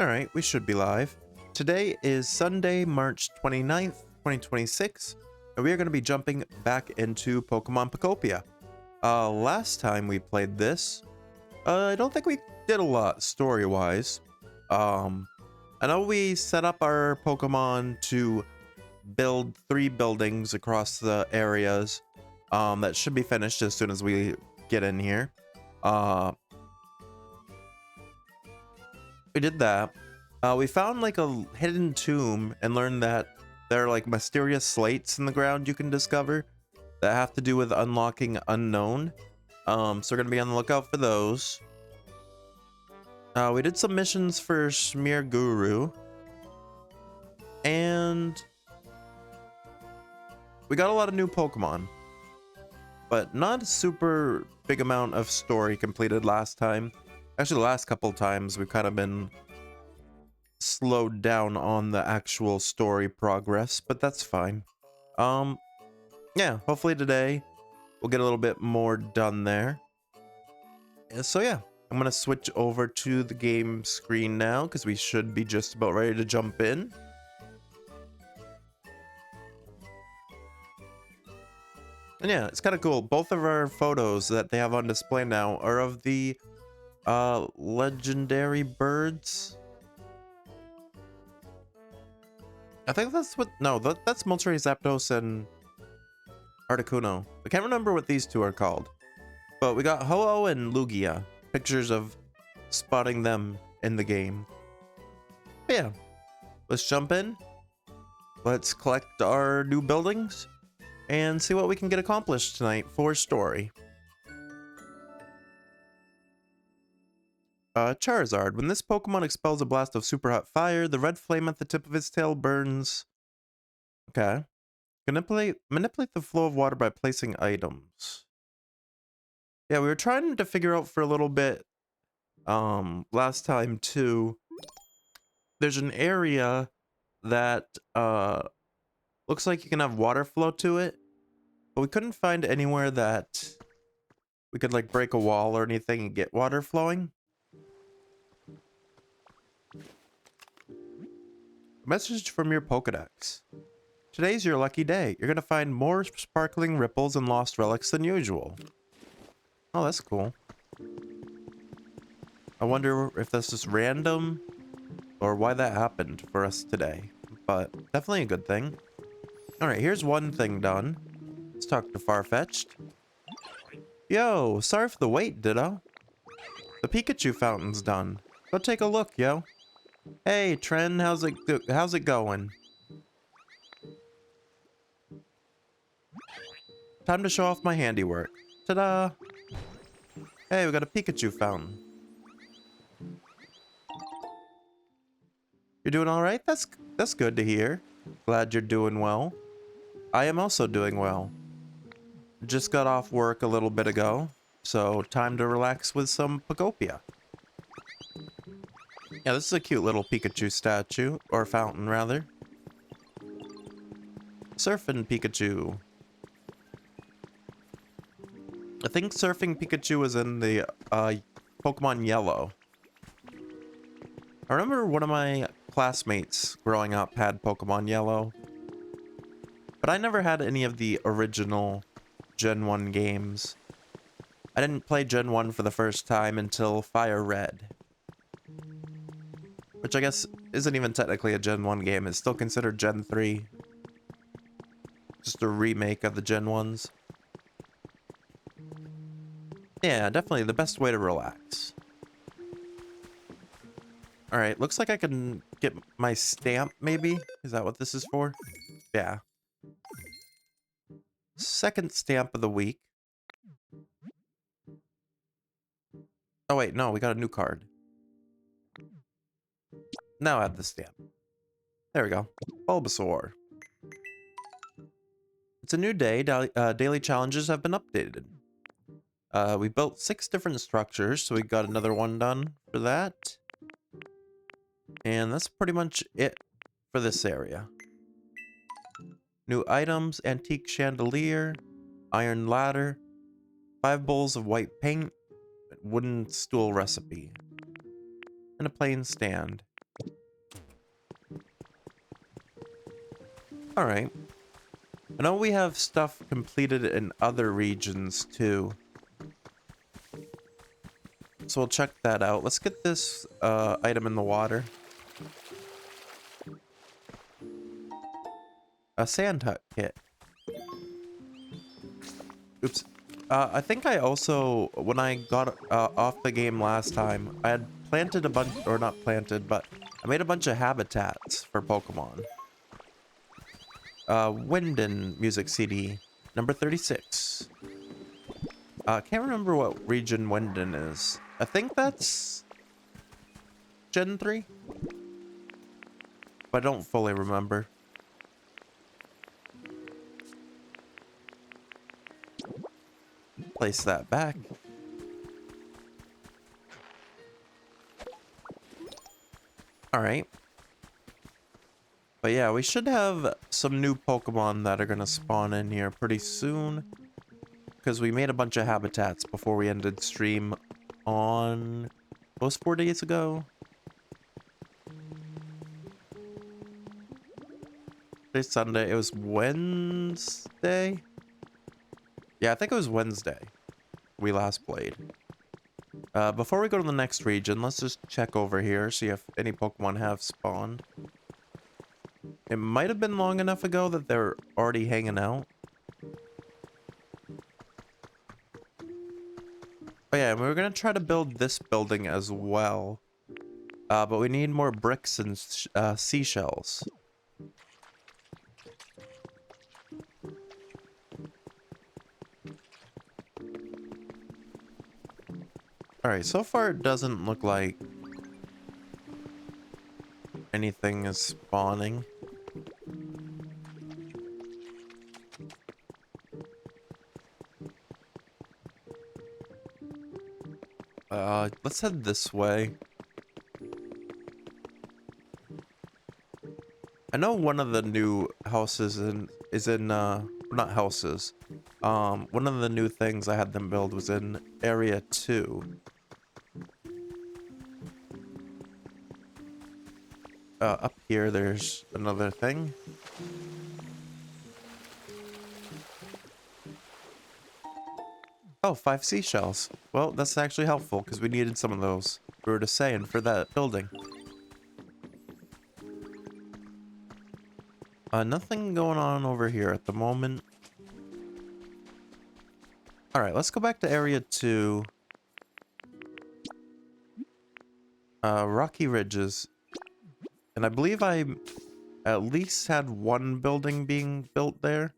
Alright, we should be live. Today is Sunday, March 29th, 2026, and we are going to be jumping back into Pokemon Pokopia. Last time we played this, I don't think we did a lot story-wise. I know we set up our Pokemon to build 3 buildings across the areas, that should be finished as soon as we get in here. We did that. We found like a hidden tomb and learned that there are like mysterious slates in the ground you can discover that have to do with unlocking unknown. So we're gonna be on the lookout for those. We did some missions for Smear Guru. And we got a lot of new Pokemon. But not a super big amount of story completed last time. Actually, the last couple times we've kind of been slowed down on the actual story progress, but that's fine. Yeah, hopefully today we'll get a little bit more done there. So yeah, I'm gonna switch over to the game screen now because we should be just about ready to jump in. And yeah, it's kind of cool. Both of our photos that they have on display now are of the legendary birds. I think that's what, no, that's Moltres, Zapdos, and Articuno. I can't remember what these two are called. But we got Ho-Oh and Lugia. Pictures of spotting them in the game. But yeah, let's jump in. Let's collect our new buildings and see what we can get accomplished tonight for story. Charizard. When this Pokemon expels a blast of super hot fire, the red flame at the tip of its tail burns. Okay. Manipulate the flow of water by placing items. Yeah, we were trying to figure out for a little bit last time too. There's an area that looks like you can have water flow to it, but we couldn't find anywhere that we could like break a wall or anything and get water flowing. Message from your Pokedex. Today's your lucky day. You're gonna find more sparkling ripples and lost relics than usual. Oh, that's cool. I wonder if this is random or why that happened for us today. But definitely a good thing. Alright, here's one thing done. Let's talk to Farfetch'd. Yo, sorry for the wait, Ditto. The Pikachu fountain's done. Go take a look, yo. Hey, Tren, how's it going? Time to show off my handiwork. Ta-da! Hey, we got a Pikachu fountain. You're doing all right? That's good to hear. Glad you're doing well. I am also doing well. Just got off work a little bit ago, so time to relax with some Pokopia. Yeah, this is a cute little Pikachu statue, or fountain rather. Surfing Pikachu. I think Surfing Pikachu was in the Pokemon Yellow. I remember one of my classmates growing up had Pokemon Yellow, but I never had any of the original Gen 1 games. I didn't play Gen 1 for the first time until Fire Red, which I guess isn't even technically a Gen 1 game. It's still considered Gen 3. Just a remake of the Gen 1s. Yeah, definitely the best way to relax. Alright, looks like I can get my stamp, maybe? Is that what this is for? Yeah. Second stamp of the week. Oh wait, no, we got a new card. Now I have the stamp. There we go. Bulbasaur. It's a new day. Daily challenges have been updated. We built 6 different structures, so we got another one done for that. And that's pretty much it for this area. New items, antique chandelier, iron ladder, 5 bowls of white paint, wooden stool recipe, and a plain stand. Alright. I know we have stuff completed in other regions too. So we'll check that out. Let's get this item in the water. A sand hut kit. Oops. I think I also, when I got off the game last time, I had planted a bunch, or not planted, but I made a bunch of habitats for Pokemon. Winden music CD, number 36. Can't remember what region Winden is. I think that's Gen 3, but I don't fully remember. Place that back. Alright. But yeah, we should have some new Pokemon that are gonna spawn in here pretty soon. Because we made a bunch of habitats before we ended stream on... what was 4 days ago? Today's Sunday. It was Wednesday? Yeah, I think it was Wednesday we last played. Before we go to the next region, let's just check over here, see if any Pokemon have spawned. It might have been long enough ago that they're already hanging out. Oh yeah, and we were gonna try to build this building as well. But we need more bricks and seashells. Alright, so far it doesn't look like anything is spawning. Let's head this way. I know one of the new houses is in not houses. One of the new things I had them build was in area 2. Up here there's another thing. Oh, 5 seashells. Well, that's actually helpful because we needed some of those. We were just saying for that building. Nothing going on over here at the moment. Alright, let's go back to area 2. Rocky Ridges. And I believe I at least had one building being built there.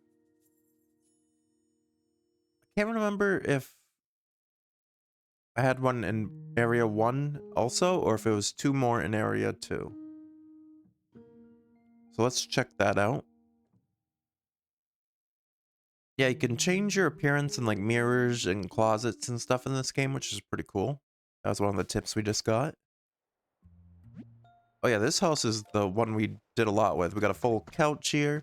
I can't remember if I had one in area 1 also, or if it was 2 more in area 2. So let's check that out. Yeah, you can change your appearance in like mirrors and closets and stuff in this game, which is pretty cool. That was one of the tips we just got. Oh yeah, this house is the one we did a lot with. We got a full couch here.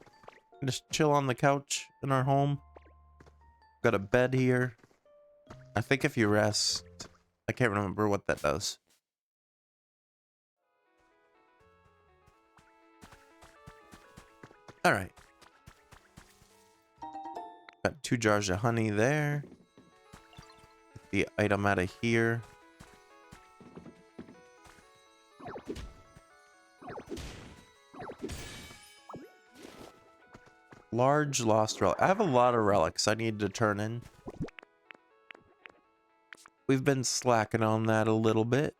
Just chill on the couch in our home. Got a bed here. I think if you rest, I can't remember what that does. All right. Got 2 jars of honey there. Get the item out of here. Large lost relic. I have a lot of relics I need to turn in. We've been slacking on that a little bit.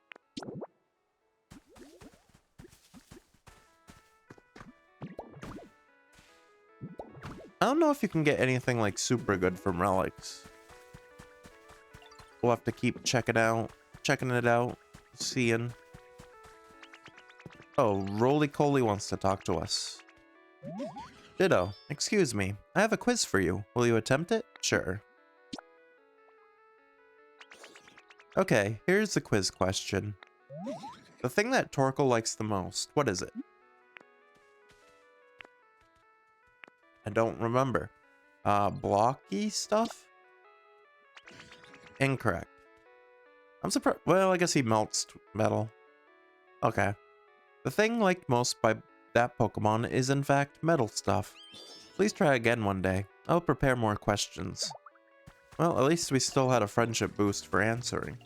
I don't know if you can get anything like super good from relics. We'll have to keep checking it out, seeing. Oh, Roly Coly wants to talk to us. Ditto, excuse me. I have a quiz for you. Will you attempt it? Sure. Okay, here's the quiz question. The thing that Torkoal likes the most, what is it? I don't remember. Blocky stuff? Incorrect. I'm surprised. Well, I guess he melts metal. Okay. The thing liked most by That Pokemon is in fact metal stuff. Please try again one day. I'll prepare more questions. Well, at least we still had a friendship boost for answering.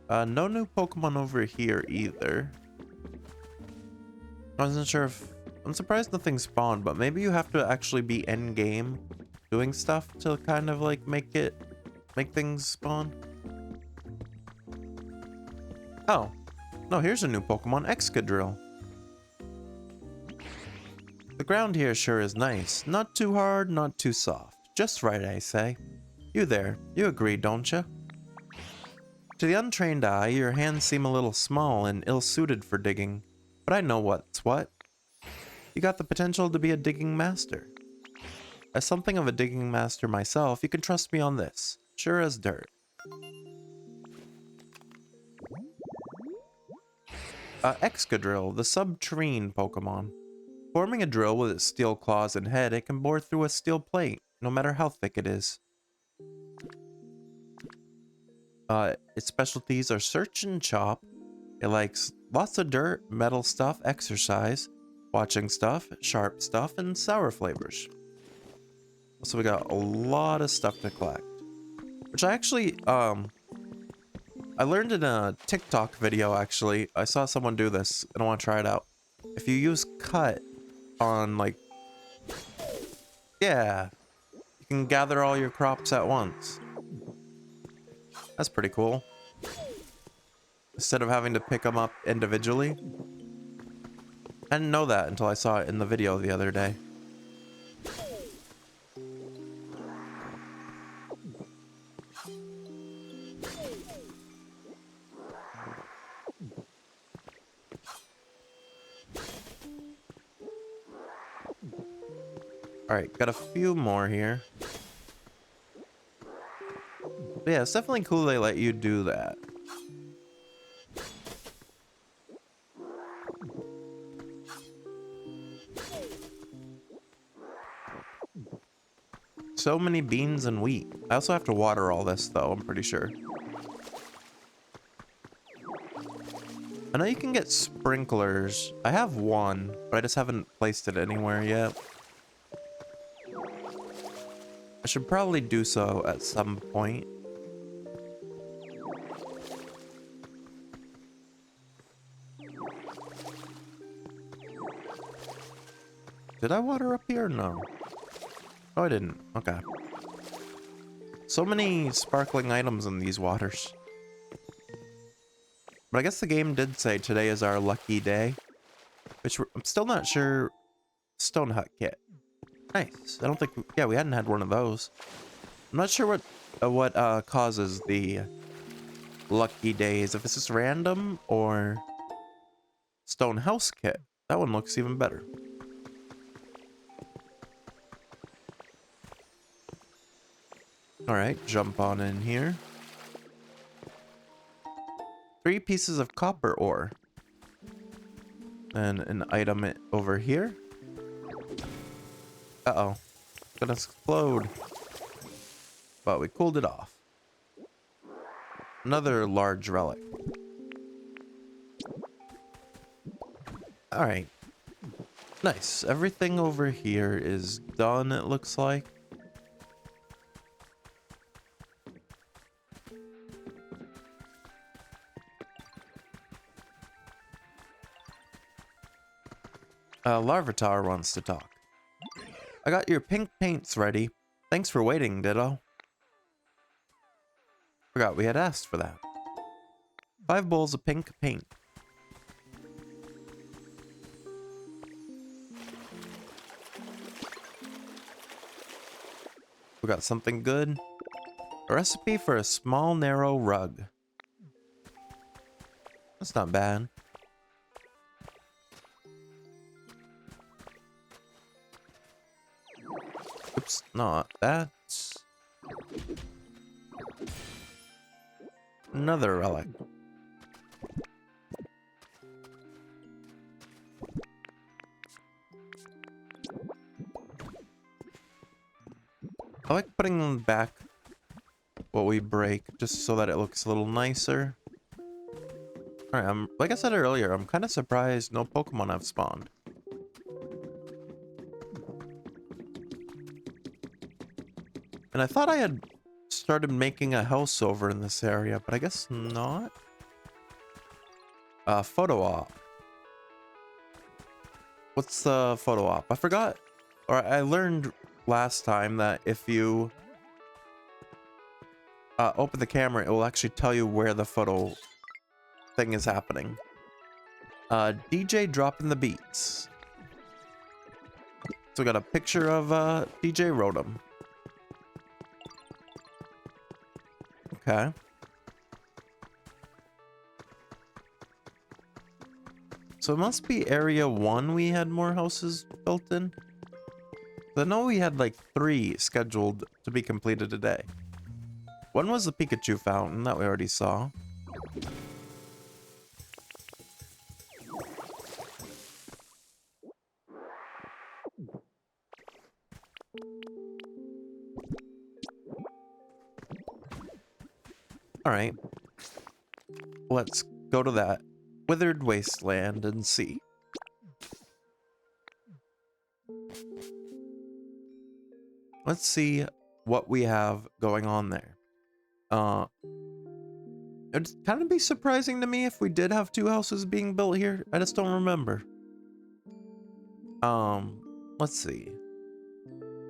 No new Pokemon over here either. I wasn't sure if... I'm surprised nothing spawned, but maybe you have to actually be end-game doing stuff to kind of like make things spawn. Oh. No, here's a new Pokemon, Excadrill. The ground here sure is nice. Not too hard, not too soft. Just right, I say. You there, you agree, don't you? To the untrained eye, your hands seem a little small and ill-suited for digging. But I know what's what. You got the potential to be a digging master. As something of a digging master myself, you can trust me on this. Sure as dirt. Excadrill, the subterrene Pokemon. Forming a drill with its steel claws and head, it can bore through a steel plate, no matter how thick it is. Its specialties are search and chop. It likes lots of dirt, metal stuff, exercise, watching stuff, sharp stuff, and sour flavors. So we got a lot of stuff to collect. Which I actually, I learned in a TikTok video, actually. I saw someone do this, and I want to try it out. If you use cut on, like... Yeah. You can gather all your crops at once. That's pretty cool. Instead of having to pick them up individually. I didn't know that until I saw it in the video the other day. Alright, got a few more here. But yeah, it's definitely cool they let you do that. So many beans and wheat. I also have to water all this though, I'm pretty sure. I know you can get sprinklers. I have one, but I just haven't placed it anywhere yet. I should probably do so at some point. Did I water up here? No. Oh, I didn't. Okay. So many sparkling items in these waters. But I guess the game did say today is our lucky day. Which I'm still not sure. Stone Hut kit. Nice. I don't think... Yeah, we hadn't had one of those. I'm not sure what causes the lucky days. If it's just random or... Stone House kit. That one looks even better. Alright, jump on in here. 3 pieces of copper ore. And an item over here. Uh-oh. It's gonna explode. But we cooled it off. Another large relic. Alright. Nice. Everything over here is done, it looks like. Larvitar wants to talk. I got your pink paints ready. Thanks for waiting, Ditto. Forgot we had asked for that. 5 bowls of pink paint. We got something good. A recipe for a small, narrow rug. That's not bad. Oops, not that. Another relic. I like putting them back what we break, just so that it looks a little nicer. Alright, like I said earlier, I'm kind of surprised no Pokemon have spawned. And I thought I had started making a house over in this area, but I guess not. Photo op. What's the photo op? I forgot. Or I learned last time that if you open the camera, it will actually tell you where the photo thing is happening. DJ dropping the beats. So we got a picture of DJ Rotom. Okay. So it must be area 1 we had more houses built in. I know we had like 3 scheduled to be completed today. One was the Pikachu fountain that we already saw. Alright. Let's go to that withered wasteland and see. Let's see what we have going on there. It'd kind of be surprising to me if we did have 2 houses being built here. I just don't remember. Let's see.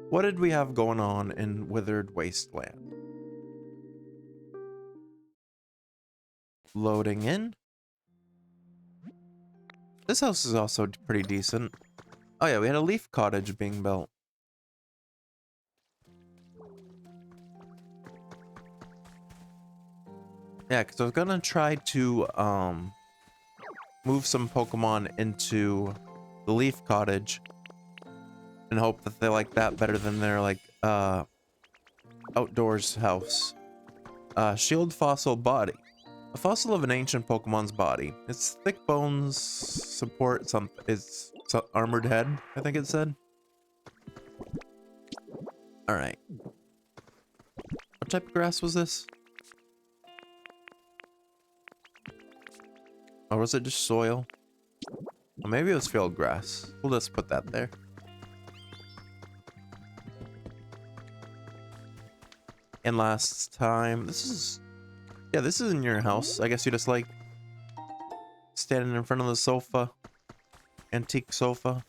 What did we have going on in Withered Wasteland? Loading in. This house is also pretty decent. Oh yeah, we had a leaf cottage being built. Yeah, because I was gonna try to move some Pokemon into the leaf cottage and hope that they like that better than their like outdoors house. Shield fossil body. A fossil of an ancient Pokemon's body. Its thick bones support its armored head, I think it said. Alright. What type of grass was this? Or was it just soil? Well, maybe it was field grass. We'll just put that there. And last time, this is in your house. I guess you just like standing in front of the sofa. Antique sofa.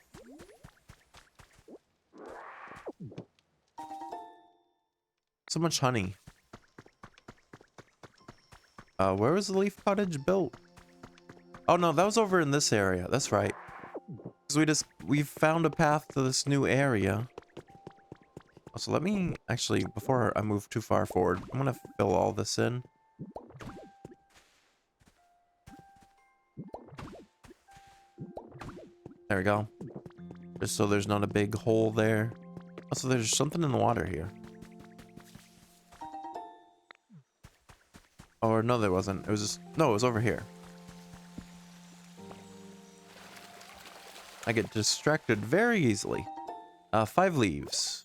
So much honey. Where was the leaf cottage built? Oh no, that was over in this area. That's right. Because we found a path to this new area. So let me actually, before I move too far forward, I'm gonna fill all this in. There we go. Just so there's not a big hole there. Also, there's something in the water here. Or no, there wasn't. It was just, no, it was over here. I get distracted very easily. 5 leaves.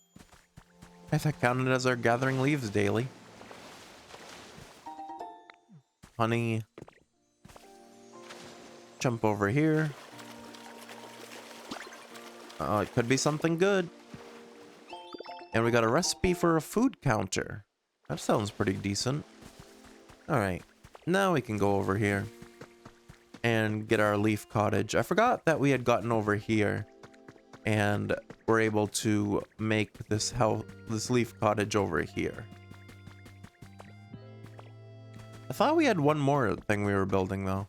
If that counted as our gathering leaves daily. Honey. Jump over here. It could be something good. And we got a recipe for a food counter. That sounds pretty decent. Alright. Now we can go over here and get our leaf cottage. I forgot that we had gotten over here and we're able to make this leaf cottage over here. I thought we had one more thing we were building though,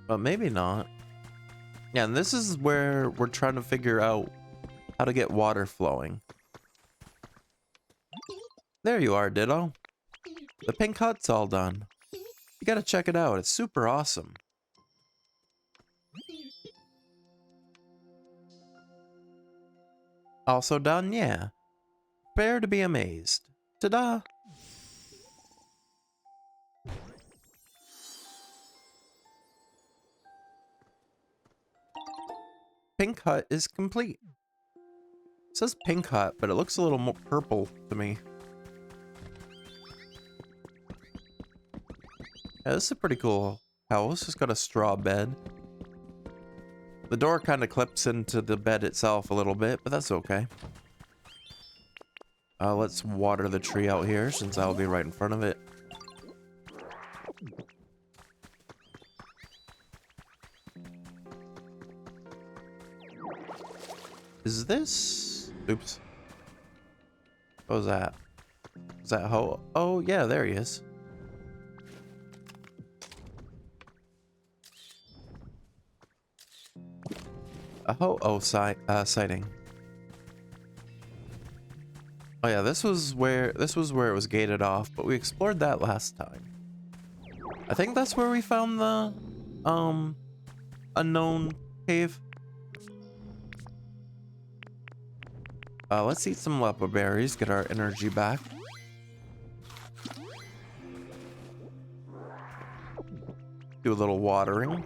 but maybe not. Yeah, and this is where we're trying to figure out how to get water flowing. There you are, Ditto. The pink hut's all done. You gotta check it out. It's super awesome. Also done? Yeah. Prepare to be amazed. Ta-da! Pink hut is complete. It says pink hut, but it looks a little more purple to me. Yeah, this is a pretty cool house. It's got a straw bed. The door kind of clips into the bed itself a little bit, but that's okay. Let's water the tree out here since I'll be right in front of it. Is this... Oops. What was that? Is that Ho? Oh, yeah, there he is. A Ho-Oh sighting. Oh yeah, this was where it was gated off, but we explored that last time. I think that's where we found the unknown cave. Let's eat some lepa berries, get our energy back. Do a little watering.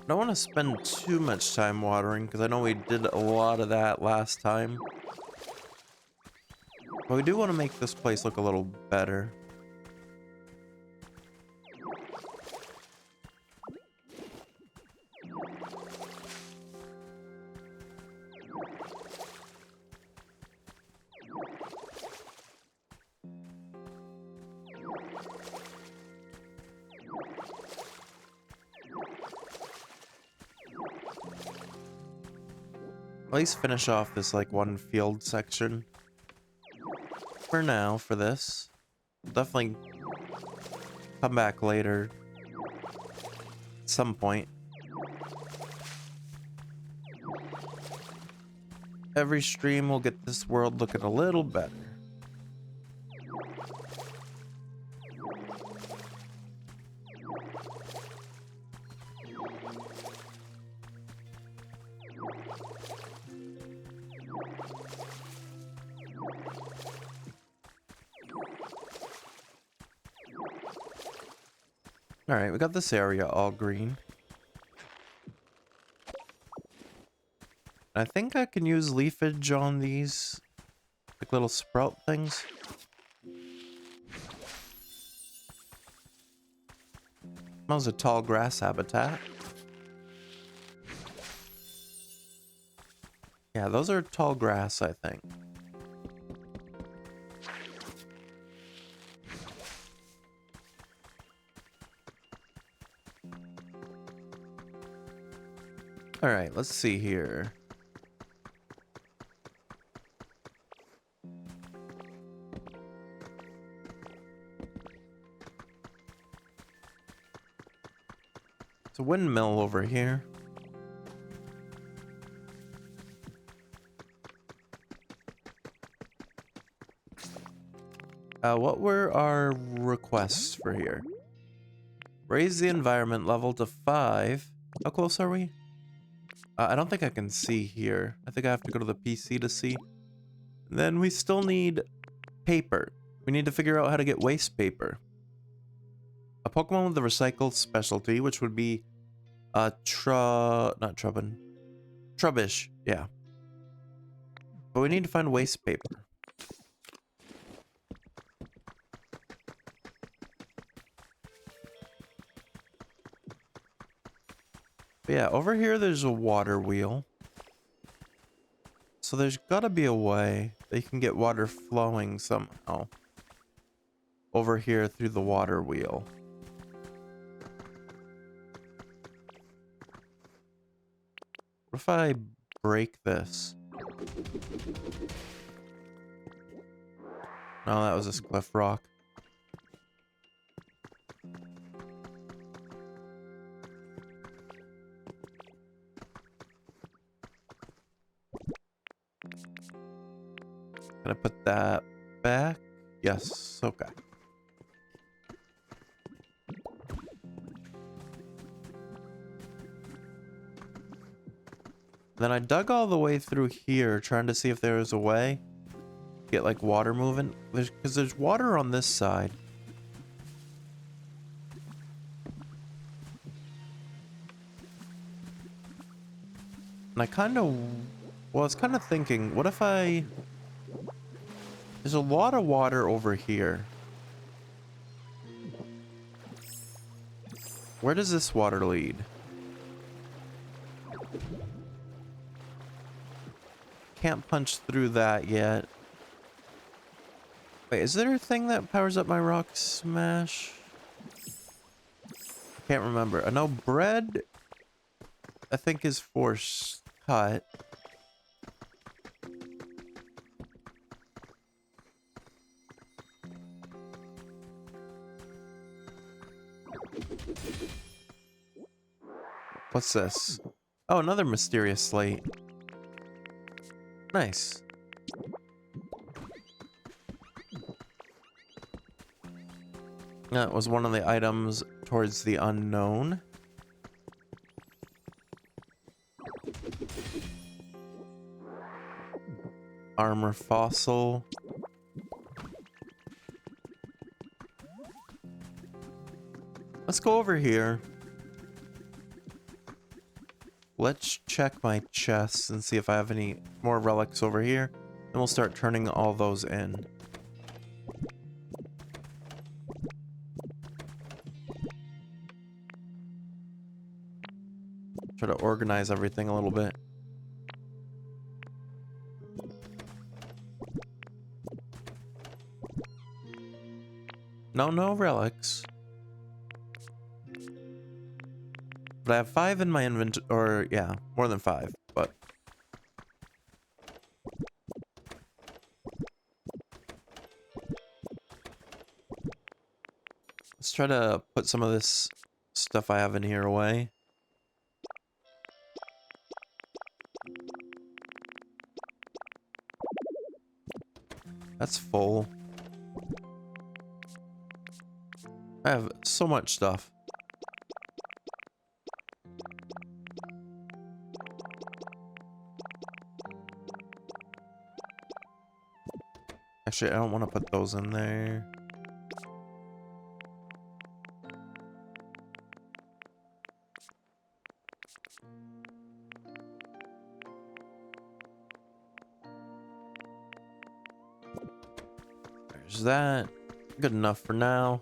I don't want to spend too much time watering because I know we did a lot of that last time. But we do want to make this place look a little better. At least finish off this like one field section. For now, for this. Definitely come back later. At some point. Every stream will get this world looking a little better. Alright, we got this area all green. I think I can use leafage on these like little sprout things. That was a tall grass habitat. Yeah, those are tall grass, I think. Alright, let's see here. It's a windmill over here. What were our requests for here? Raise the environment level to 5. How close are we? I don't think I can see here. I think I have to go to the PC to see. Then we still need paper. We need to figure out how to get waste paper. A Pokemon with the recycled specialty, which would be not Trubbish, yeah. But we need to find waste paper. But yeah, over here there's a water wheel. So there's gotta be a way that you can get water flowing somehow. Over here through the water wheel. What if I break this? No, that was a cliff rock. Can I put that back? Yes, okay. Then I dug all the way through here trying to see if there was a way. get like water moving. Because there's water on this side. And I kind of, well, I was kind of thinking, what if I, there's a lot of water over here. Where does this water lead? Can't punch through that yet. Wait, is there a thing that powers up my rock smash? I can't remember. I know bread, I think, is for cut. What's this? Oh, another mysterious slate. Nice. That was one of the items towards the unknown. Armor fossil. Let's go over here. Let's check my chests and see if I have any more relics over here. Then we'll start turning all those in. Try to organize everything a little bit. No relics. But I have 5 in my inventory, or yeah, more than 5, but. Let's try to put some of this stuff I have in here away. That's full. I have so much stuff. Actually, I don't want to put those in there. There's that. Good enough for now.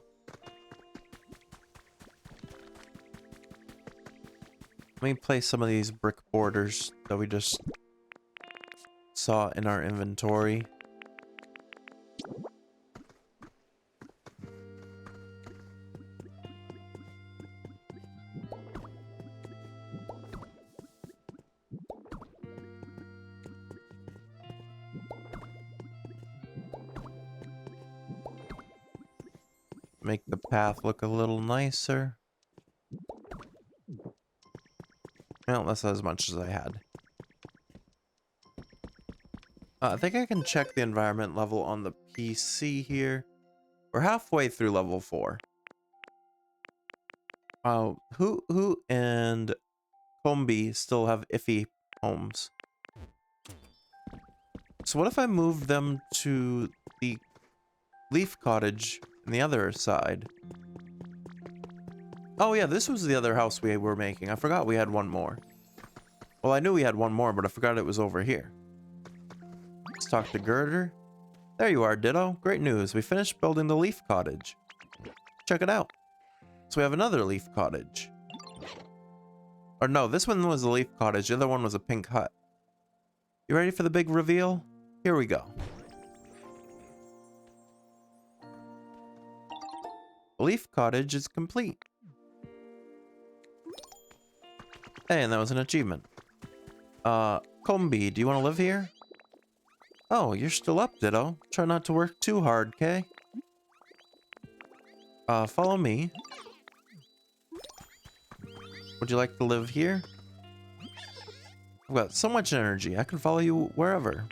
Let me place some of these brick borders that we just saw in our inventory. Make the path look a little nicer. Well, that's as much as I had. I think I can check the environment level on the PC here. We're halfway through level 4. Who and Kombi still have iffy homes. So what if I move them to the leaf cottage on the other side? Oh yeah, this was the other house we were making. I forgot we had one more. Well, I knew we had one more, but I forgot it was over here. Let's talk to Girder. There you are, Ditto. Great news. We finished building the leaf cottage. Check it out. So we have another leaf cottage. Or no, this one was a leaf cottage. The other one was a pink hut. You ready for the big reveal? Here we go. The leaf cottage is complete. Hey, and that was an achievement. Kombi, do you want to live here? Oh, you're still up, Ditto. Try not to work too hard, okay? Follow me. Would you like to live here? I've got so much energy. I can follow you wherever.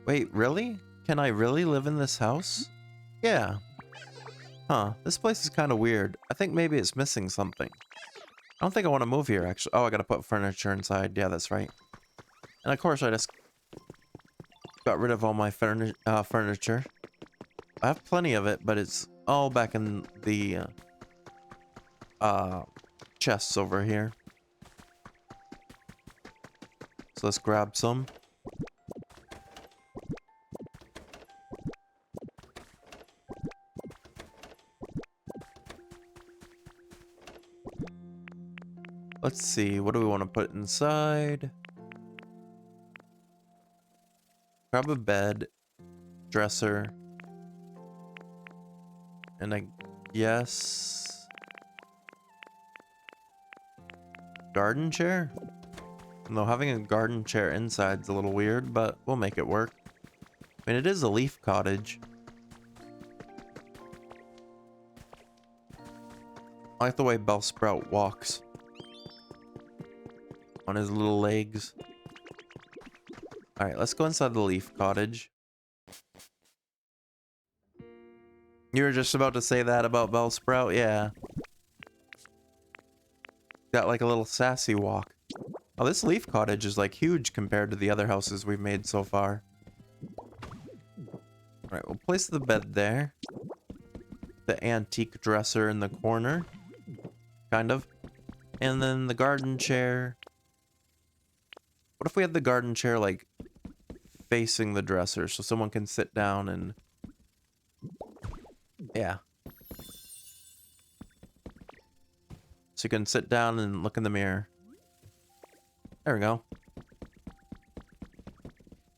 Wait, really? Can I really live in this house? Yeah. Huh, this place is kind of weird. I think maybe it's missing something. I don't think I want to move here, actually. Oh, I gotta put furniture inside. Yeah, that's right. And of course, I just Got rid of all my furniture. I have plenty of it, but it's all back in the chests over here. So let's grab some. Let's see, what do we want to put inside? Grab a bed, dresser, and I guess garden chair? Though having a garden chair inside's a little weird, but we'll make it work. I mean, it is a leaf cottage. I like the way Bellsprout walks on his little legs. Alright, let's go inside the leaf cottage. You were just about to say that about Bellsprout? Yeah. Got like a little sassy walk. Oh, this leaf cottage is like huge compared to the other houses we've made so far. Alright, we'll place the bed there. The antique dresser in the corner. Kind of. And then the garden chair. What if we had the garden chair like facing the dresser so someone can sit down and... Yeah. So you can sit down and look in the mirror. There we go.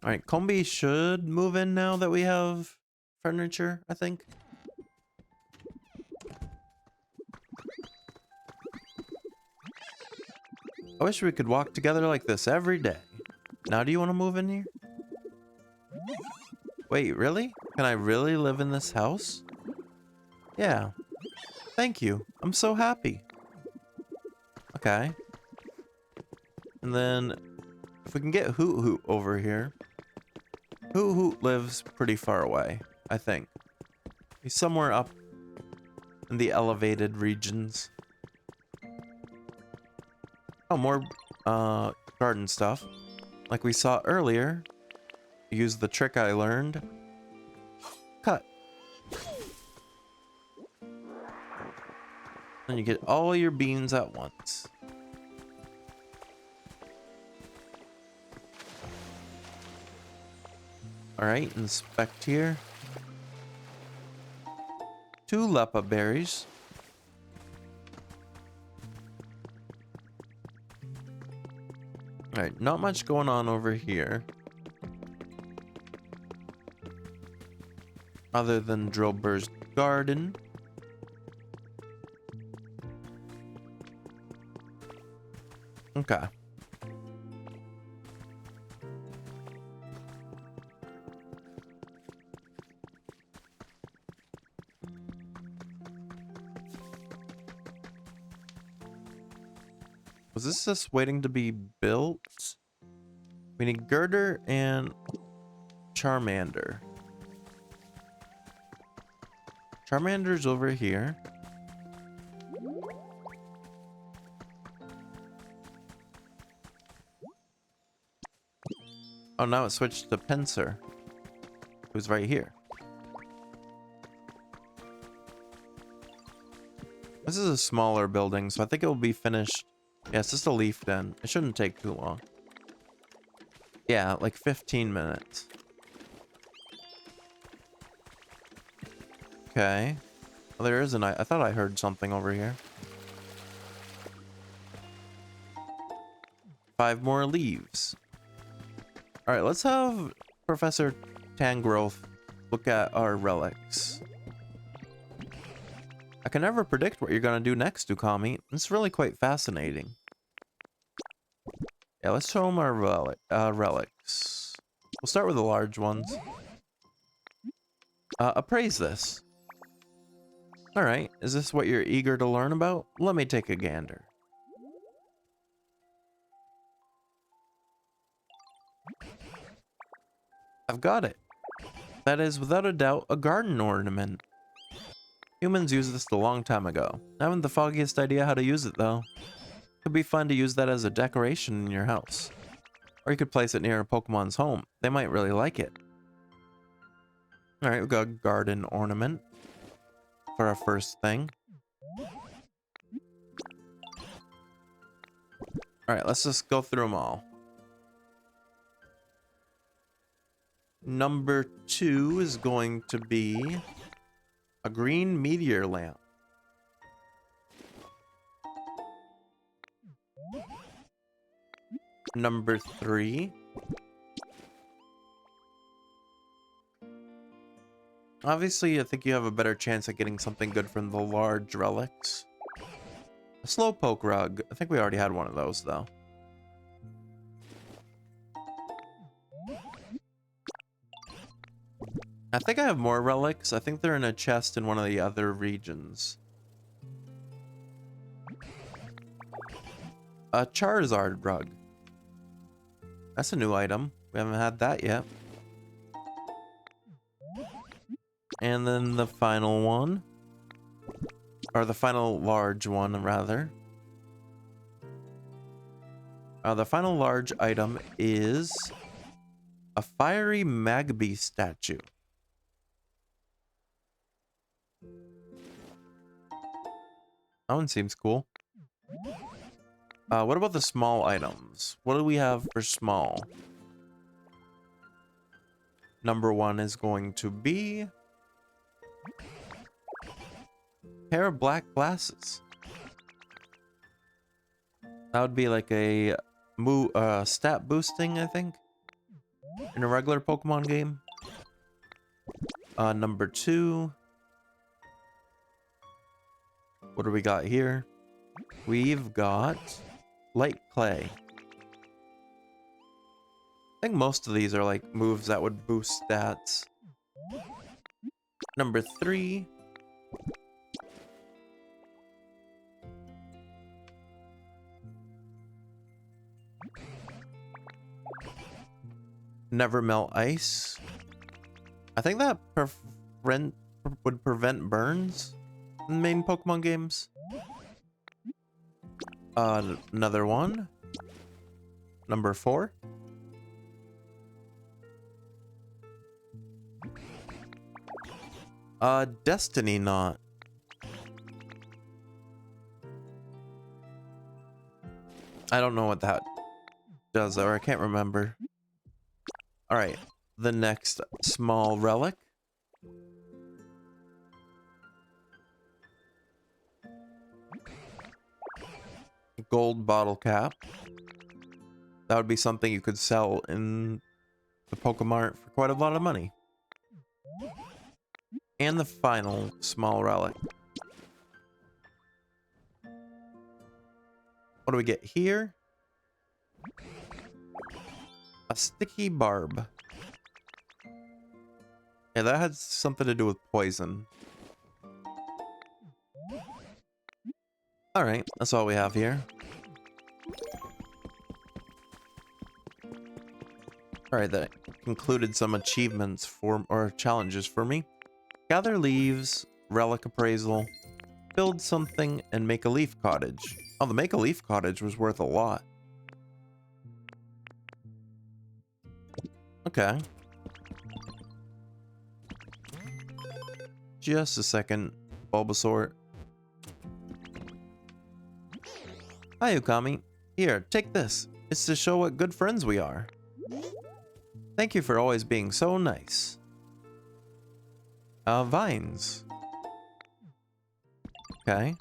Alright, Combi should move in now that we have furniture, I think. I wish we could walk together like this every day. Now do you want to move in here? Wait, really? Can I really live in this house? Yeah. Thank you. I'm so happy. Okay. And then, if we can get Hoot Hoot over here. Hoot Hoot lives pretty far away, I think. He's somewhere up in the elevated regions. Oh, more garden stuff. Like we saw earlier. Use the trick I learned. Cut. And you get all your beans at once. Alright, inspect here. 2 lepa berries. Alright, not much going on over here. Other than Drillbur's garden. Okay. Was this just waiting to be built? We need Girder and Charmander. Charmander's over here. Oh, now it switched to Pinsir, who's right here. This is a smaller building, so I think it will be finished. Yeah, it's just a leaf den. It shouldn't take too long. Yeah, like 15 minutes. Okay. Well, there is I thought I heard something over here. 5 more leaves. Alright, let's have Professor Tangrowth look at our relics. I can never predict what you're gonna do next, Ukami. It's really quite fascinating. Yeah, let's show him our relics. We'll start with the large ones. Appraise this. Alright, is this what you're eager to learn about? Let me take a gander. I've got it. That is, without a doubt, a garden ornament. Humans used this a long time ago. I haven't the foggiest idea how to use it, though. Could be fun to use that as a decoration in your house. Or you could place it near a Pokemon's home. They might really like it. Alright, we've got a garden ornament for our first thing. Alright, let's just go through them all. Number 2 is going to be a green meteor lamp. Number 3. Obviously, I think you have a better chance at getting something good from the large relics. A Slowpoke rug. I think we already had one of those, though. I think I have more relics. I think they're in a chest in one of the other regions. A Charizard rug. That's a new item. We haven't had that yet. And then the final one. Or the final large one, rather. The final large item is a fiery Magby statue. That one seems cool. What about the small items? What do we have for small? Number 1 is going to be a pair of black glasses. That would be like a stat boosting, I think, in a regular Pokemon game. Number 2. What do we got here? We've got light clay. I think most of these are like moves that would boost stats. Number 3. Never melt ice. I think that would prevent burns in main Pokemon games. Another one. Number 4. Destiny Knot. I don't know what that does, or I can't remember. Alright, the next small relic. Gold bottle cap. That would be something you could sell in the Pokemart for quite a lot of money. And the final small relic. What do we get here? A sticky barb. Yeah, that had something to do with poison. Alright, that's all we have here. Alright, that concluded some achievements or challenges for me. Gather leaves, relic appraisal, build something, and make a leaf cottage. Oh, the make a leaf cottage was worth a lot. Okay. Just a second, Bulbasaur. Hi, Ukami. Here, take this. It's to show what good friends we are. Thank you for always being so nice. Vines. Okay.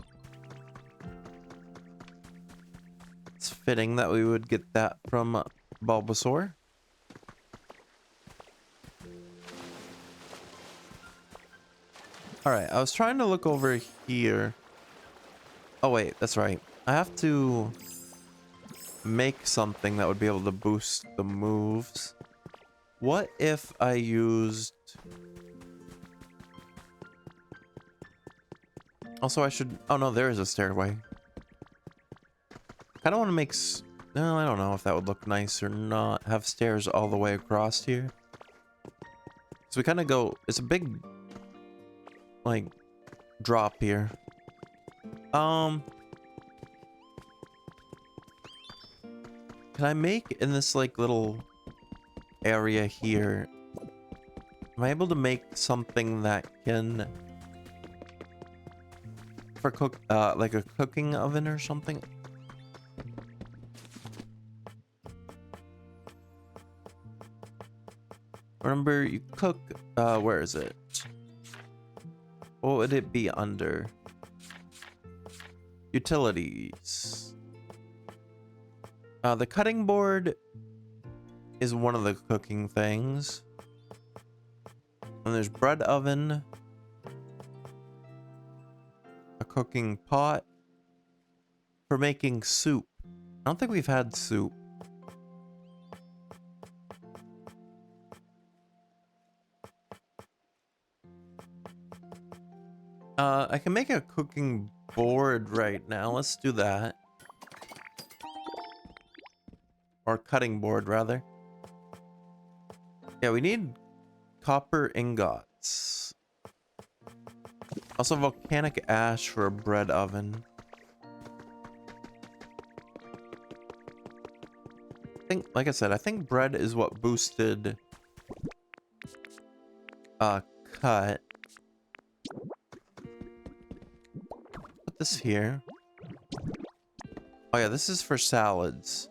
It's fitting that we would get that from Bulbasaur. Alright, I was trying to look over here. Oh wait, that's right. I have to make something that would be able to boost the moves. What if I used... Also, I should... Oh no, there is a stairway. Kind of want to make... No, I don't know if that would look nice or not. Have stairs all the way across here. So we kind of go... It's a big... like... drop here. Can I make in this like little area here? Am I able to make something that can for cook like a cooking oven or something? Remember you cook where is it? What would it be under? Utilities. The cutting board is one of the cooking things. And there's bread oven. A cooking pot. For making soup. I don't think we've had soup. I can make a cooking board right now. Let's do that. Or cutting board, rather. Yeah, we need copper ingots. Also volcanic ash for a bread oven. I think, like I said, I think bread is what boosted cut. Put this here. Oh yeah, this is for salads.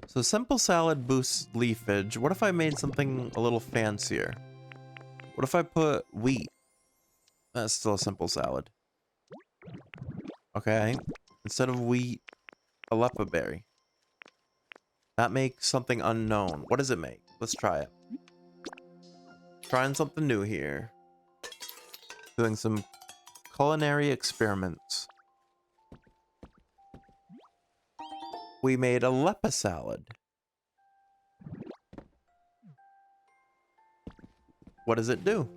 So simple salad boosts leafage. What if I made something a little fancier? What if I put wheat? That's still a simple salad. Okay. Instead of wheat, a lepa berry. That makes something unknown. What does it make? Let's try it. Trying something new here. Doing some culinary experiments. We made a lepa salad. What does it do?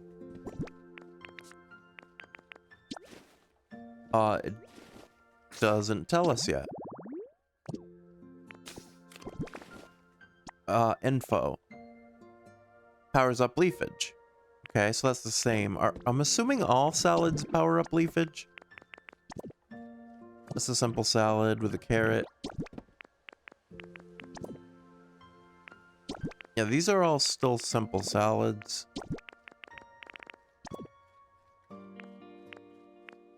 It doesn't tell us yet. Info. Powers up leafage. Okay, so that's the same. I'm assuming all salads power up leafage. This is a simple salad with a carrot. Yeah, these are all still simple salads.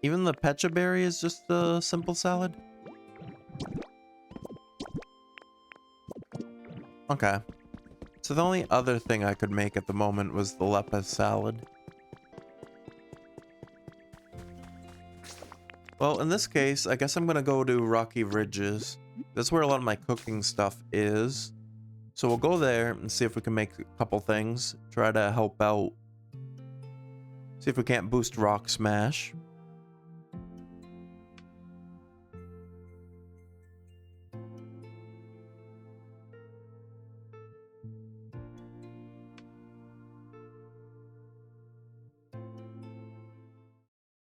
Even the pecha berry is just a simple salad? Okay. So the only other thing I could make at the moment was the lepa salad. Well, in this case, I guess I'm gonna go to Rocky Ridges. That's where a lot of my cooking stuff is. So we'll go there and see if we can make a couple things. Try to help out. See if we can't boost Rock Smash.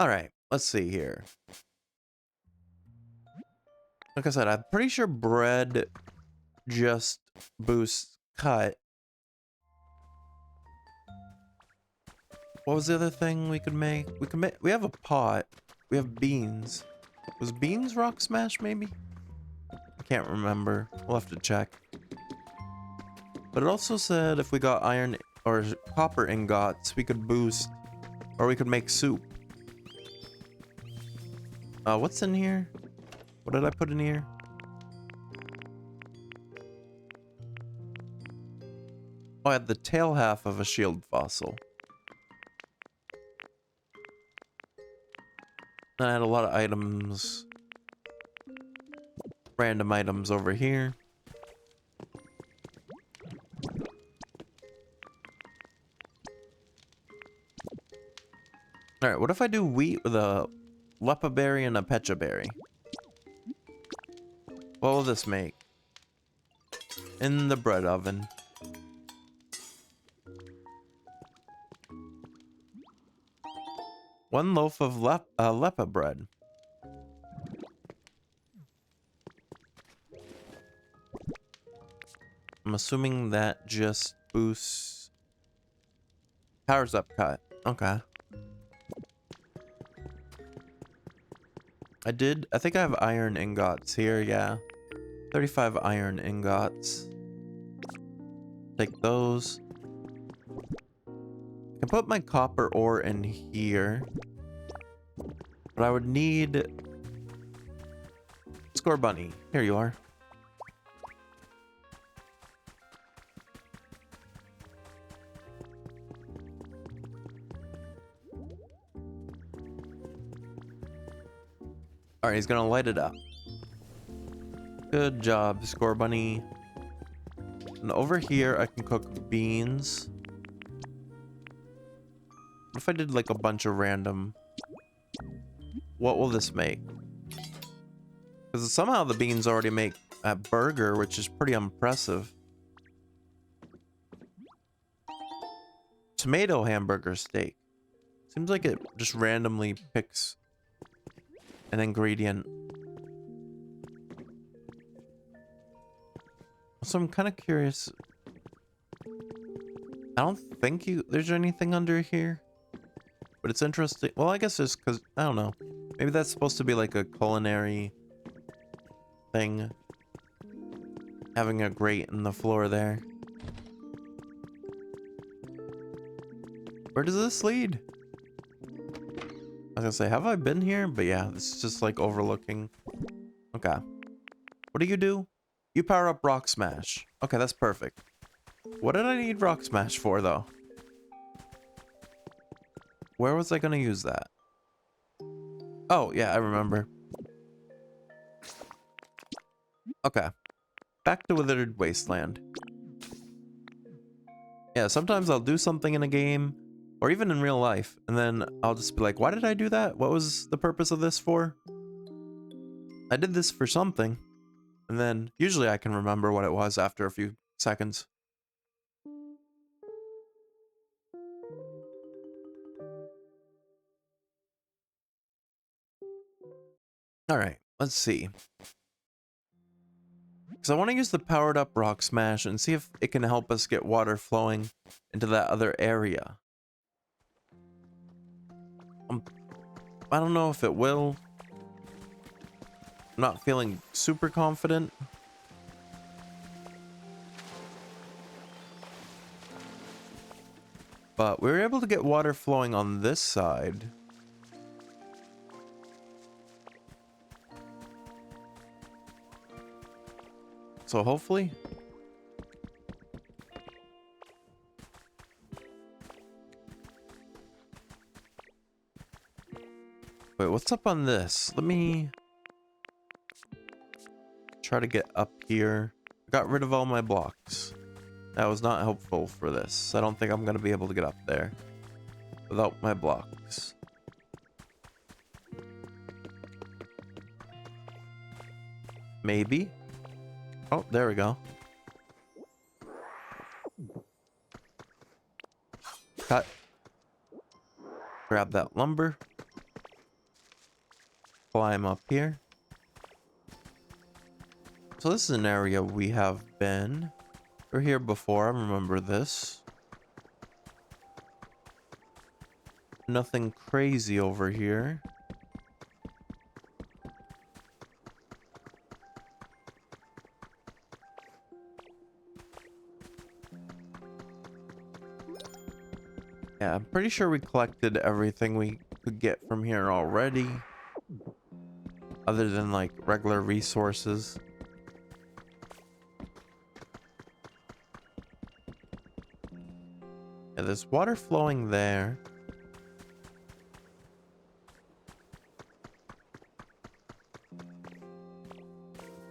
Alright, let's see here. Like I said, I'm pretty sure bread just boosts cut. What was the other thing we could make? We have a pot. We have beans. Was beans Rock Smash maybe? I can't remember. We'll have to check. But it also said if we got iron or copper ingots, we could boost, or we could make soup. What's in here? What did I put in here? Oh, I had the tail half of a shield fossil. Then I had a lot of items. Random items over here. Alright, what if I do wheat with a lepa berry and a pecha berry? What will this make? In the bread oven. One loaf of lepa bread. I'm assuming that just boosts Power's up cut. Okay. I think I have iron ingots here, yeah. 35 iron ingots. Take those. I can put my copper ore in here. But I would need... Score bunny. Here you are. Alright, he's gonna light it up. Good job, Score Bunny. And over here, I can cook beans. What if I did like a bunch of random... What will this make? Because somehow the beans already make a burger, which is pretty impressive. Tomato hamburger steak. Seems like it just randomly picks an ingredient. So I'm kind of curious. I don't think there's anything under here. But it's interesting. Well, I guess it's because, I don't know. Maybe that's supposed to be like a culinary thing. Having a grate in the floor there. Where does this lead? I was gonna say, have I been here? But yeah, this is just like overlooking. Okay. What do? You power up Rock Smash. Okay, that's perfect. What did I need Rock Smash for, though? Where was I gonna use that? Oh, yeah, I remember. Okay. Back to Withered Wasteland. Yeah, sometimes I'll do something in a game, or even in real life, and then I'll just be like, why did I do that? What was the purpose of this for? I did this for something. And then, usually I can remember what it was after a few seconds. Alright, let's see. Because I want to use the powered up Rock Smash and see if it can help us get water flowing into that other area. I don't know if it will. I'm not feeling super confident. But we were able to get water flowing on this side. So hopefully. Wait, what's up on this? Let me try to get up here. I got rid of all my blocks. That was not helpful for this. I don't think I'm going to be able to get up there without my blocks. Maybe. Oh, there we go. Cut. Grab that lumber. Climb up here. So this is an area we have been. We're here before, I remember this. Nothing crazy over here. Yeah, I'm pretty sure we collected everything we could get from here already. Other than like regular resources. Yeah, there's water flowing there.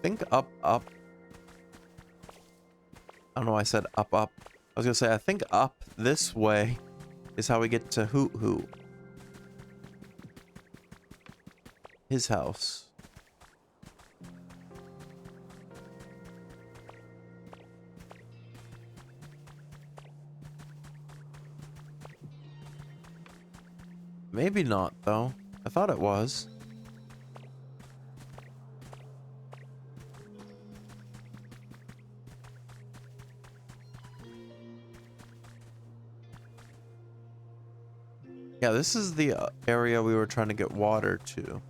Think up. I don't know why I said up. I was gonna say, I think up this way is how we get to Hoot Hoot. His house. Maybe not, though. I thought it was. Yeah, this is the area we were trying to get water to.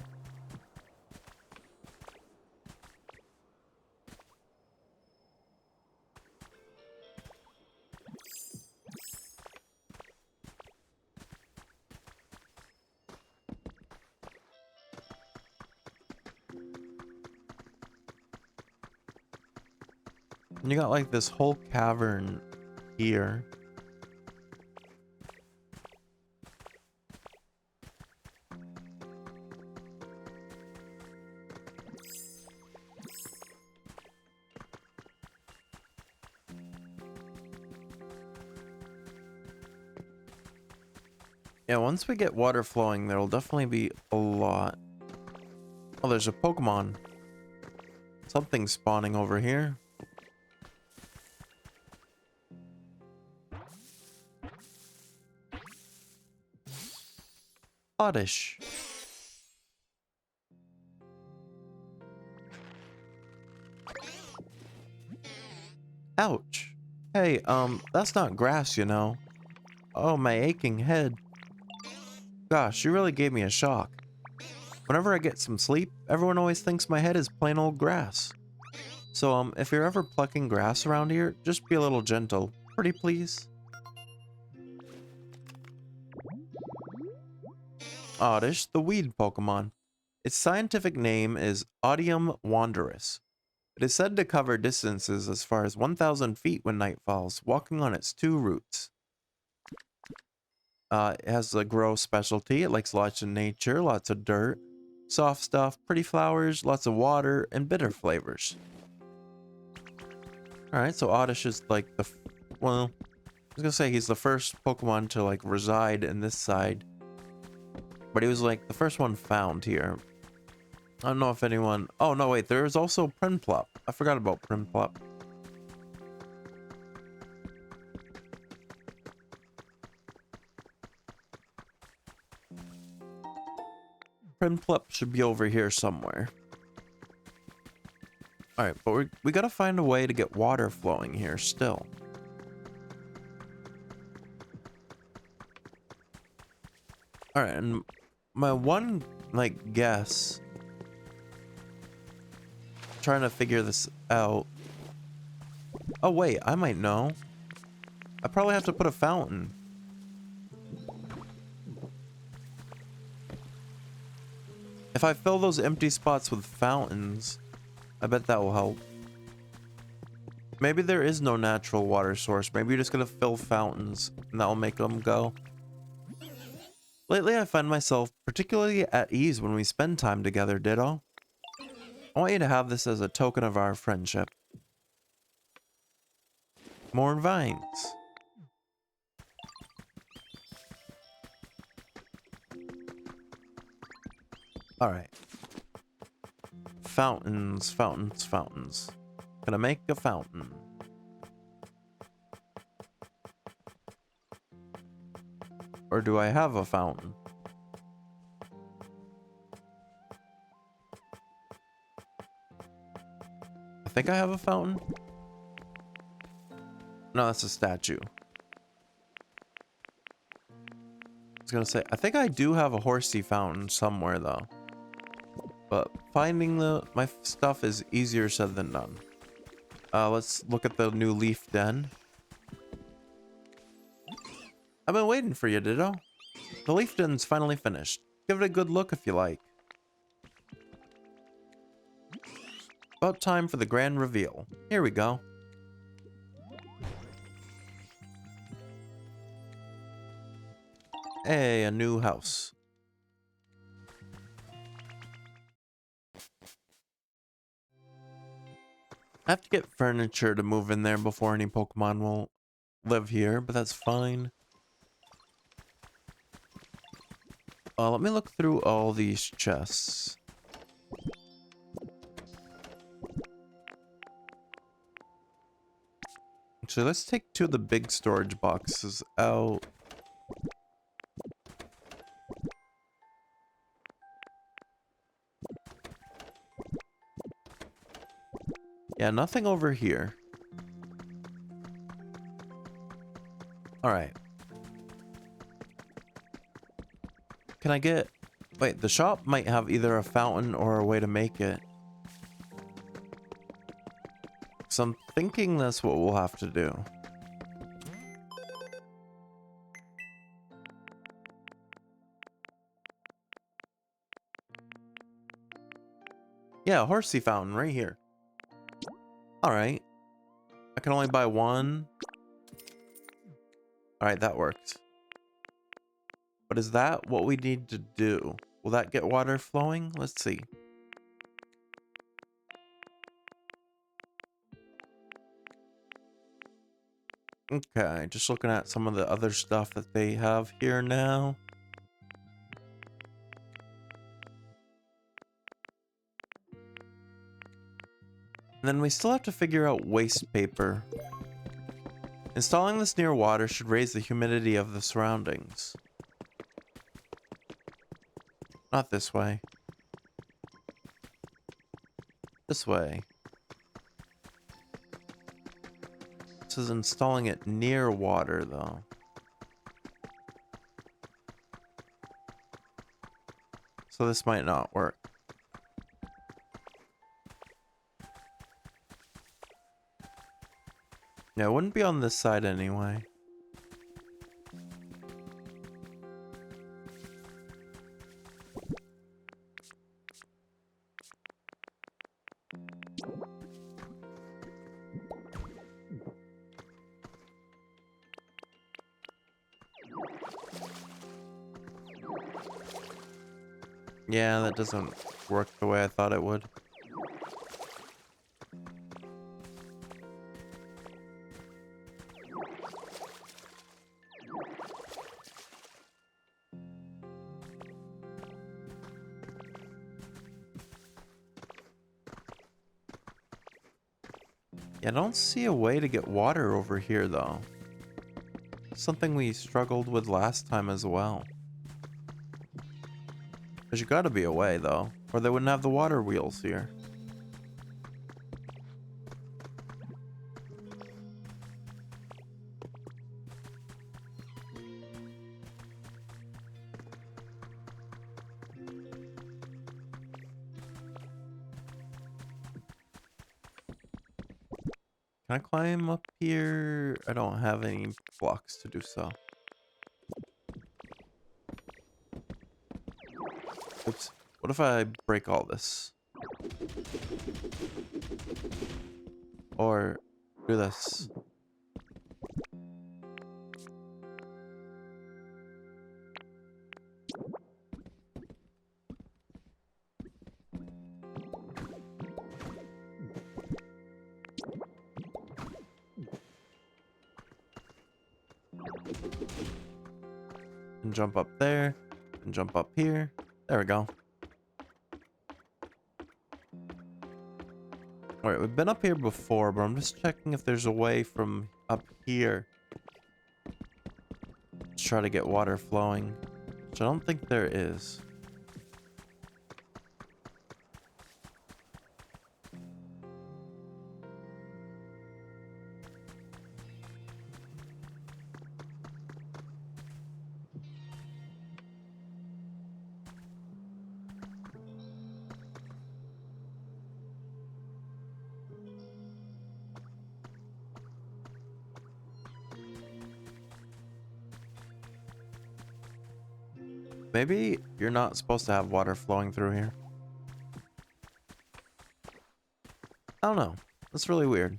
And you got like this whole cavern here. Yeah, once we get water flowing, there'll definitely be a lot. Oh, there's a Pokemon. Something's spawning over here. Oddish. Ouch. Hey, that's not grass, you know. Oh, my aching head. Gosh, you really gave me a shock. Whenever I get some sleep, everyone always thinks my head is plain old grass. So, if you're ever plucking grass around here, just be a little gentle. Pretty please. Oddish, the weed Pokemon. Its scientific name is Odium wanderus. It is said to cover distances as far as 1,000 feet when night falls, walking on its two roots. It has a grow specialty. It likes lots of nature, lots of dirt, soft stuff, pretty flowers, lots of water, and bitter flavors. Alright, so Oddish is like well, I was gonna say he's the first Pokemon to like reside in this side. But he was like the first one found here. I don't know if anyone... Oh, no, wait, there's also Prinplup. I forgot about Prinplup. Prinplup should be over here somewhere. Alright, but we gotta find a way to get water flowing here still. Alright, and my one, like, guess... Trying to figure this out. Oh, wait, I might know. I probably have to put a fountain. If I fill those empty spots with fountains, I bet that will help. Maybe there is no natural water source. Maybe you're just gonna fill fountains and that'll make them go. Lately, I find myself particularly at ease when we spend time together, Ditto. I want you to have this as a token of our friendship. More vines. Alright. Fountains, fountains, fountains. Gonna make a fountain. Or do I have a fountain? I think I have a fountain. No, that's a statue. I was gonna say, I think I do have a horsey fountain somewhere though. But finding my stuff is easier said than done. Let's look at the new leaf den. I've been waiting for you, Ditto. The leaf den's finally finished. Give it a good look if you like. About time for the grand reveal. Here we go. Hey, a new house. I have to get furniture to move in there before any Pokemon will live here, but that's fine. Let me look through all these chests. Actually, let's take two of the big storage boxes out. Yeah, nothing over here. Alright. can I get... Wait, the shop might have either a fountain or a way to make it. So I'm thinking that's what we'll have to do. Yeah, horsey fountain right here. Alright. I can only buy one. Alright, that works. But is that what we need to do? Will that get water flowing? Let's see. Okay, just looking at some of the other stuff that they have here now. And then we still have to figure out waste paper. Installing this near water should raise the humidity of the surroundings. Not this way. This way. This is installing it near water, though. So this might not work. Yeah, it wouldn't be on this side anyway. Yeah, that doesn't work the way I thought it would. Yeah, I don't see a way to get water over here, though. Something we struggled with last time as well. There's gotta be a way, though, or they wouldn't have the water wheels here. Can I climb up here? I don't have any blocks to do so. Oops. What if I break all this? Or do this? And jump up there. And jump up here. There we go. Alright, we've been up here before, but I'm just checking if there's a way from up here to try to get water flowing, which I don't think there is. Maybe you're not supposed to have water flowing through here. I don't know. That's really weird.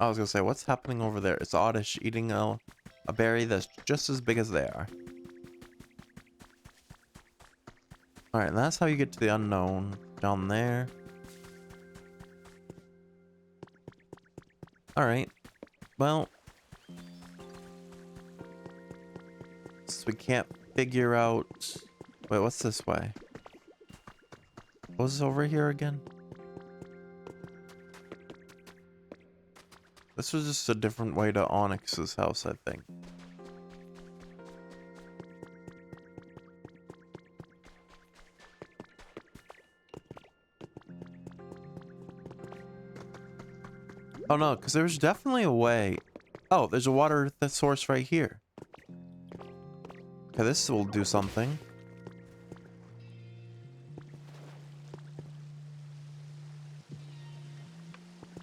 I was gonna say, what's happening over there? It's Oddish eating a berry that's just as big as they are. Alright, and that's how you get to the unknown. Down there. Alright. Well. So we can't figure out... Wait, what's this way? What was over here again? This was just a different way to Onyx's house, I think. Oh no, because there's definitely a way. Oh, there's a water source right here. Okay, this will do something.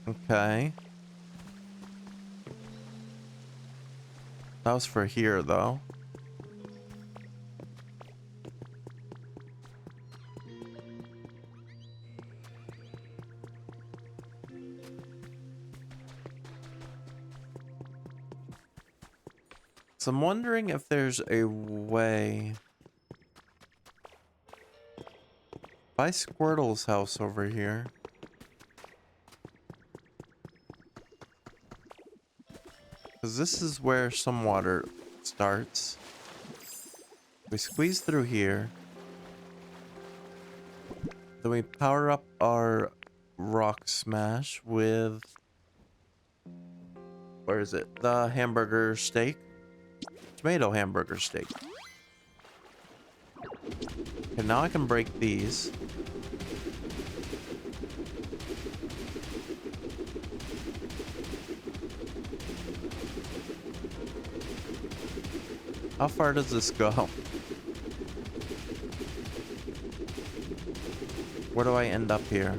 Okay. That was for here, though. So I'm wondering if there's a way. By Squirtle's house over here. Because this is where some water starts. We squeeze through here. Then we power up our rock smash with... Where is it? The hamburger steak. Tomato hamburger steak. Okay, now I can break these. How far does this go? Where do I end up here?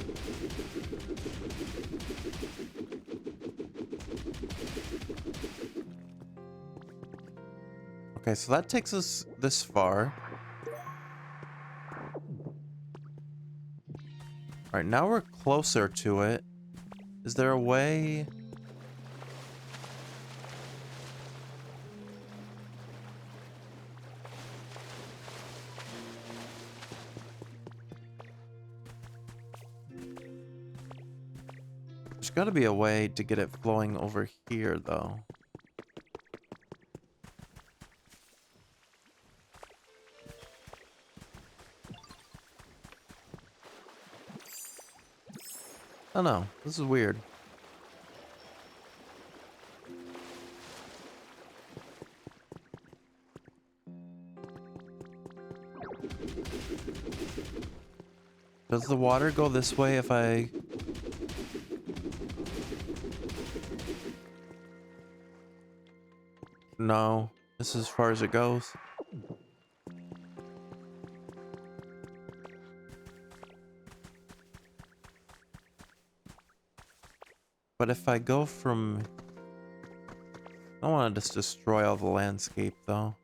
Okay, so that takes us this far. Alright, now we're closer to it. Is there a way? There's got to be a way to get it flowing over here, though. I don't know. This is weird. Does the water go this way if I... No. This is as far as it goes. But if I go from... I don't want to just destroy all the landscape, though.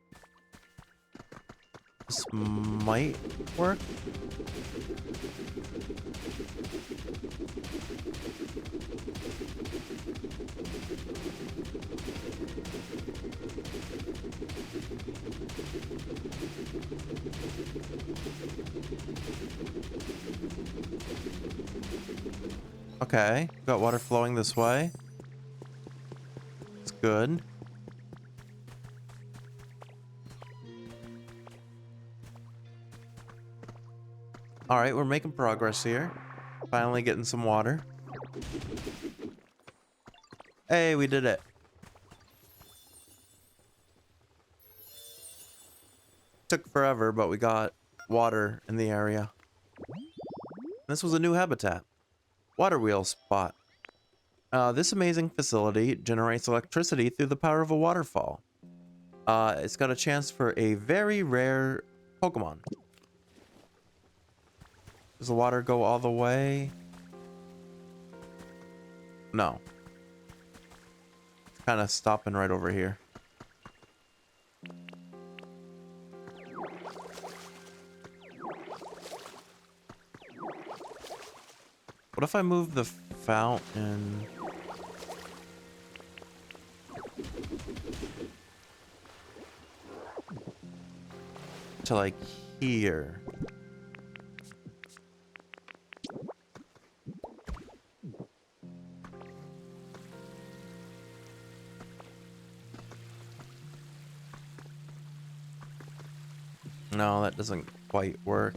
This might work. Okay, got water flowing this way. It's good. Alright, we're making progress here. Finally getting some water. Hey, we did it. Took forever, but we got water in the area. This was a new habitat. Water wheel spot. This amazing facility generates electricity through the power of a waterfall. It's got a chance for a very rare Pokemon. Does the water go all the way? No. It's kind of stopping right over here. What if I move the fountain? To like here. No, that doesn't quite work.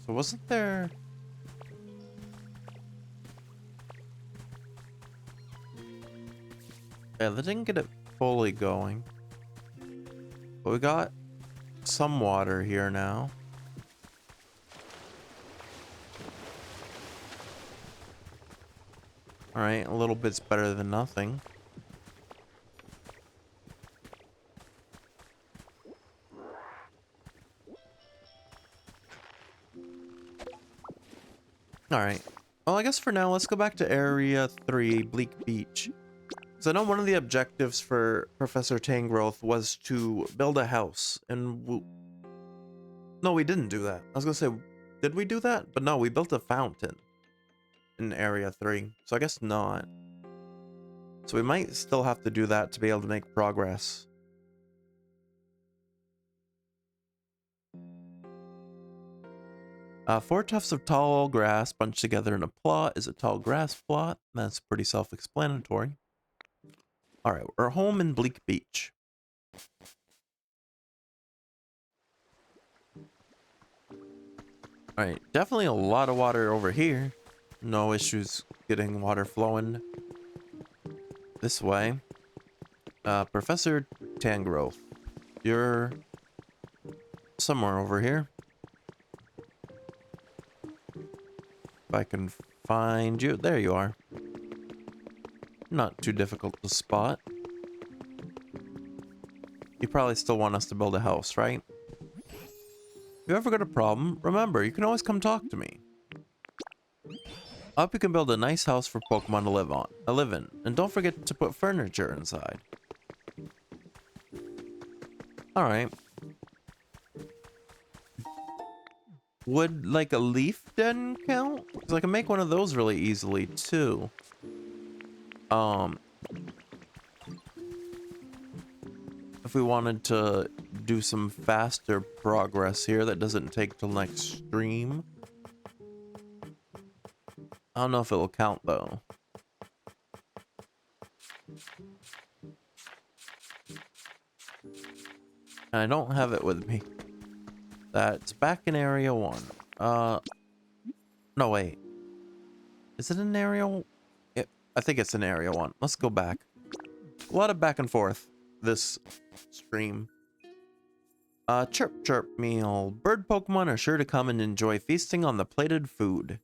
So wasn't there... Yeah, that didn't get it fully going. But we got some water here now. Alright, a little bit's better than nothing. Alright. Well, I guess for now, let's go back to Area 3, Bleak Beach. Because I know one of the objectives for Professor Tangrowth was to build a house. And no, we didn't do that. I was going to say, did we do that? But no, we built a fountain in Area 3. So I guess not. So we might still have to do that to be able to make progress. Four tufts of tall grass bunched together in a plot is a tall grass plot. That's pretty self-explanatory. Alright, we're home in Bleak Beach. Alright, definitely a lot of water over here. No issues getting water flowing this way. Professor Tangrowth, you're somewhere over here. If I can find you. There you are. Not too difficult to spot. You probably still want us to build a house, right? If you ever got a problem, remember, you can always come talk to me. I hope you can build a nice house for Pokemon to live in. And don't forget to put furniture inside. Alright. Would, like, a leaf den count? Because I can make one of those really easily, too. If we wanted to do some faster progress here that doesn't take till next stream. I don't know if it'll count, though. I don't have it with me. That's back in Area 1. No, wait. Is it in Area... I think it's in Area 1. Let's go back. A lot of back and forth this stream. Chirp chirp meal. Bird Pokemon are sure to come and enjoy feasting on the plated food.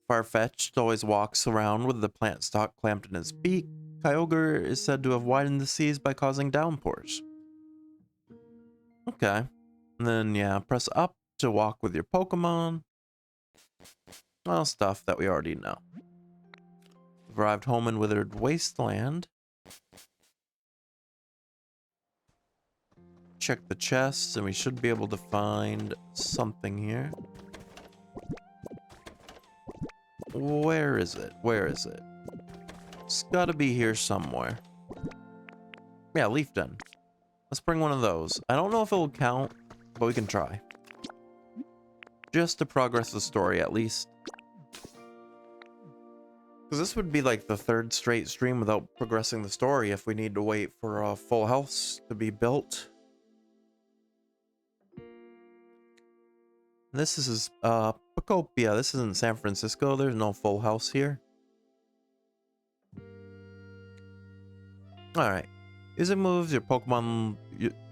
Farfetch'd always walks around with the plant stalk clamped in his beak. Kyogre is said to have widened the seas by causing downpours. Okay. And then, yeah, press up to walk with your Pokemon. Well, stuff that we already know. We've arrived home in Withered Wasteland. Check the chests, and we should be able to find something here. Where is it? Where is it? It's gotta be here somewhere. Yeah, Leaf Den. Let's bring one of those. I don't know if it will count, but we can try. Just to progress the story, at least. Because this would be like the third straight stream without progressing the story if we need to wait for a full house to be built. This is Pokopia. This isn't San Francisco. There's no full house here. Alright. Using moves your Pokemon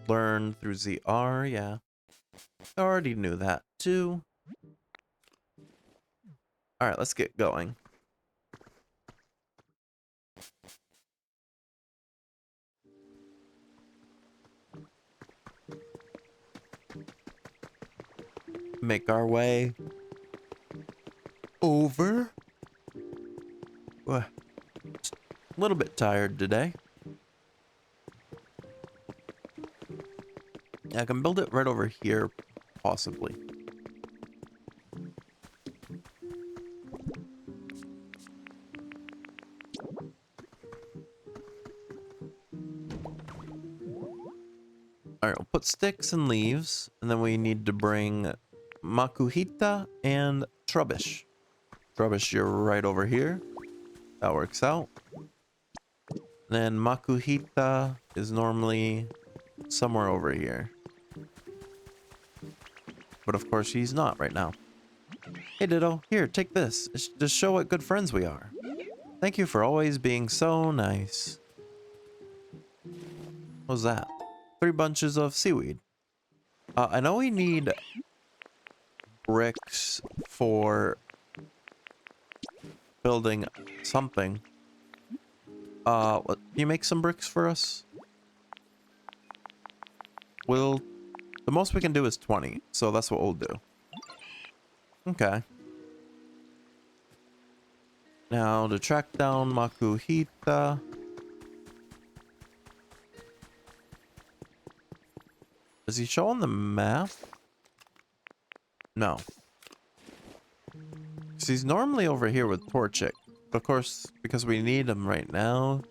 learn through ZR. Yeah. I already knew that too. Alright, let's get going. Make our way over. A little bit tired today. I can build it right over here, possibly. Alright, we'll put sticks and leaves, and then we need to bring Makuhita and Trubbish. Trubbish, you're right over here. That works out. Then Makuhita is normally somewhere over here. But of course he's not right now. Hey Ditto, here, take this. Just show what good friends we are. Thank you for always being so nice. What was that? 3 bunches of seaweed. I know we need bricks for building something. Can you make some bricks for us? The most we can do is 20, so that's what we'll do. Okay. Now to track down Makuhita. Does he show on the map? No. 'Cause he's normally over here with Torchic. But of course, because we need him right now,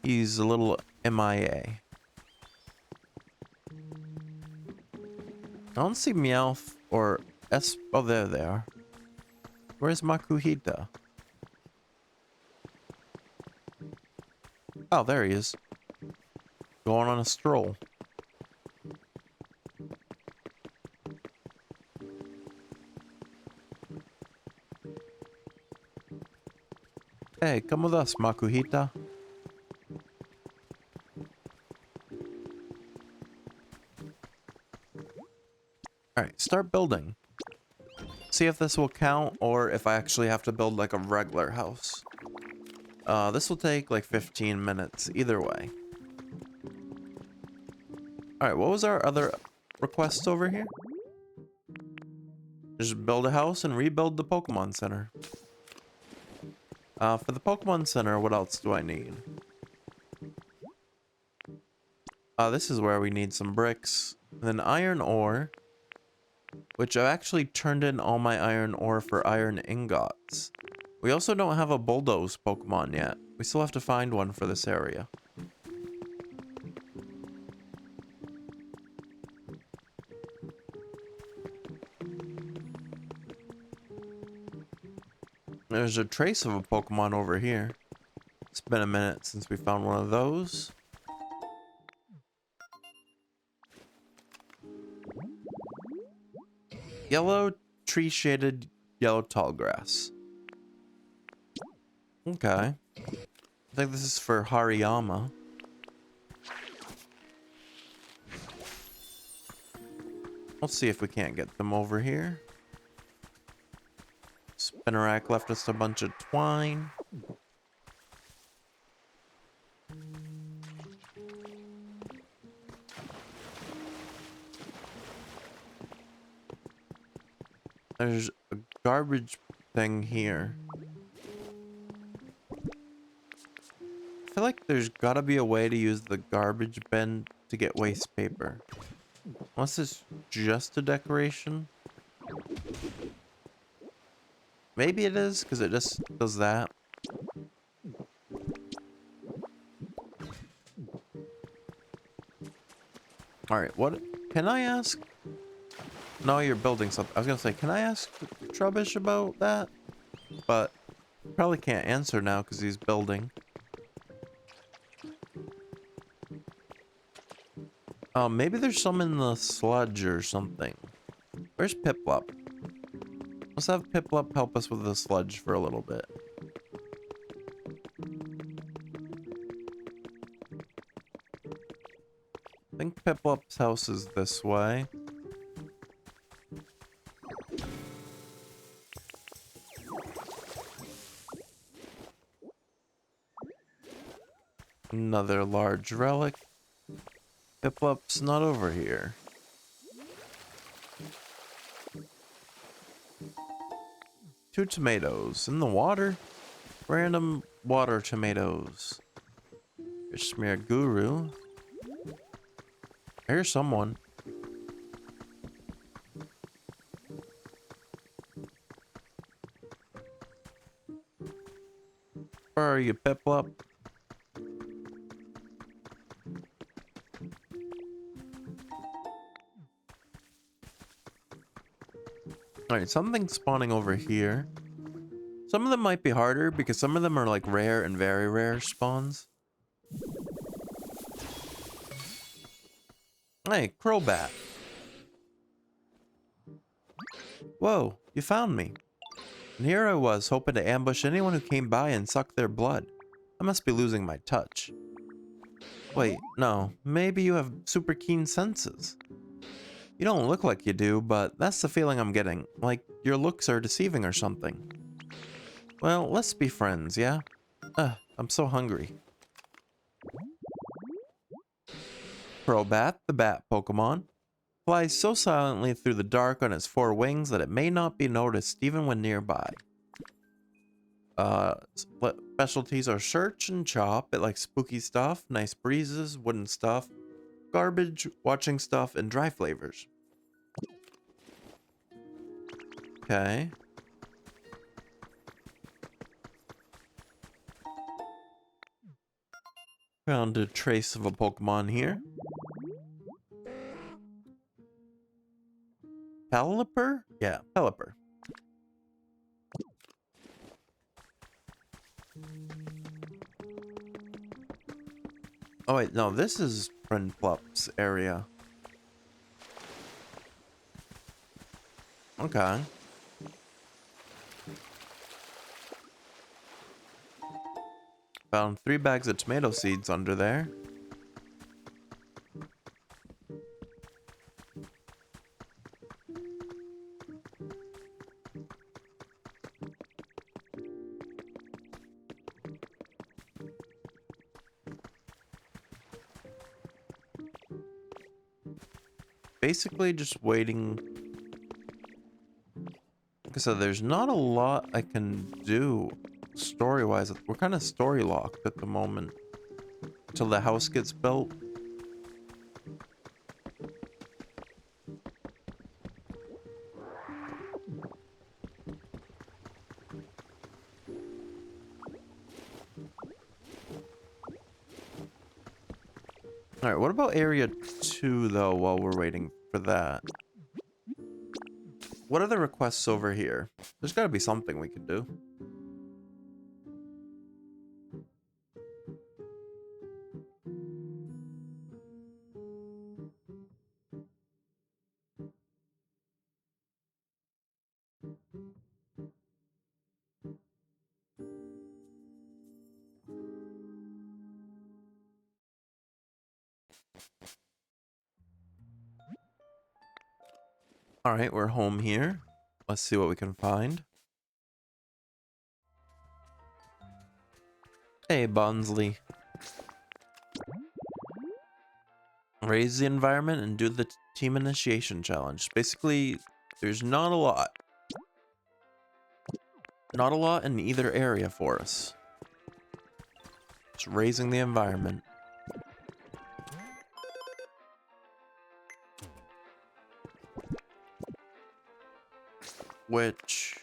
he's a little MIA. I don't see Meowth or Oh, there they are. Where's Makuhita? Oh, there he is. Going on a stroll. Hey, come with us, Makuhita. Alright, start building. See if this will count or if I actually have to build like a regular house. This will take like 15 minutes either way. Alright, what was our other request over here? Just build a house and rebuild the Pokemon Center. For the Pokemon Center, what else do I need? This is where we need some bricks. And then iron ore. Which I've actually turned in all my iron ore for iron ingots. We also don't have a bulldoze Pokemon yet. We still have to find one for this area. There's a trace of a Pokemon over here. It's been a minute since we found one of those. Yellow tree shaded yellow tall grass. Okay. I think this is for Hariyama. Let's see if we can't get them over here. Spinnerack left us a bunch of twine. There's a garbage thing here. I feel like there's gotta be a way to use the garbage bin to get waste paper. Unless it's just a decoration. Maybe it is, because it just does that. Alright, what? Can I ask? No, you're building something. I was gonna say, can I ask Trubbish about that? But probably can't answer now because he's building. Maybe there's some in the sludge or something. Where's Piplup? Let's have Piplup help us with the sludge for a little bit. I think Piplup's house is this way. Another large relic. Piplup's not over here. Two tomatoes in the water. Random water tomatoes. Fish smear guru. I hear someone. Where are you, Piplup? Alright, something's spawning over here. Some of them might be harder because some of them are like rare and very rare spawns. Hey, Crobat. Whoa, you found me. And here I was, hoping to ambush anyone who came by and suck their blood. I must be losing my touch. Wait, no, maybe you have super keen senses. You don't look like you do, but that's the feeling I'm getting. Like your looks are deceiving or something. Well, let's be friends, yeah? I'm so hungry. Crobat, the bat Pokemon, flies so silently through the dark on its four wings that it may not be noticed even when nearby. Specialties are search and chop. It likes spooky stuff, nice breezes, wooden stuff, garbage, watching stuff, and dry flavors. Okay. Found a trace of a Pokemon here. Pelipper? Yeah, Pelipper. Oh wait, no, this is Prinplup's area. Okay. Found 3 bags of tomato seeds under there. Basically just waiting. Like I said, there's not a lot I can do story-wise. We're kind of story-locked at the moment. Until the house gets built. Alright, what about area 2, though, while we're waiting for that? What are the requests over here? There's gotta be something we can do. Alright, we're home here. Let's see what we can find. Hey, Bonsley. Raise the environment and do the team initiation challenge. Basically, there's not a lot. Not a lot in either area for us. Just raising the environment. Which...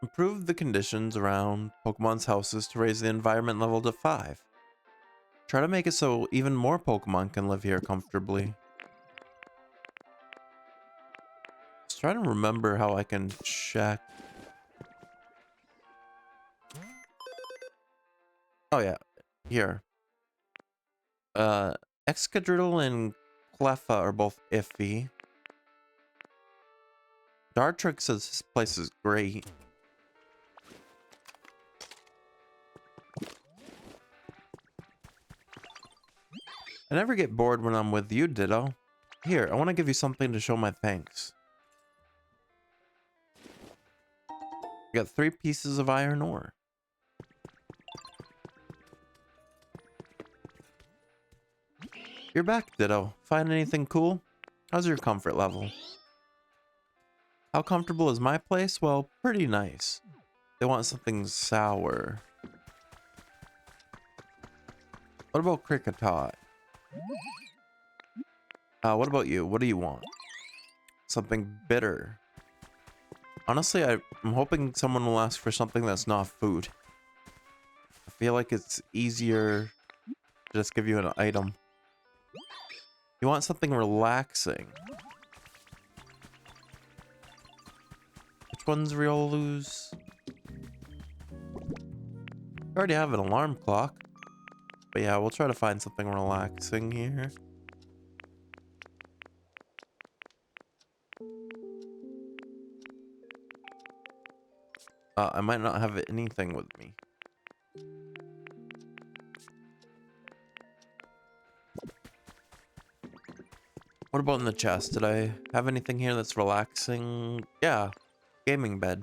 improve the conditions around Pokemon's houses to raise the environment level to 5. Try to make it so even more Pokemon can live here comfortably. Just trying to remember how I can check. Oh yeah, here. Excadrill and Cleffa are both iffy. Dartrix says this place is great. I never get bored when I'm with you, Ditto. Here, I want to give you something to show my thanks. I got 3 pieces of iron ore. You're back, Ditto. Find anything cool? How's your comfort level? How comfortable is my place? Well, pretty nice. They want something sour. What about Cricketot? What about you? What do you want? Something bitter. Honestly, I'm hoping someone will ask for something that's not food. I feel like it's easier to just give you an item. You want something relaxing. Which one's Riolu's? I already have an alarm clock. But yeah, we'll try to find something relaxing here. I might not have anything with me. What about in the chest? Did I have anything here that's relaxing? Yeah, gaming bed.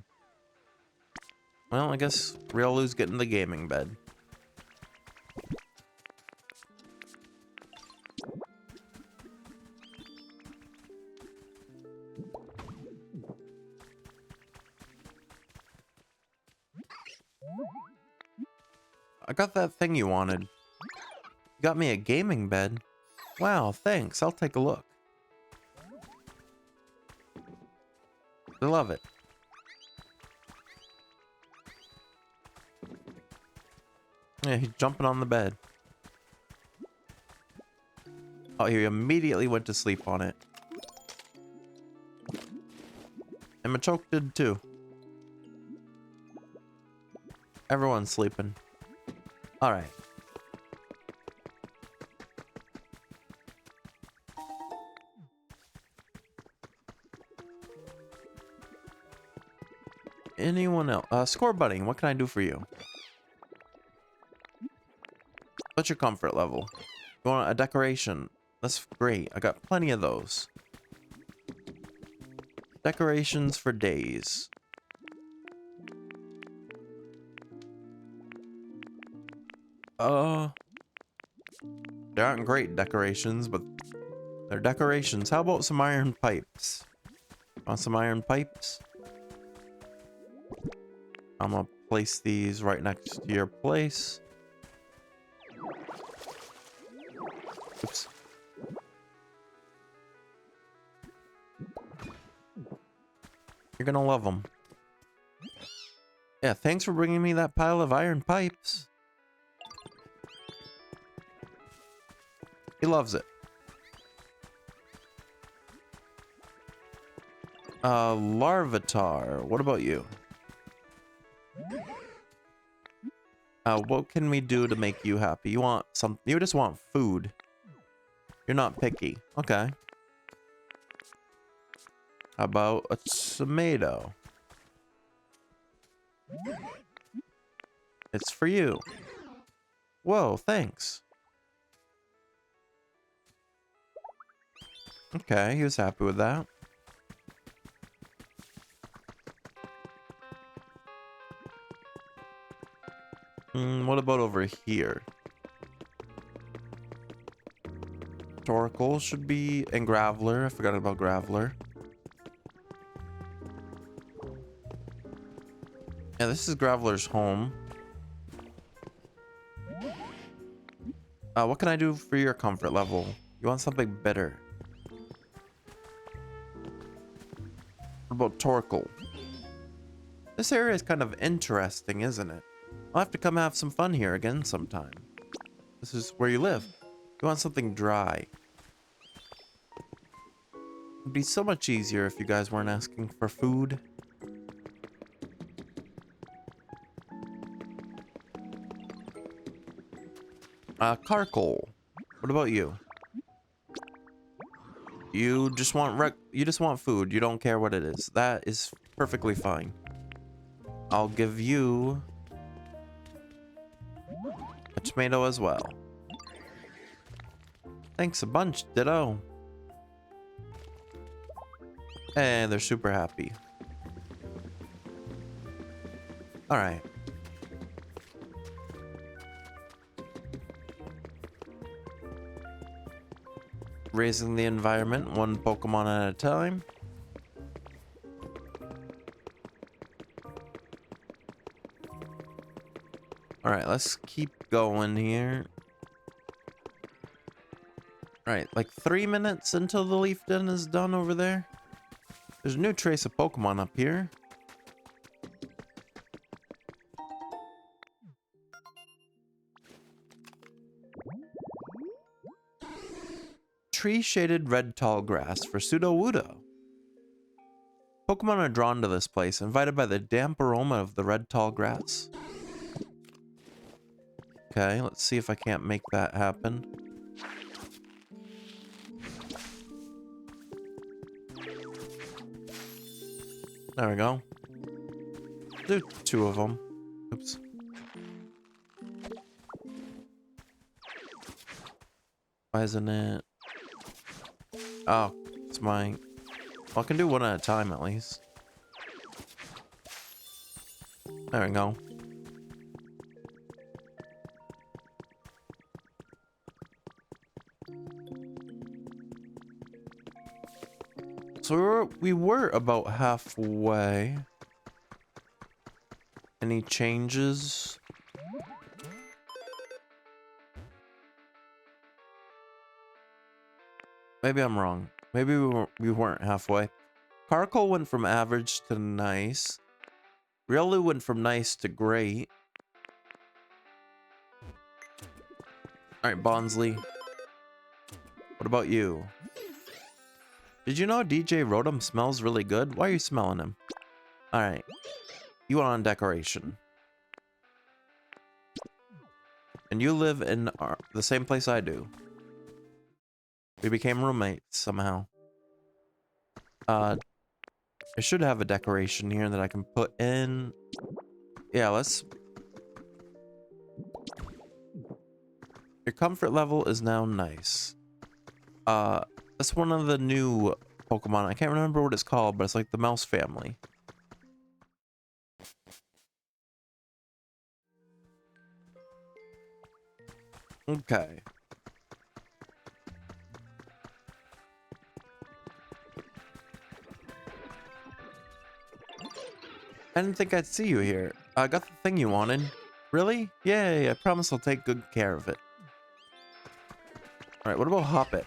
Well, I guess Riolu's getting the gaming bed. I got that thing you wanted. You got me a gaming bed. Wow, thanks. I'll take a look. I love it. Yeah, he's jumping on the bed. Oh, he immediately went to sleep on it. And Machoke did too. Everyone's sleeping. Alright. Anyone else? Score buddy, what can I do for you? What's your comfort level? You want a decoration? That's great. I got plenty of those. Decorations for days. They aren't great decorations, but they're decorations. How about some iron pipes? Want some iron pipes? I'm gonna place these right next to your place. Oops. You're gonna love them. Yeah, thanks for bringing me that pile of iron pipes. He loves it. Larvitar, what about you? What can we do to make you happy? You want some? You just want food. You're not picky. Okay. How about a tomato? It's for you. Whoa, thanks. Okay, he was happy with that. What about over here? Torkoal should be, and Graveler. I forgot about Graveler. Yeah, this is Graveler's home. What can I do for your comfort level? You want something better? What about Torkoal? This area is kind of interesting, isn't it? I'll have to come have some fun here again sometime. This is where you live. You want something dry. It'd be so much easier if you guys weren't asking for food. Carcoal. What about you? You just want food. You don't care what it is. That is perfectly fine. I'll give you a tomato as well. Thanks a bunch, ditto. And they're super happy. Alright. Raising the environment one Pokemon at a time. Alright, let's keep going here. Alright, like 3 minutes until the Leaf Den is done over there. There's a new trace of Pokemon up here. Tree-shaded red tall grass for Sudowoodo. Pokemon are drawn to this place, invited by the damp aroma of the red tall grass. Okay, let's see if I can't make that happen. There we go. Do 2 of them. Oops. Why isn't it? Oh, it's my... Well, I can do one at a time at least. There we go. So we were about halfway. Any changes? Maybe I'm wrong. Maybe we weren't halfway. Carcoal went from average to nice. Riolu went from nice to great. Alright, Bonsley. What about you? Did you know DJ Rotom smells really good? Why are you smelling him? Alright. You want on decoration. And you live in the same place I do. We became roommates somehow. I should have a decoration here that I can put in. Yeah, let's... Your comfort level is now nice. That's one of the new Pokemon. I can't remember what it's called, but it's like the mouse family. Okay. I didn't think I'd see you here. I got the thing you wanted. Really? Yay, I promise I'll take good care of it. Alright, what about Hoppet?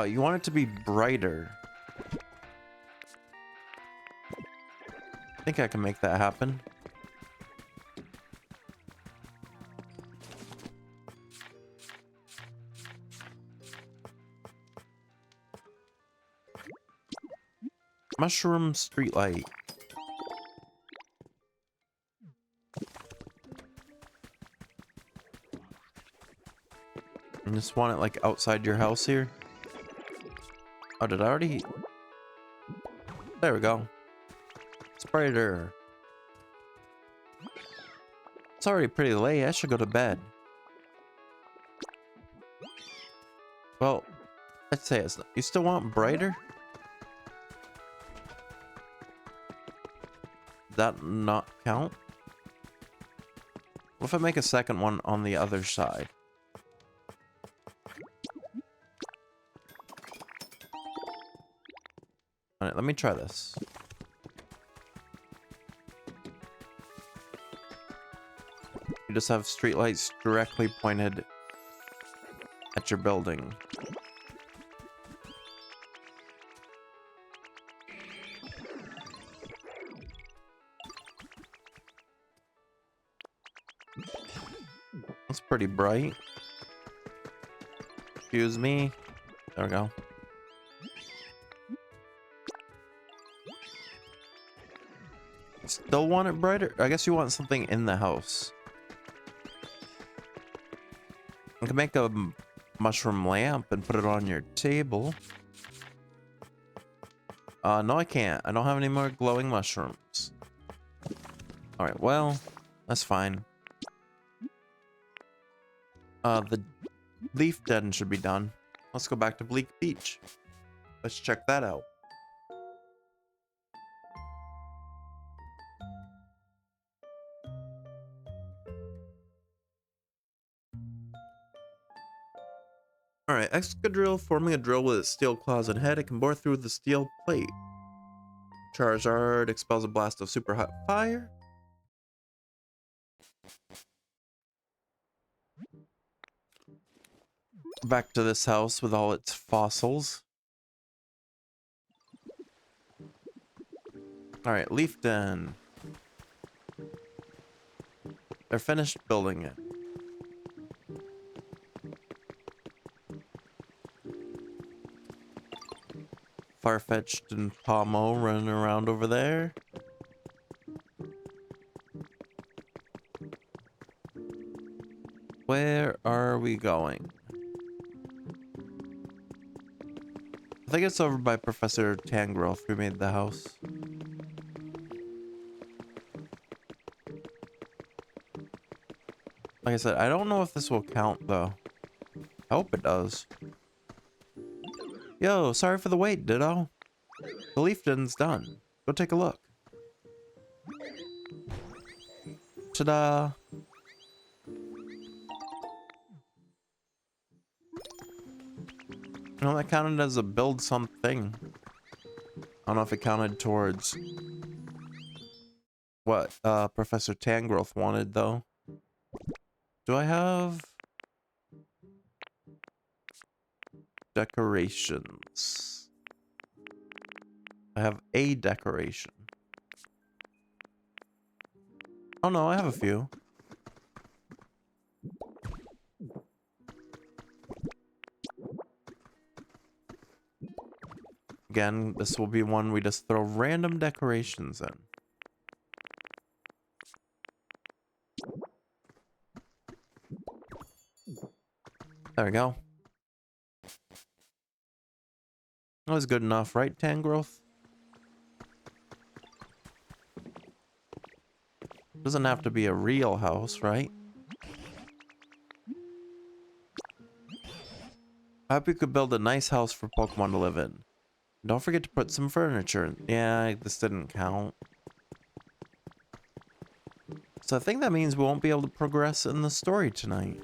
You want it to be brighter. I think I can make that happen. Mushroom streetlight. I just want it like outside your house here. Oh, did I already? There we go. It's brighter. It's already pretty late. I should go to bed. Well, let's say it's not. You still want brighter? Does that not count? What if I make a second one on the other side? Alright, let me try this. You just have streetlights directly pointed at your building. That's pretty bright. Excuse me. There we go. Still want it brighter? I guess you want something in the house. I can make a mushroom lamp and put it on your table. No, I can't. I don't have any more glowing mushrooms. Alright, well, that's fine. The leaf den should be done. Let's go back to Bleak Beach. Let's check that out. Alright, Excadrill forming a drill with its steel claws and head. It can bore through the steel plate. Charizard expels a blast of super hot fire. Back to this house with all its fossils. Alright, Leaf Den. They're finished building it. Farfetch'd and Pomo running around over there. Where are we going? I think it's over by Professor Tangrowth who made the house. Like I said, I don't know if this will count though. I hope it does. Yo, sorry for the wait, Ditto. The leaf den's done. Go take a look. Ta-da! You know, that counted as a build something. I don't know if it counted towards what Professor Tangrowth wanted though. Do I have decorations? I have a decoration. Oh no, I have a few. Again, this will be one we just throw random decorations in. There we go. That was good enough, right, Tangrowth? Doesn't have to be a real house, right? I hope you could build a nice house for Pokemon to live in. Don't forget to put some furniture in. Yeah, this didn't count. So I think that means we won't be able to progress in the story tonight.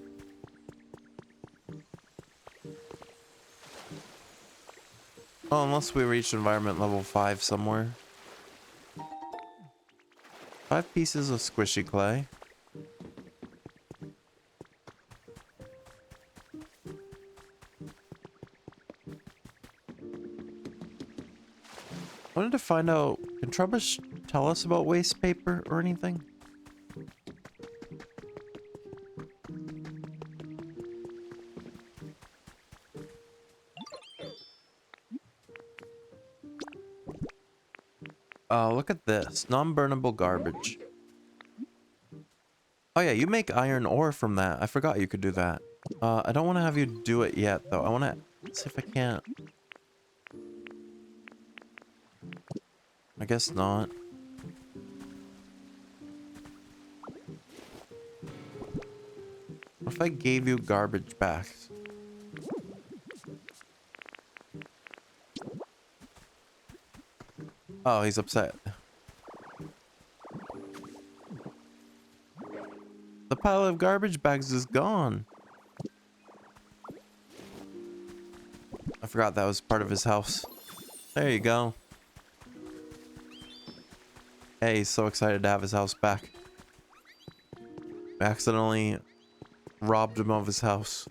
Well, unless we reach environment level 5 somewhere. 5 pieces of squishy clay. I wanted to find out, can Trubbish tell us about waste paper or anything? Look at this. Non-burnable garbage. Oh yeah, you make iron ore from that. I forgot you could do that. I don't want to have you do it yet, though. I want to see if I can't. I guess not. What if I gave you garbage bags? Oh, he's upset. The pile of garbage bags is gone. I forgot that was part of his house. There you go. Hey, he's so excited to have his house back. I accidentally robbed him of his house.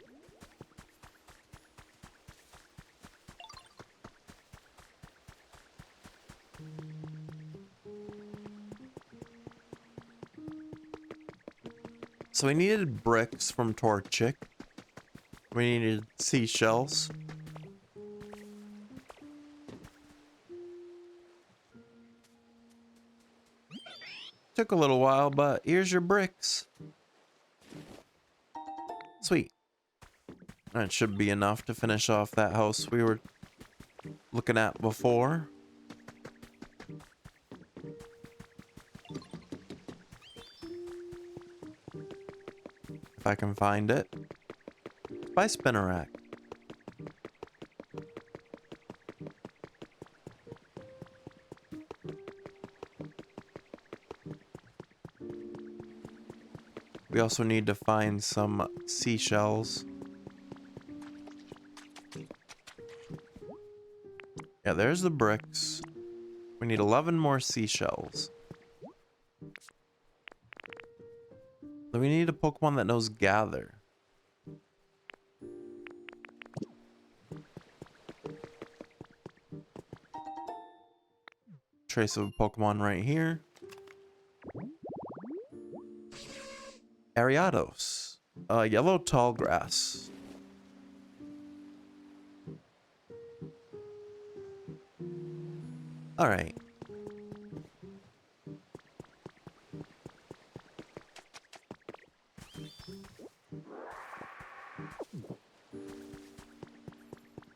So we needed bricks from Torchic. We needed seashells. Took a little while, but here's your bricks. Sweet. That should be enough to finish off that house we were looking at before. If I can find it. By Spinnerack. We also need to find some seashells. Yeah, there's the bricks. We need 11 more seashells. So we need a Pokemon that knows Gather. Trace of a Pokemon right here. Ariados. Yellow tall grass. Alright.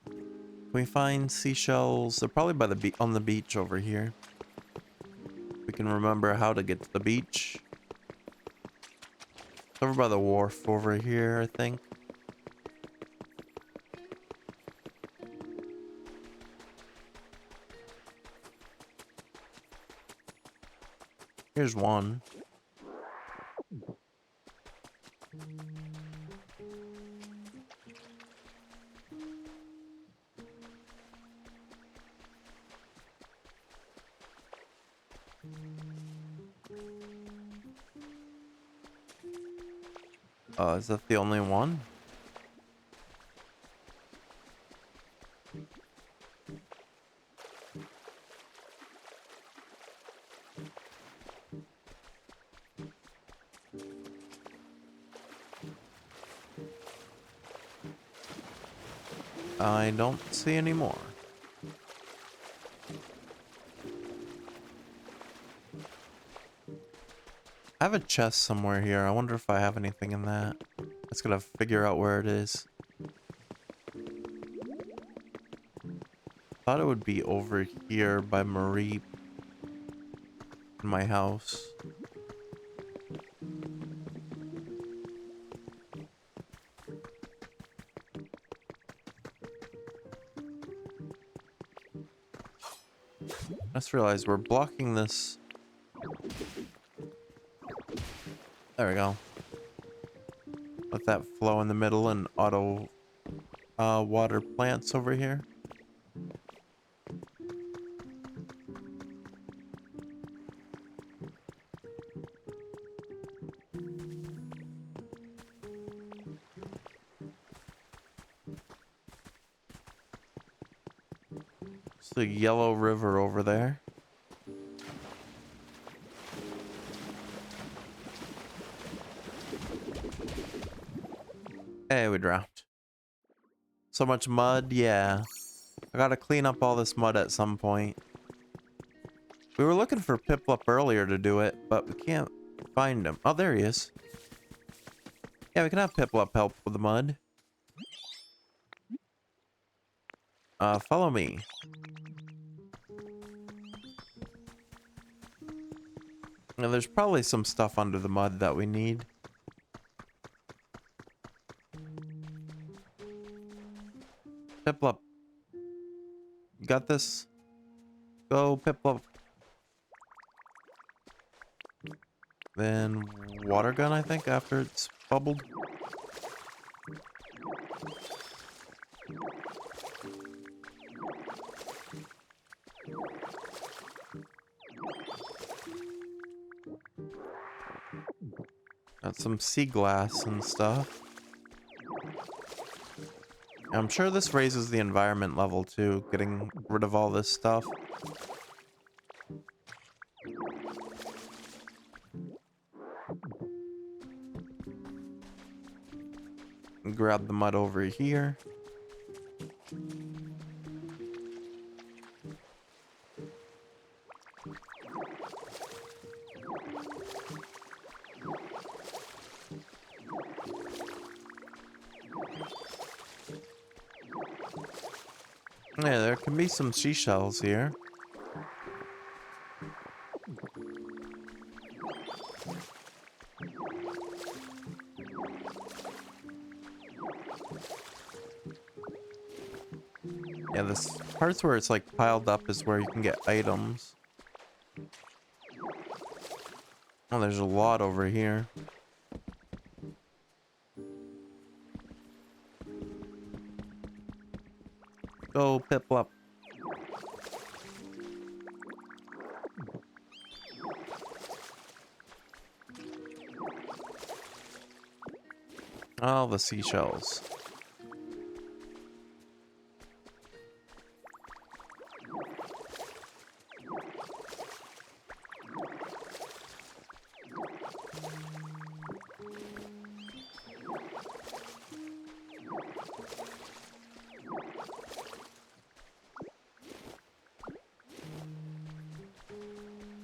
Can we find seashells? They're probably by the on the beach over here. We can remember how to get to the beach. Over by the wharf over here, I think. Here's one. Is that the only one? I don't see any more. I have a chest somewhere here. I wonder if I have anything in that. Let's gotta figure out where it is. Thought it would be over here by Marie in my house. I just realized we're blocking this. There we go. Let that flow in the middle and auto water plants over here. It's the yellow river over there. Hey, we drowned. So much mud, yeah. I gotta clean up all this mud at some point. We were looking for Piplup earlier to do it, but we can't find him. Oh, there he is. Yeah, we can have Piplup help with the mud. Follow me. Now, there's probably some stuff under the mud that we need. Piplup. You got this? Go, Piplup. Then water gun, I think, after it's bubbled. Got some sea glass and stuff. I'm sure this raises the environment level too, getting rid of all this stuff. Grab the mud over here. Yeah, there can be some seashells here. Yeah, this parts where it's like piled up is where you can get items. Oh, there's a lot over here. Go, Piplup. All the seashells.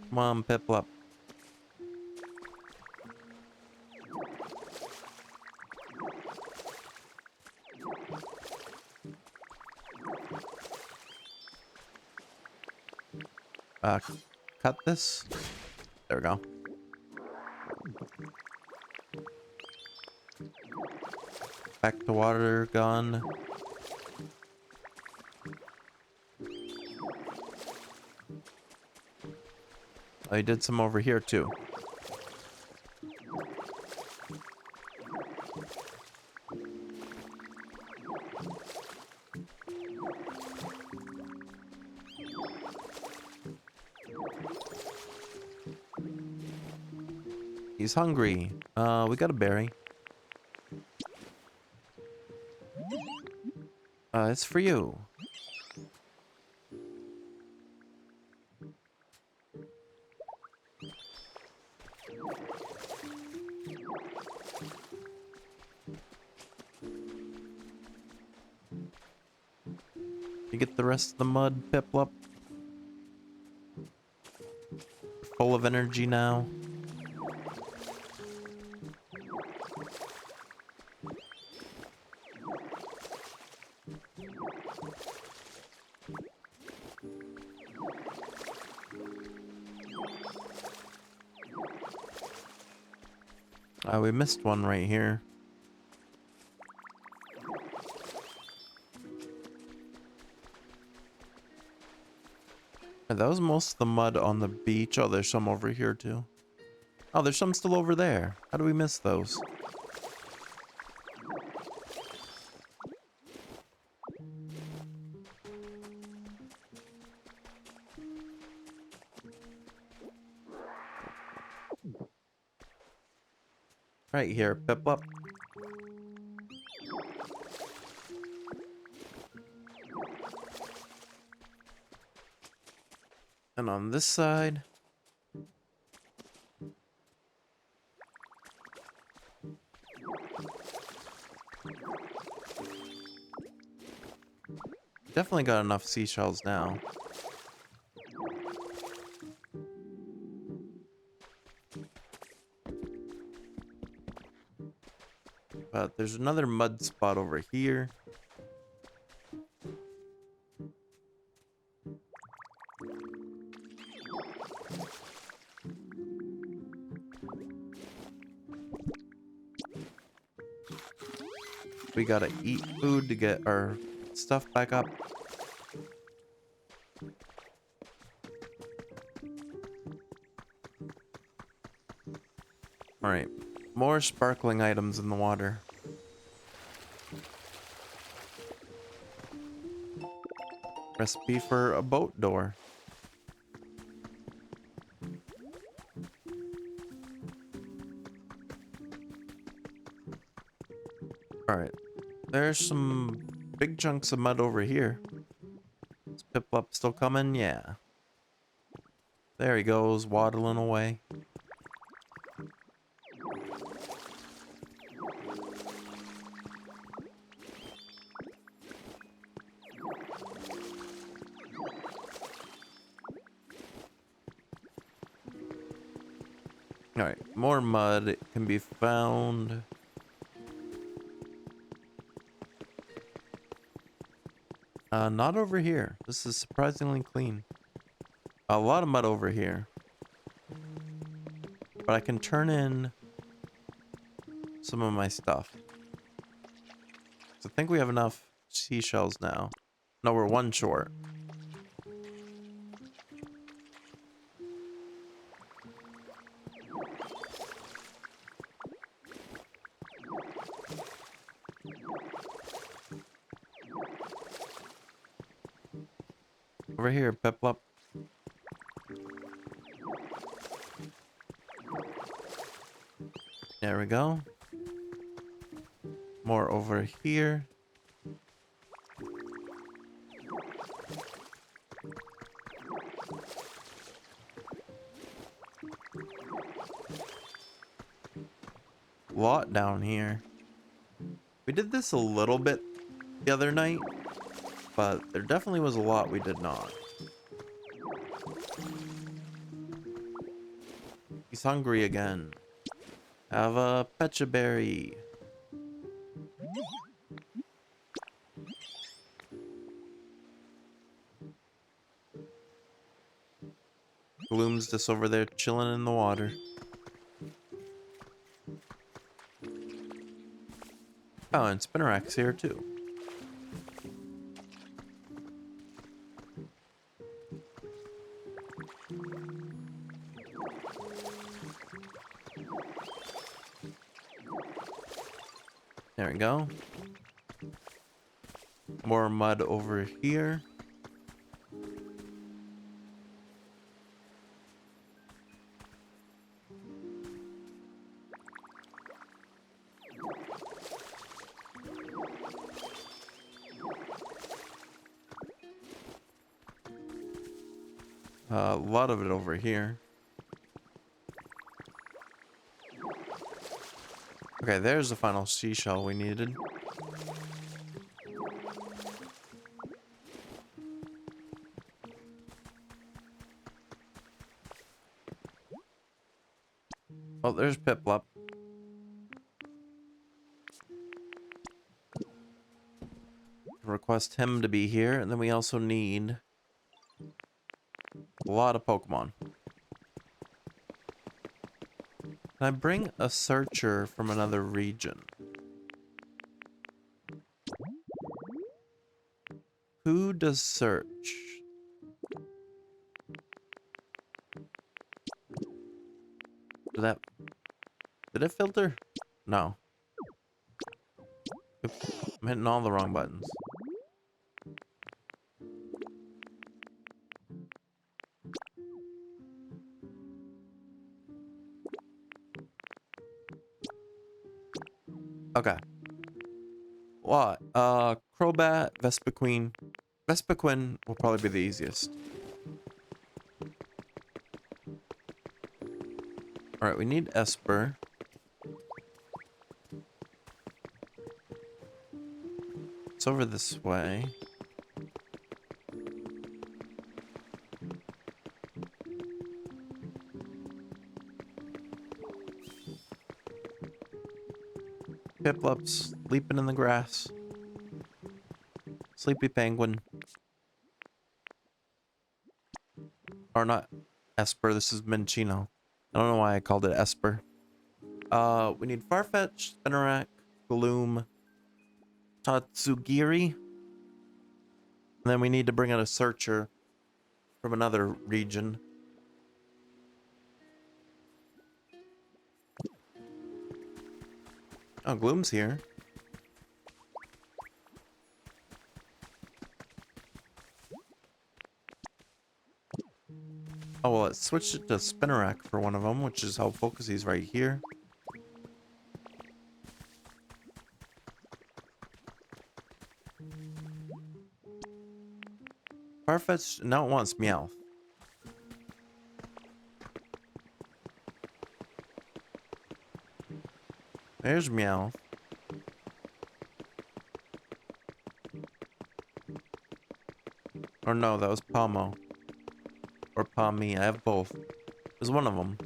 Come on, Piplup. Cut this. There we go. Back to water gun. I did some over here too. He's hungry. We got a berry. It's for you. You get the rest of the mud, Piplup. Full of energy now. We missed one right here. That was most of the mud on the beach. Oh, there's some over here too. Oh, there's some still over there. How do we miss those? Right here, Piplup. And on this side. Definitely got enough seashells now. But there's another mud spot over here. We gotta eat food to get our stuff back up. Alright, more sparkling items in the water. Recipe for a boat door. Alright, there's some big chunks of mud over here. Is Piplup still coming? Yeah. There he goes, waddling away. Alright, more mud can be found. Not over here. This is surprisingly clean. A lot of mud over here. But I can turn in some of my stuff. So I think we have enough seashells now. No, we're one short. Over here, Piplup. There we go. More over here. Lot down here. We did this a little bit the other night, but there definitely was a lot we did not. He's hungry again. Have a pecha berry. Gloom's just over there chilling in the water. Oh, and Spinnerack's here too. There we go. More mud over here. A lot of it over here. Okay, there's the final seashell we needed. Oh, there's Piplup. Request him to be here, and then we also need a lot of Pokemon. Can I bring a searcher from another region? Who does search? Did it filter? No. Oops, I'm hitting all the wrong buttons. Okay. What? Crobat, Vespiquen. Vespiquen will probably be the easiest. Alright, we need Esper. It's over this way. Piplup's sleeping in the grass. Sleepy penguin. Or not Esper, this is Minccino. I don't know why I called it Esper. We need Farfetch, Spinnerack, Gloom, Tatsugiri. And then we need to bring out a searcher from another region. Oh, Gloom's here. Oh, well, it switched it to Spinnerack for one of them, which is helpful because he's right here. Farfetch now it wants Meowth. There's Meowth. Or no, that was Pawmo. Or Pawmi, I have both. There's one of them.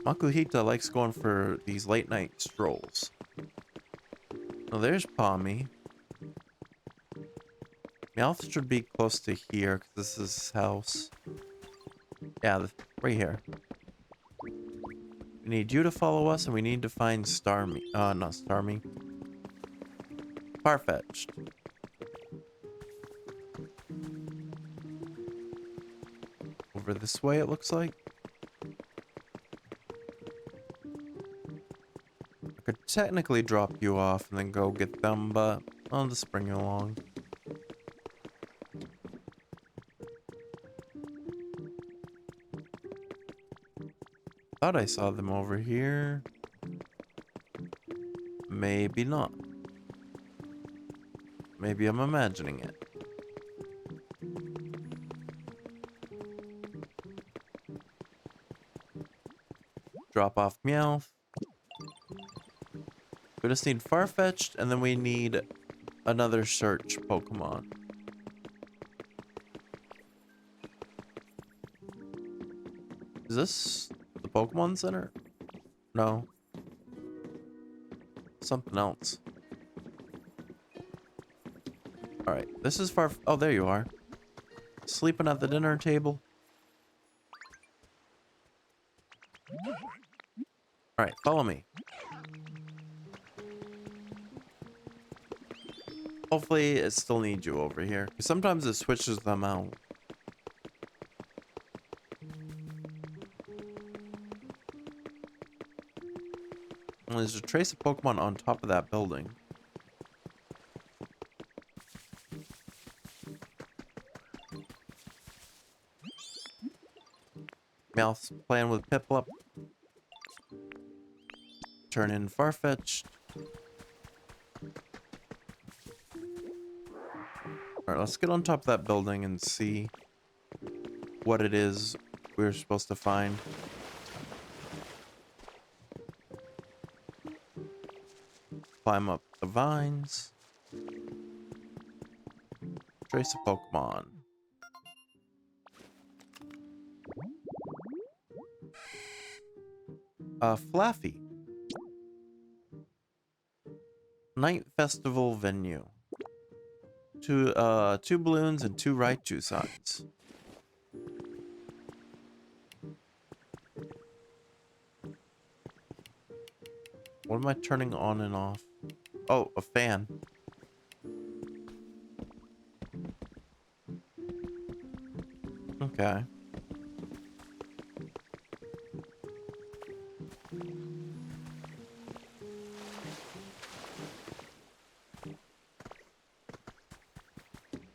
Makuhita likes going for these late night strolls. Oh, there's Pawmi. Meowth should be close to here, because this is his house. Yeah, right here. We need you to follow us, and we need to find Starmie. Not Starmie. Farfetch'd. Over this way, it looks like. I could technically drop you off and then go get them, but I'll just bring you along. Thought I saw them over here. Maybe not. Maybe I'm imagining it. Drop off Meowth. We just need Farfetch'd, and then we need another search Pokemon. Is this the Pokemon Center? No. Something else. Alright, this is oh, there you are. Sleeping at the dinner table. Alright, follow me. Hopefully it still needs you over here. 'Cause sometimes it switches them out. And there's a trace of Pokemon on top of that building. Meowth's playing with Piplup. Turn in Farfetch'd. Alright, let's get on top of that building and see what it is we're supposed to find. Climb up the vines. Trace a Pokemon. Flaffy. Night Festival venue. Two balloons and 2 Raichu signs. What am I turning on and off? Oh, a fan. Okay.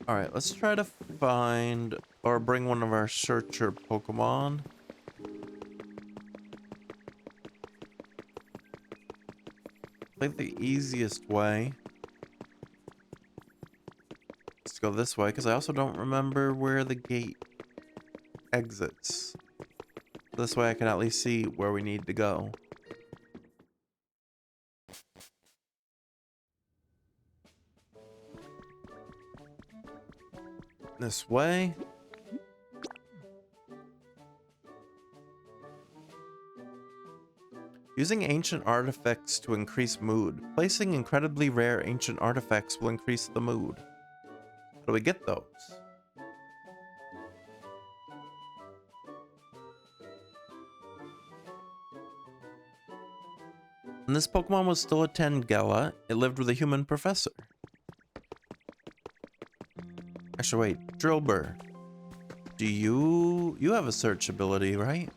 Alright, let's try to find or bring one of our searcher Pokemon. I think the easiest way is to go this way, because I also don't remember where the gate exits. This way I can at least see where we need to go. This way. Using ancient artifacts to increase mood. Placing incredibly rare ancient artifacts will increase the mood. How do we get those? When this Pokemon was still a Tangela, it lived with a human professor. Actually, wait, Drillbur. Do you have a search ability, right?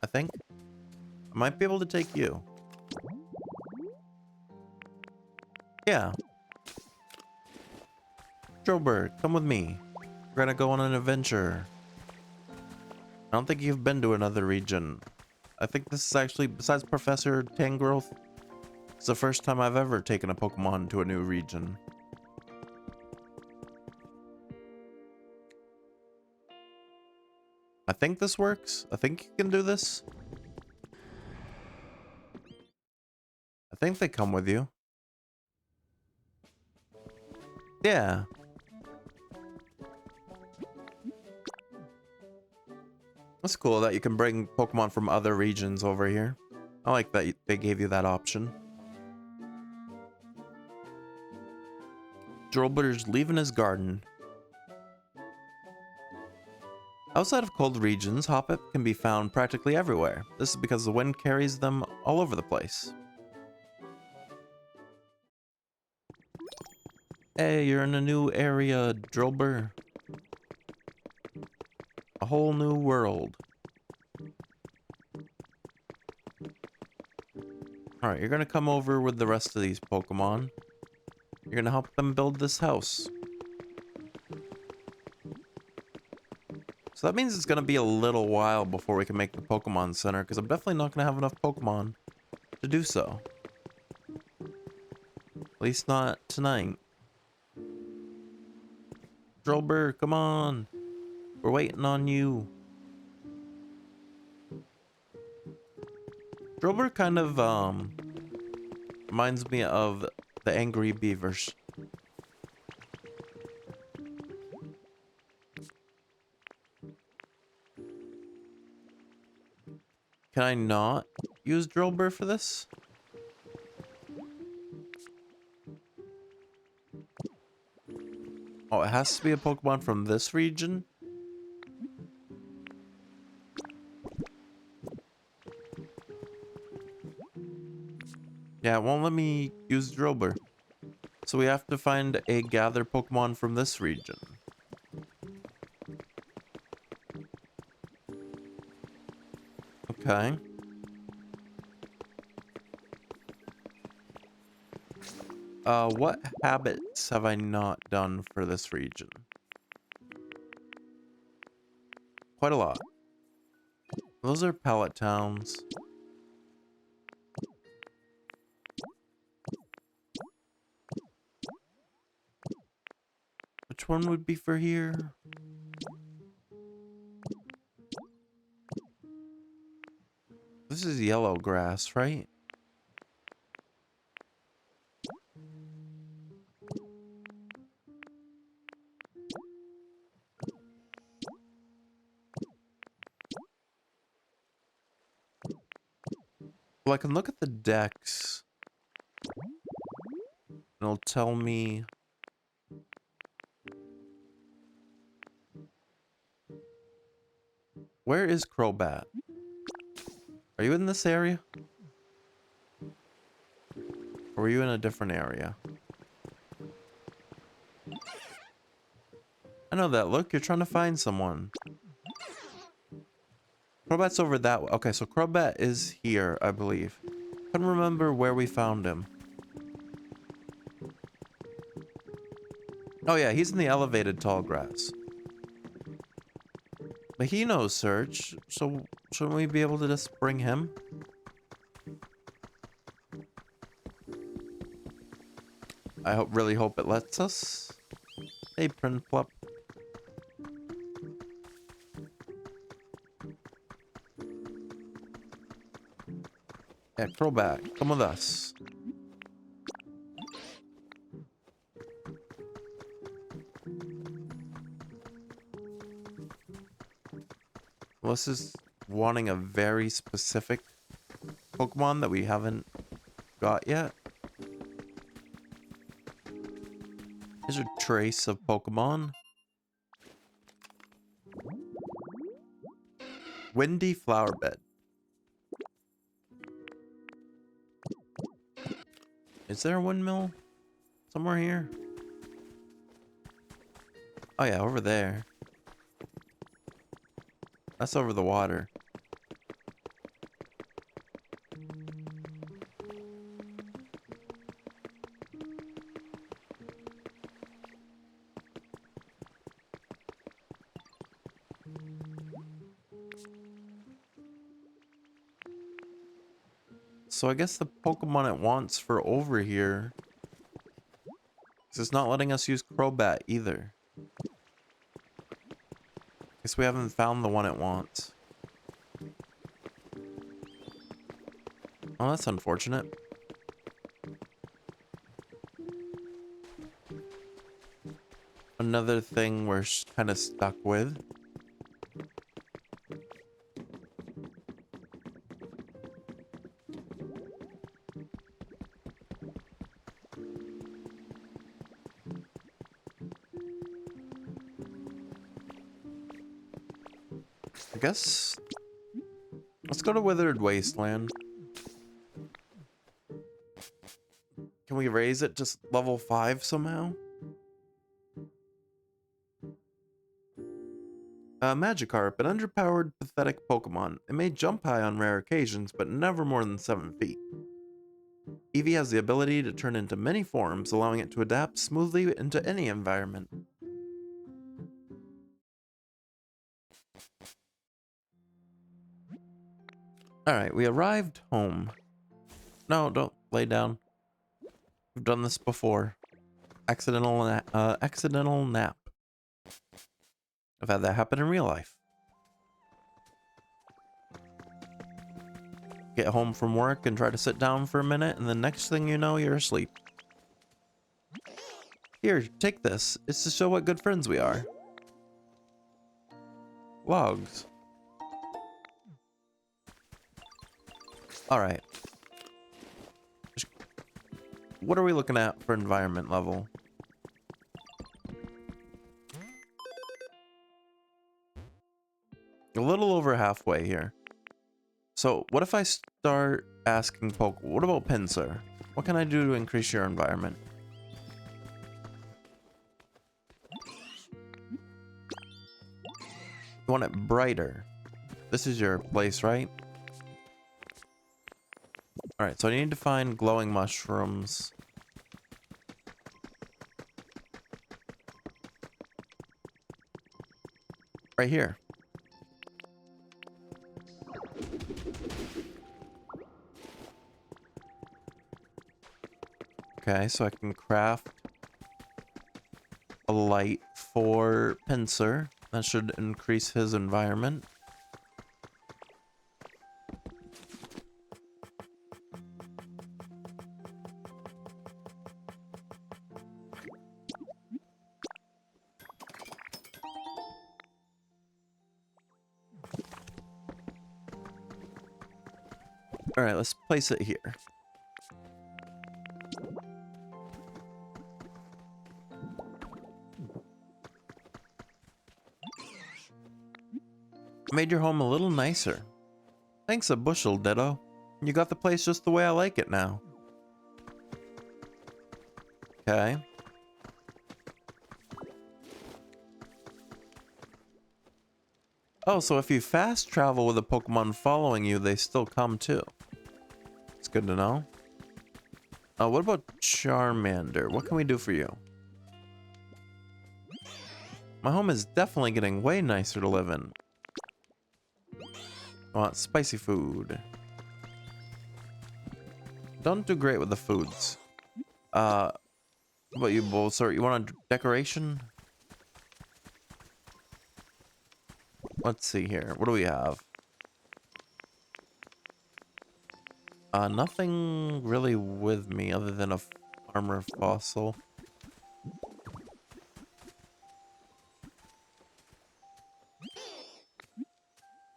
I think. I might be able to take you. Yeah. Drillbur, come with me. We're gonna go on an adventure. I don't think you've been to another region. I think this is actually, besides Professor Tangrowth, it's the first time I've ever taken a Pokemon to a new region. I think this works. I think you can do this. I think they come with you. Yeah. That's cool that you can bring Pokemon from other regions over here. I like that they gave you that option. Drillbur's leaving his garden. Outside of cold regions, Hoppip can be found practically everywhere. This is because the wind carries them all over the place. Hey, you're in a new area, Drillbur. A whole new world. Alright, you're gonna come over with the rest of these Pokemon. You're gonna help them build this house. So that means it's gonna be a little while before we can make the Pokemon Center, because I'm definitely not gonna have enough Pokemon to do so. At least not tonight. Drillbur, come on. We're waiting on you. Drillbur kind of, reminds me of the Angry Beavers. Can I not use Drillbur for this? Oh, it has to be a Pokemon from this region? Yeah, it won't let me use Drillbur. So we have to find a gather Pokemon from this region. Okay. What habits have I not done for this region? Quite a lot. Those are pallet towns. Which one would be for here? This is yellow grass, right? Well, I can look at the decks. And it'll tell me... Where is Crobat? Are you in this area? Or are you in a different area? I know that look. You're trying to find someone. Crobat's over that way. Okay, so Crobat is here, I believe. Couldn't remember where we found him. Oh yeah, he's in the elevated tall grass. But he knows search, so shouldn't we be able to just bring him? I really hope it lets us. Hey, Prinplup. Yeah, Crobat, come with us. This is wanting a very specific Pokemon that we haven't got yet. Here's a trace of Pokemon. Windy flower bed. Is there a windmill somewhere here? Oh yeah, over there. That's over the water. So I guess the Pokemon it wants for over here, 'cause it's not letting us use Crobat either. Guess we haven't found the one it wants. Oh, that's unfortunate. Another thing we're kind of stuck with. I guess let's go to Withered Wasteland. Can we raise it just level 5 somehow? Magikarp, an underpowered, pathetic Pokemon. It may jump high on rare occasions, but never more than 7 feet. Eevee has the ability to turn into many forms, allowing it to adapt smoothly into any environment. Alright, we arrived home. No, don't lay down. We've done this before. Accidental nap. I've had that happen in real life. Get home from work and try to sit down for a minute, and the next thing you know, you're asleep. Here, take this. It's to show what good friends we are. Logs. Alright. What are we looking at for environment level? A little over halfway here. So, what if I start asking what about Pinsir? What can I do to increase your environment? You want it brighter. This is your place, right? Alright, so I need to find glowing mushrooms. Right here. Okay, so I can craft a light for Pincer. That should increase his environment. Alright, let's place it here. Made your home a little nicer. Thanks a bushel, Ditto. You got the place just the way I like it now. Okay. Oh, so if you fast travel with a Pokemon following you, they still come too. It's good to know. What about Charmander? What can we do for you? My home is definitely getting way nicer to live in. I want spicy food. Don't do great with the foods. What about you, Bulbasaur? You want a decoration? Let's see here. What do we have? Nothing really with me other than a armor fossil.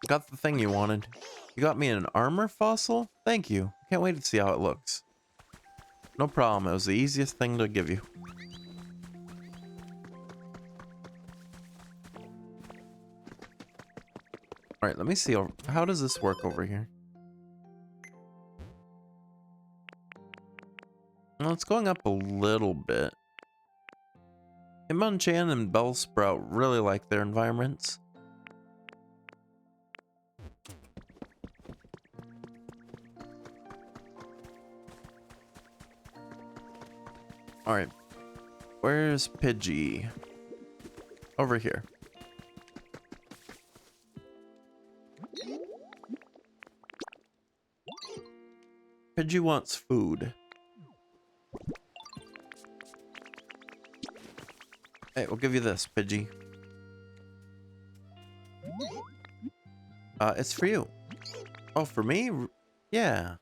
Got the thing you wanted. You got me an armor fossil? Thank you. Can't wait to see how it looks. No problem. It was the easiest thing to give you. Alright, let me see. How does this work over here? Well, it's going up a little bit. Hitmonchan and Bellsprout really like their environments. Alright. Where's Pidgey? Over here. Pidgey wants food. Hey, we'll give you this, Pidgey. It's for you. Oh, for me? Yeah.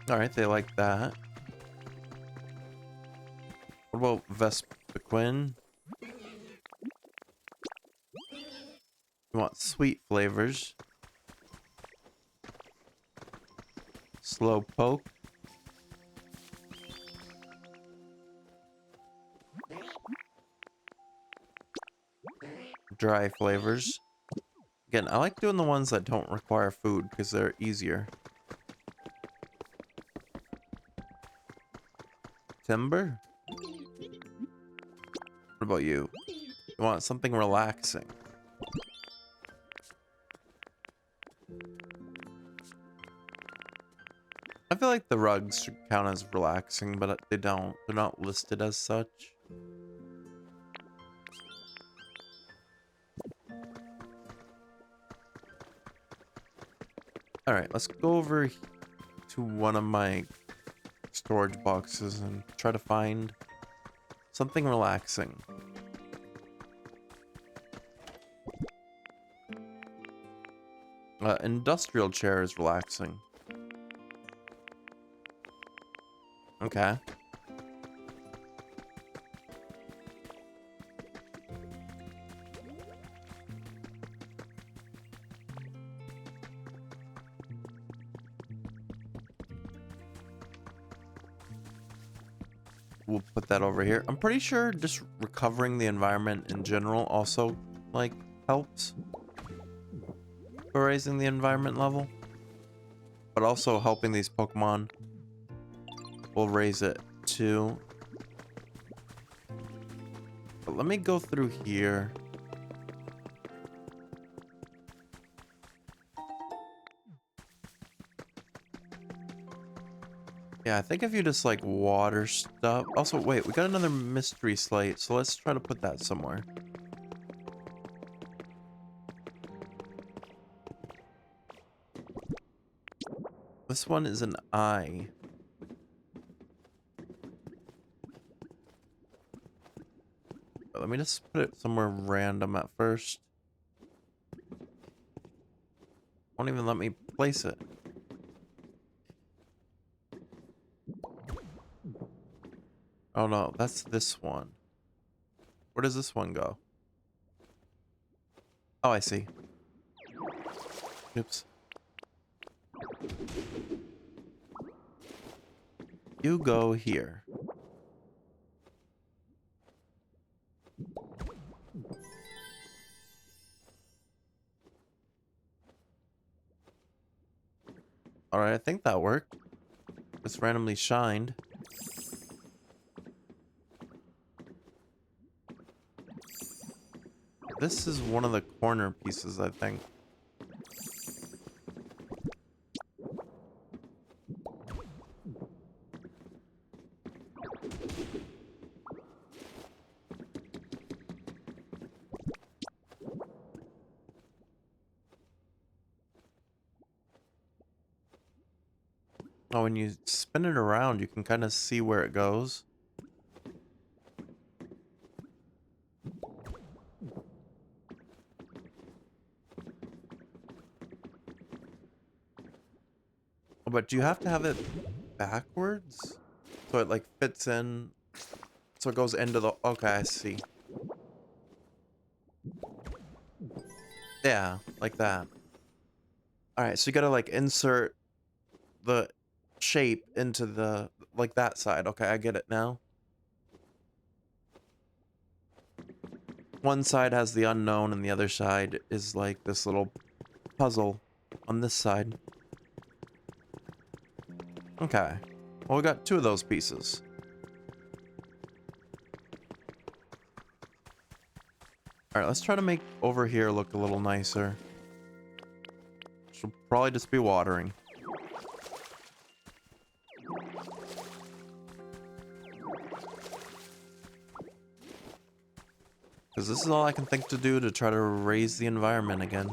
Alright, they like that. What about Vespiquen? You want sweet flavors. Slowpoke. Dry flavors. Again, I like doing the ones that don't require food because they're easier. Timber? What about you? You want something relaxing? I feel like the rugs should count as relaxing, but they don't. They're not listed as such. Alright, let's go over to one of my storage boxes and try to find something relaxing. Industrial chair is relaxing. Okay. We'll put that over here. I'm pretty sure just recovering the environment in general also, like, helps for raising the environment level. But also helping these Pokemon will raise it too. But let me go through here. Yeah, I think if you just like water stuff. Also, wait, we got another mystery slate, so let's try to put that somewhere. This one is an eye. Let me just put it somewhere random at first. Won't even let me place it. Oh no, that's this one. Where does this one go? Oh, I see. Oops. You go here. Alright, I think that worked. Just randomly shined. This is one of the corner pieces, I think. Oh, when you spin it around, you can kind of see where it goes. Oh, but do you have to have it backwards? So it like fits in, so it goes into the, okay, I see. Yeah, like that. Alright, so you gotta like insert the shape into the, like that side. Okay, I get it now. One side has the unknown and the other side is like this little puzzle on this side. Okay. Well, we got two of those pieces. Alright, let's try to make over here look a little nicer. She'll probably just be watering. Because this is all I can think to do to try to raise the environment again.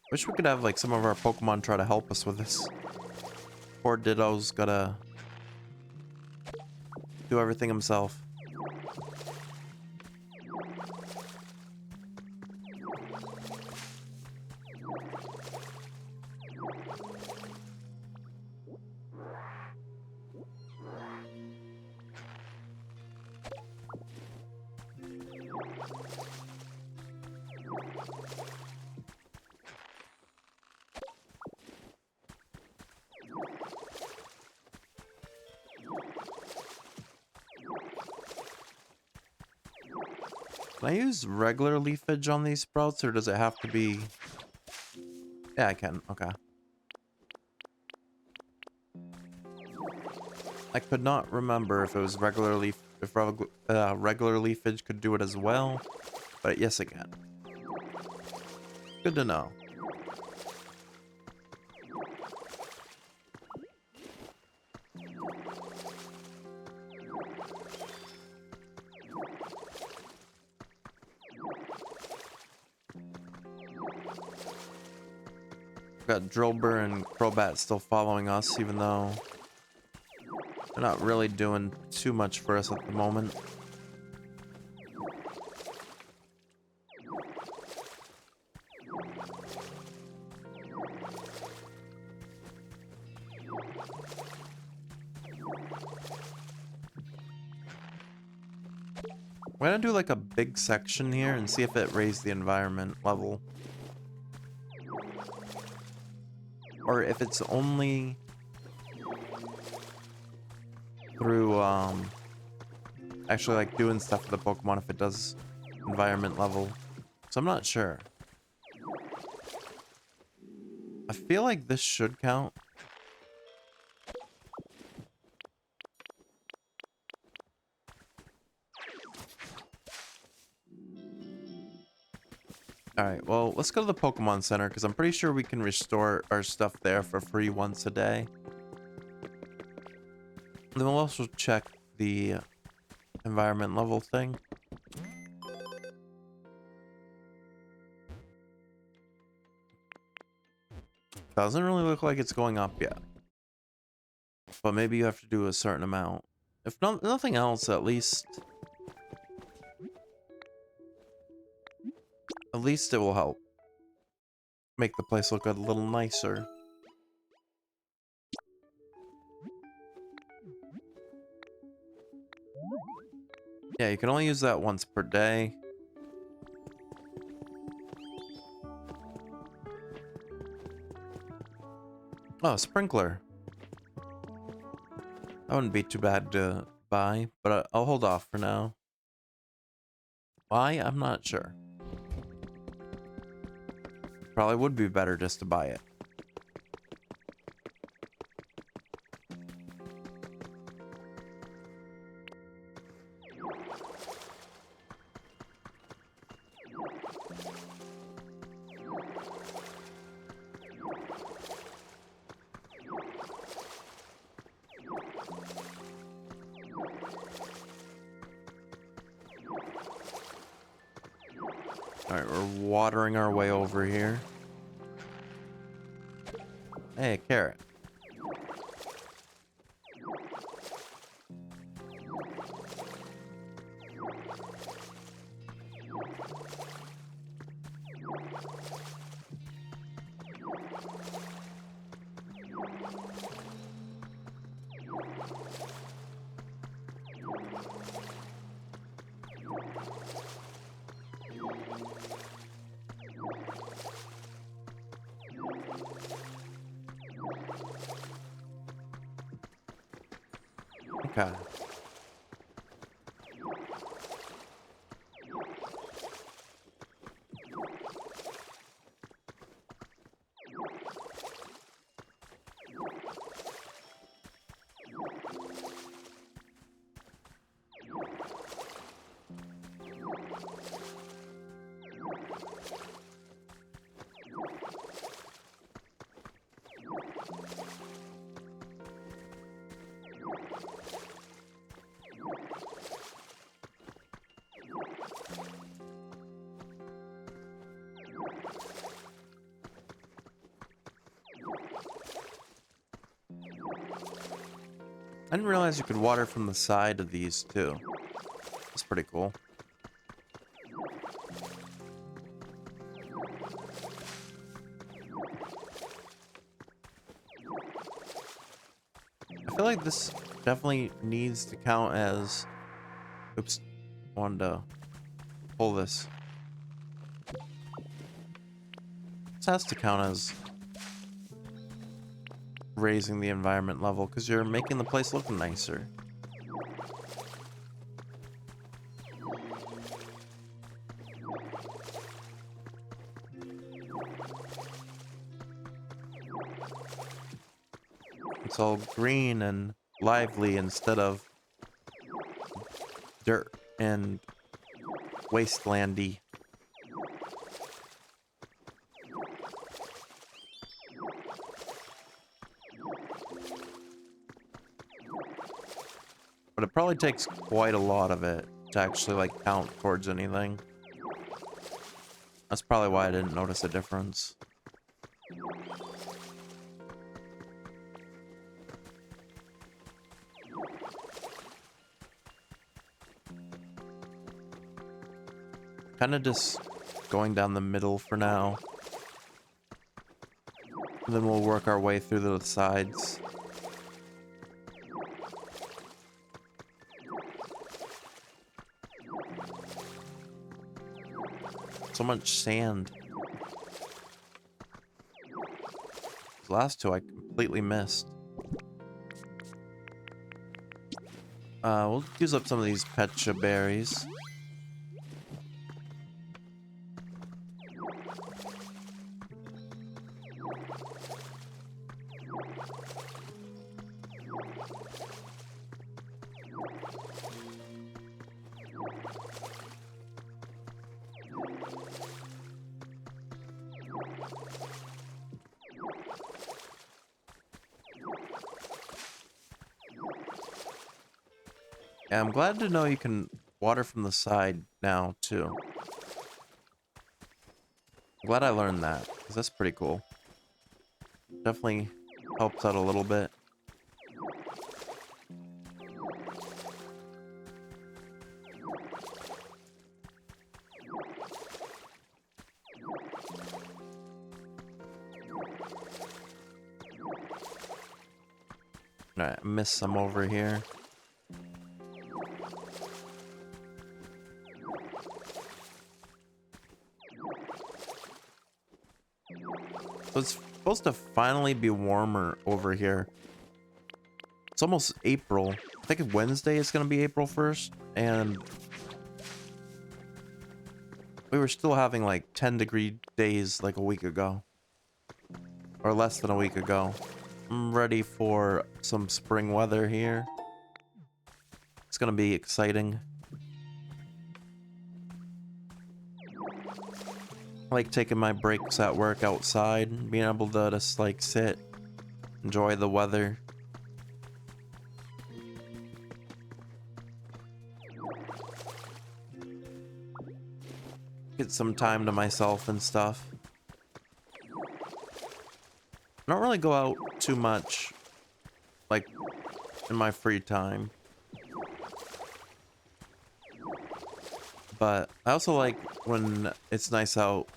Wish we could have like some of our Pokemon try to help us with this. Poor Ditto's gotta do everything himself. Can I use regular leafage on these sprouts, or does it have to be... Yeah, I can. Okay. I could not remember if it was regular leaf... if regular leafage could do it as well, but yes, it can. Good to know. Got Drillbur and Crobat still following us, even though they're not really doing too much for us at the moment. We're gonna do like a big section here and see if it raised the environment level. Or if it's only through actually like doing stuff with the Pokemon, if it does environment level. So I'm not sure. I feel like this should count. Alright, well, let's go to the Pokemon Center, because I'm pretty sure we can restore our stuff there for free once a day. And then we'll also check the environment level thing. Doesn't really look like it's going up yet. But maybe you have to do a certain amount. If nothing else, at least it will help make the place look a little nicer. Yeah, you can only use that once per day. Oh, sprinkler. That wouldn't be too bad to buy, but I'll hold off for now. Why? I'm not sure. Probably would be better just to buy it. Alright, we're watering our way over here. Hey, a carrot. Okay. I didn't realize you could water from the side of these too. That's pretty cool. I feel like this definitely needs to count as... Oops. Wanted to pull this. This has to count as raising the environment level because you're making the place look nicer. It's all green and lively instead of dirt and wastelandy. But it probably takes quite a lot of it to actually like count towards anything. That's probably why I didn't notice a difference. Kind of just going down the middle for now. And then we'll work our way through the sides. So much sand. The last two I completely missed. We'll use up some of these Pecha berries. Yeah, I'm glad to know you can water from the side now, too. I'm glad I learned that, because that's pretty cool. Definitely helps out a little bit. Alright, I missed some over here. So it's supposed to finally be warmer over here. It's almost April. I think Wednesday is going to be April 1st. And we were still having like 10-degree days like a week ago. Or less than a week ago. I'm ready for some spring weather here. It's going to be exciting. I like taking my breaks at work outside, being able to just like sit, enjoy the weather. Get some time to myself and stuff. I don't really go out too much, like, in my free time. But I also like when it's nice out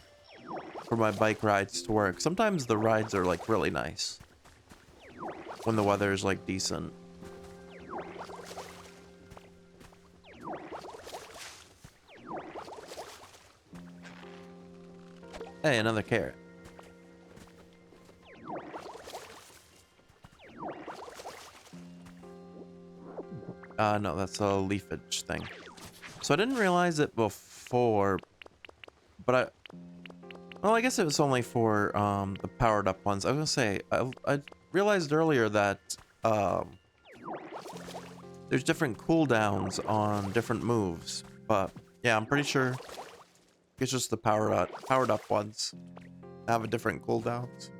for my bike rides to work. Sometimes the rides are like really nice when the weather is like decent. Hey, another carrot. No, that's a leafage thing. So I didn't realize it before, but well, I guess it was only for the powered up ones. I was gonna say, I realized earlier that there's different cooldowns on different moves, but yeah, I'm pretty sure it's just the powered up ones have a different cooldowns.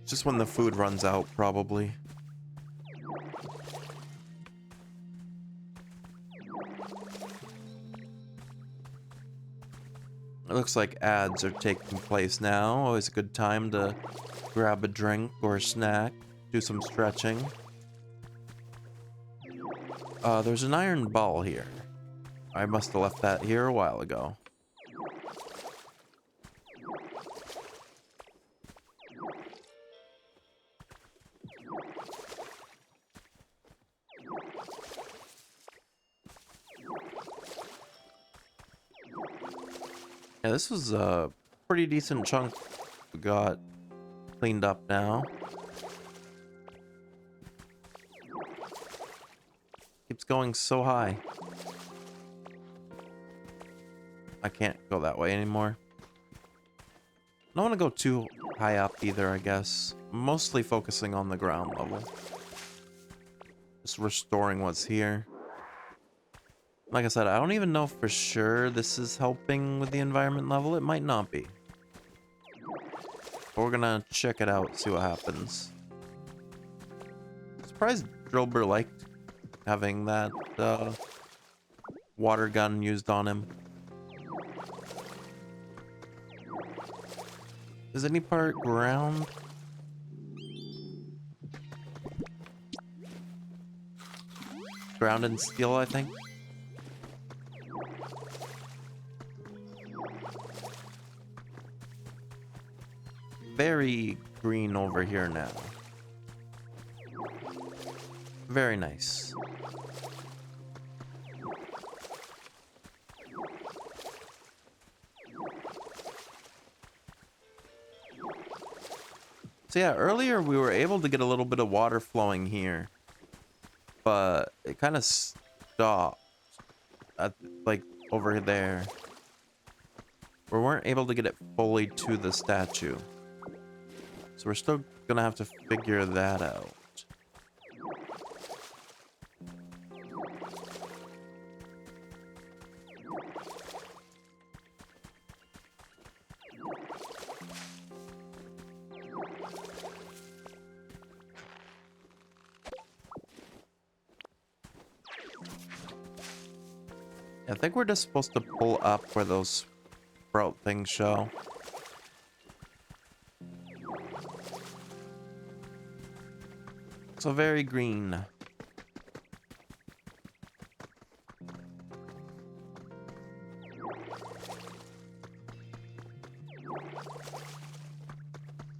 Just when the food runs out, probably. It looks like ads are taking place now. Always a good time to grab a drink or a snack, do some stretching. There's an iron ball here. I must have left that here a while ago. Yeah, this was a pretty decent chunk we got cleaned up now. Keeps going so high. I can't go that way anymore. I don't want to go too high up either, I guess. Mostly focusing on the ground level. Just restoring what's here. Like I said, I don't even know for sure this is helping with the environment level. It might not be. But we're gonna check it out, see what happens. Surprised Drillbur liked having that water gun used on him. Is any part ground? Ground and steel, I think. Very green over here now. Very nice. So yeah, earlier we were able to get a little bit of water flowing here, but it kind of stopped at like over there. We weren't able to get it fully to the statue. So we're still gonna have to figure that out. I think we're just supposed to pull up where those sprout things show. So very green.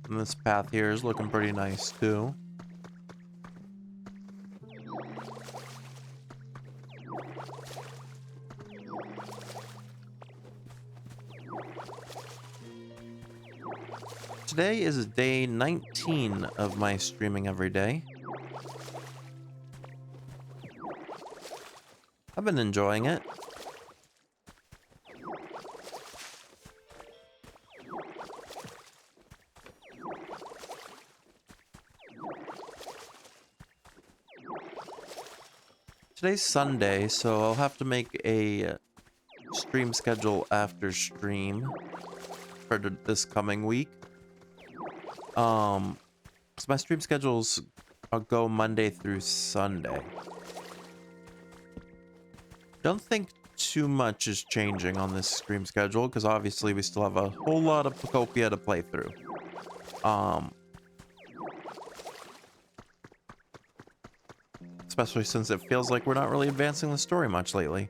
And this path here is looking pretty nice too. Today is day 19 of my streaming every day. I've been enjoying it. Today's Sunday, so I'll have to make a stream schedule after stream for this coming week. So my stream schedules go Monday through Sunday. Don't think too much is changing on this stream schedule because obviously we still have a whole lot of Pokopia to play through. Especially since it feels like we're not really advancing the story much lately.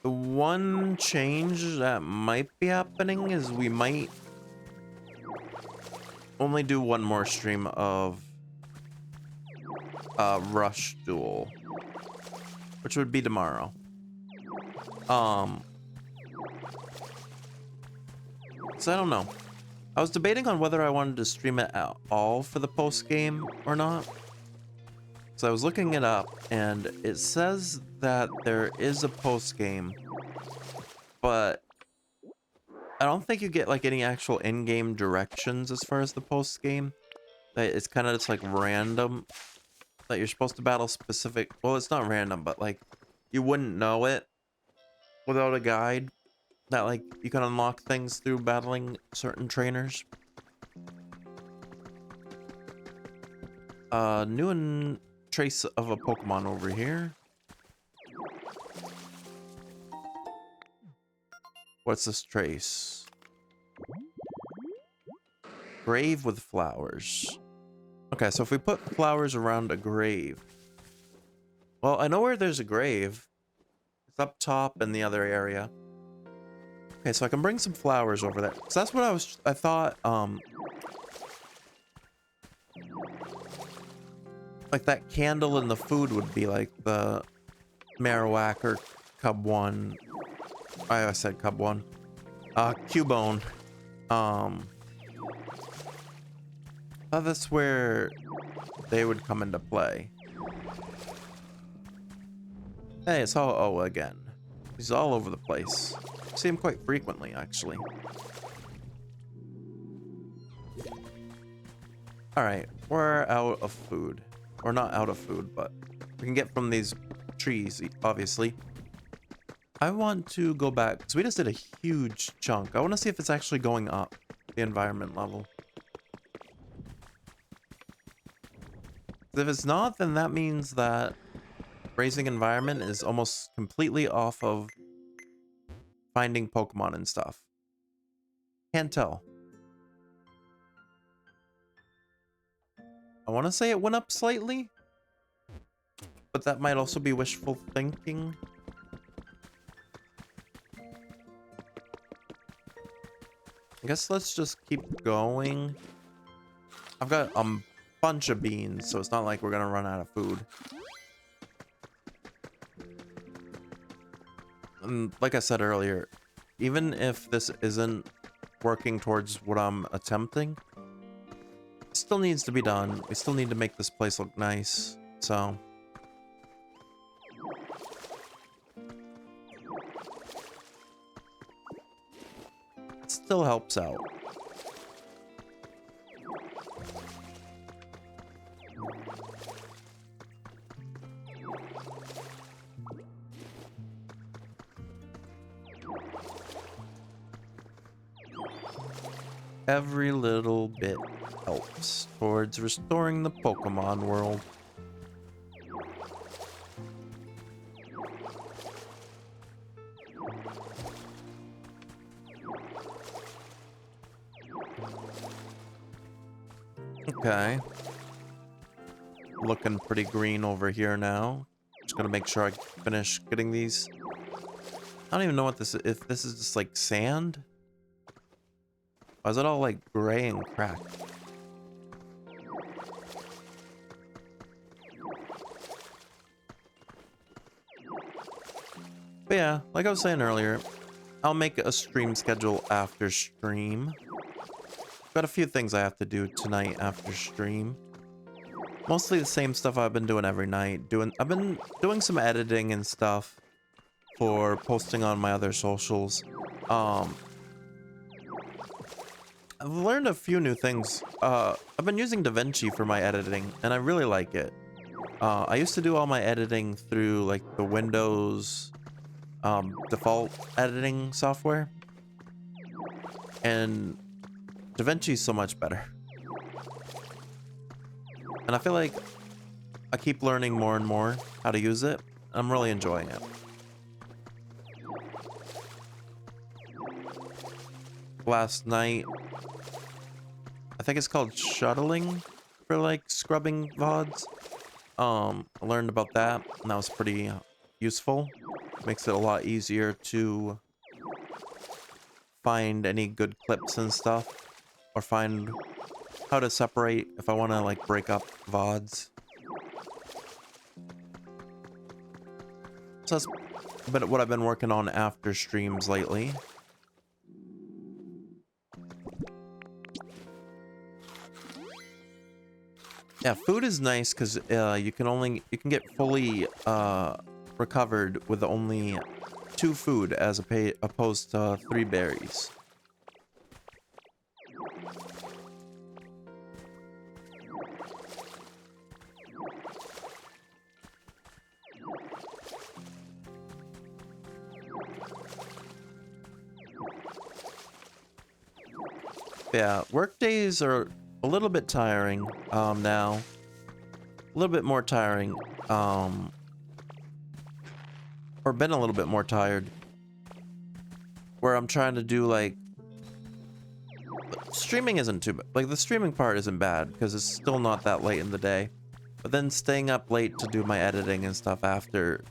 The one change that might be happening is we might only do one more stream of Rush Duel, which would be tomorrow. So I don't know. I was debating on whether I wanted to stream it at all for the post game or not. So I was looking it up, and it says that there is a post game, but I don't think you get like any actual in-game directions as far as the post game. It's kind of just like random. That you're supposed to battle specific. Well, it's not random, but like you wouldn't know it without a guide. That like you can unlock things through battling certain trainers. New and trace of a Pokemon over here. What's this trace? Grave with flowers. Okay, so if we put flowers around a grave. Well, I know where there's a grave. It's up top in the other area. Okay, so I can bring some flowers over there. So that's what I thought, like that candle in the food would be like the Marowak or Cubone. I said Cubone. Cubone. Thought that's where they would come into play. Hey, it's all O again. He's all over the place. See him quite frequently, actually. Alright, we're out of food. Or not out of food, but we can get from these trees, obviously. I want to go back, because we just did a huge chunk. I want to see if it's actually going up the environment level. If it's not, then that means that raising environment is almost completely off of finding Pokemon and stuff. Can't tell. I want to say it went up slightly, but that might also be wishful thinking. I guess let's just keep going. I've got a bunch of beans, so it's not like we're gonna run out of food. And like I said earlier, even if this isn't working towards what I'm attempting, it still needs to be done. We still need to make this place look nice, so. It still helps out. Every little bit helps towards restoring the Pokemon world. Okay. Looking pretty green over here now. Just gonna make sure I finish getting these. I don't even know what this is. If this is just like sand? Why is it all like gray and cracked? But yeah, like I was saying earlier, I'll make a stream schedule after stream. Got a few things I have to do tonight after stream. Mostly the same stuff I've been doing every night. I've been doing some editing and stuff for posting on my other socials. I've learned a few new things. I've been using DaVinci for my editing, and I really like it. I used to do all my editing through like the Windows default editing software, and DaVinci is so much better. And I feel like I keep learning more and more how to use it. I'm really enjoying it. Last night, I think it's called shuttling for like scrubbing VODs. I learned about that, and that was pretty useful. Makes it a lot easier to find any good clips and stuff, or find how to separate if I want to like break up VODs. So that's a bit of what I've been working on after streams lately. Yeah, food is nice because you can get fully recovered with only 2 food as opposed to 3 berries. Yeah, work days are a little bit tiring now. A little bit more tiring, or been a little bit more tired, where I'm trying to do like streaming isn't too bad. Like the streaming part isn't bad because it's still not that late in the day, but then staying up late to do my editing and stuff after,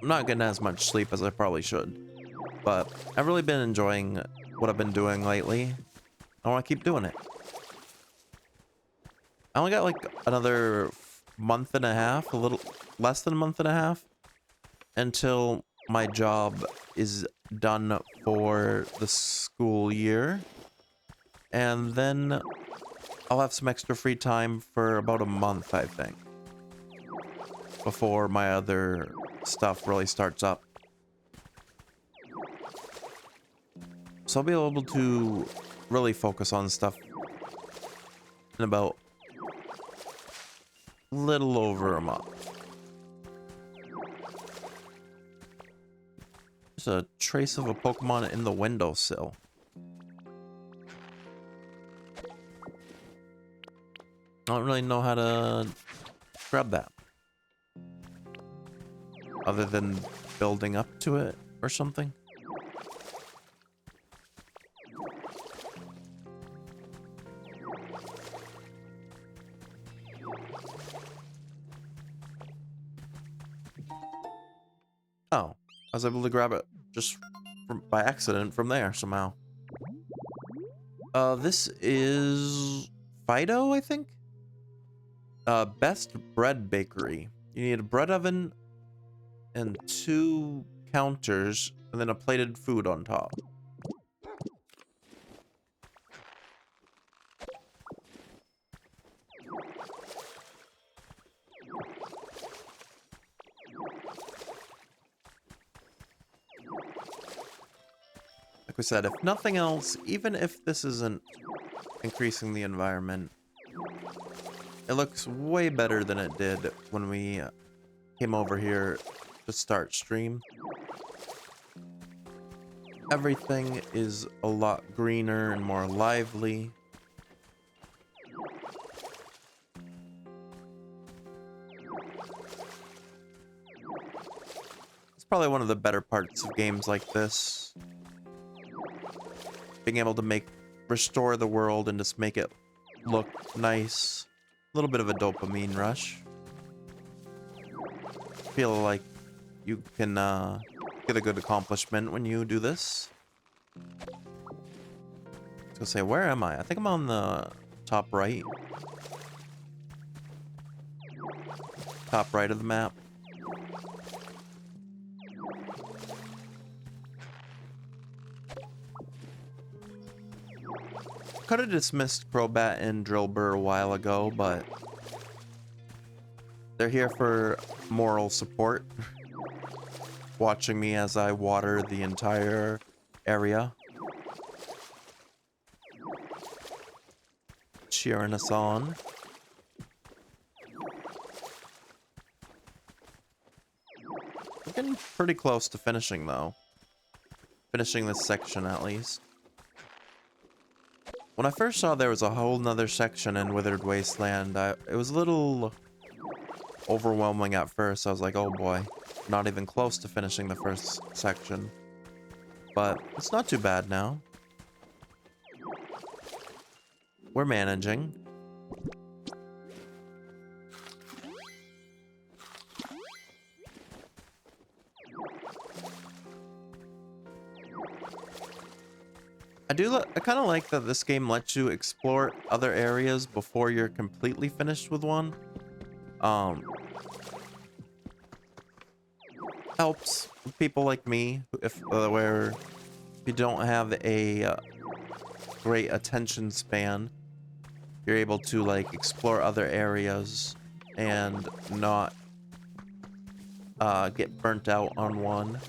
I'm not getting as much sleep as I probably should. But I've really been enjoying what I've been doing lately. I want to keep doing it. I only got like another month and a half, a little less than a month and a half, until my job is done for the school year. And then I'll have some extra free time for about a month, I think, before my other stuff really starts up. So I'll be able to really focus on stuff in about little over a month. There's a trace of a Pokemon in the windowsill. I don't really know how to grab that, other than building up to it or something. Oh, I was able to grab it just by accident from there somehow. This is Fido, I think? Best bread bakery. You need a bread oven and 2 counters and then a plated food on top. Like we said, if nothing else, even if this isn't increasing the environment, it looks way better than it did when we came over here to start stream. Everything is a lot greener and more lively. It's probably one of the better parts of games like this. Being able to restore the world and just make it look nice. A little bit of a dopamine rush. Feel like you can get a good accomplishment when you do this. I was gonna say, where am I? I think I'm on the top right. Top right of the map. Could have dismissed Crobat and Drillbur a while ago, but they're here for moral support. Watching me as I water the entire area. Cheering us on. I'm getting pretty close to finishing, though. Finishing this section, at least. When I first saw there was a whole nother section in Withered Wasteland, it was a little overwhelming at first. I was like, oh boy, not even close to finishing the first section. But it's not too bad now. We're managing. I kind of like that this game lets you explore other areas before you're completely finished with one. Helps people like me where you don't have a great attention span. You're able to like explore other areas and not get burnt out on one.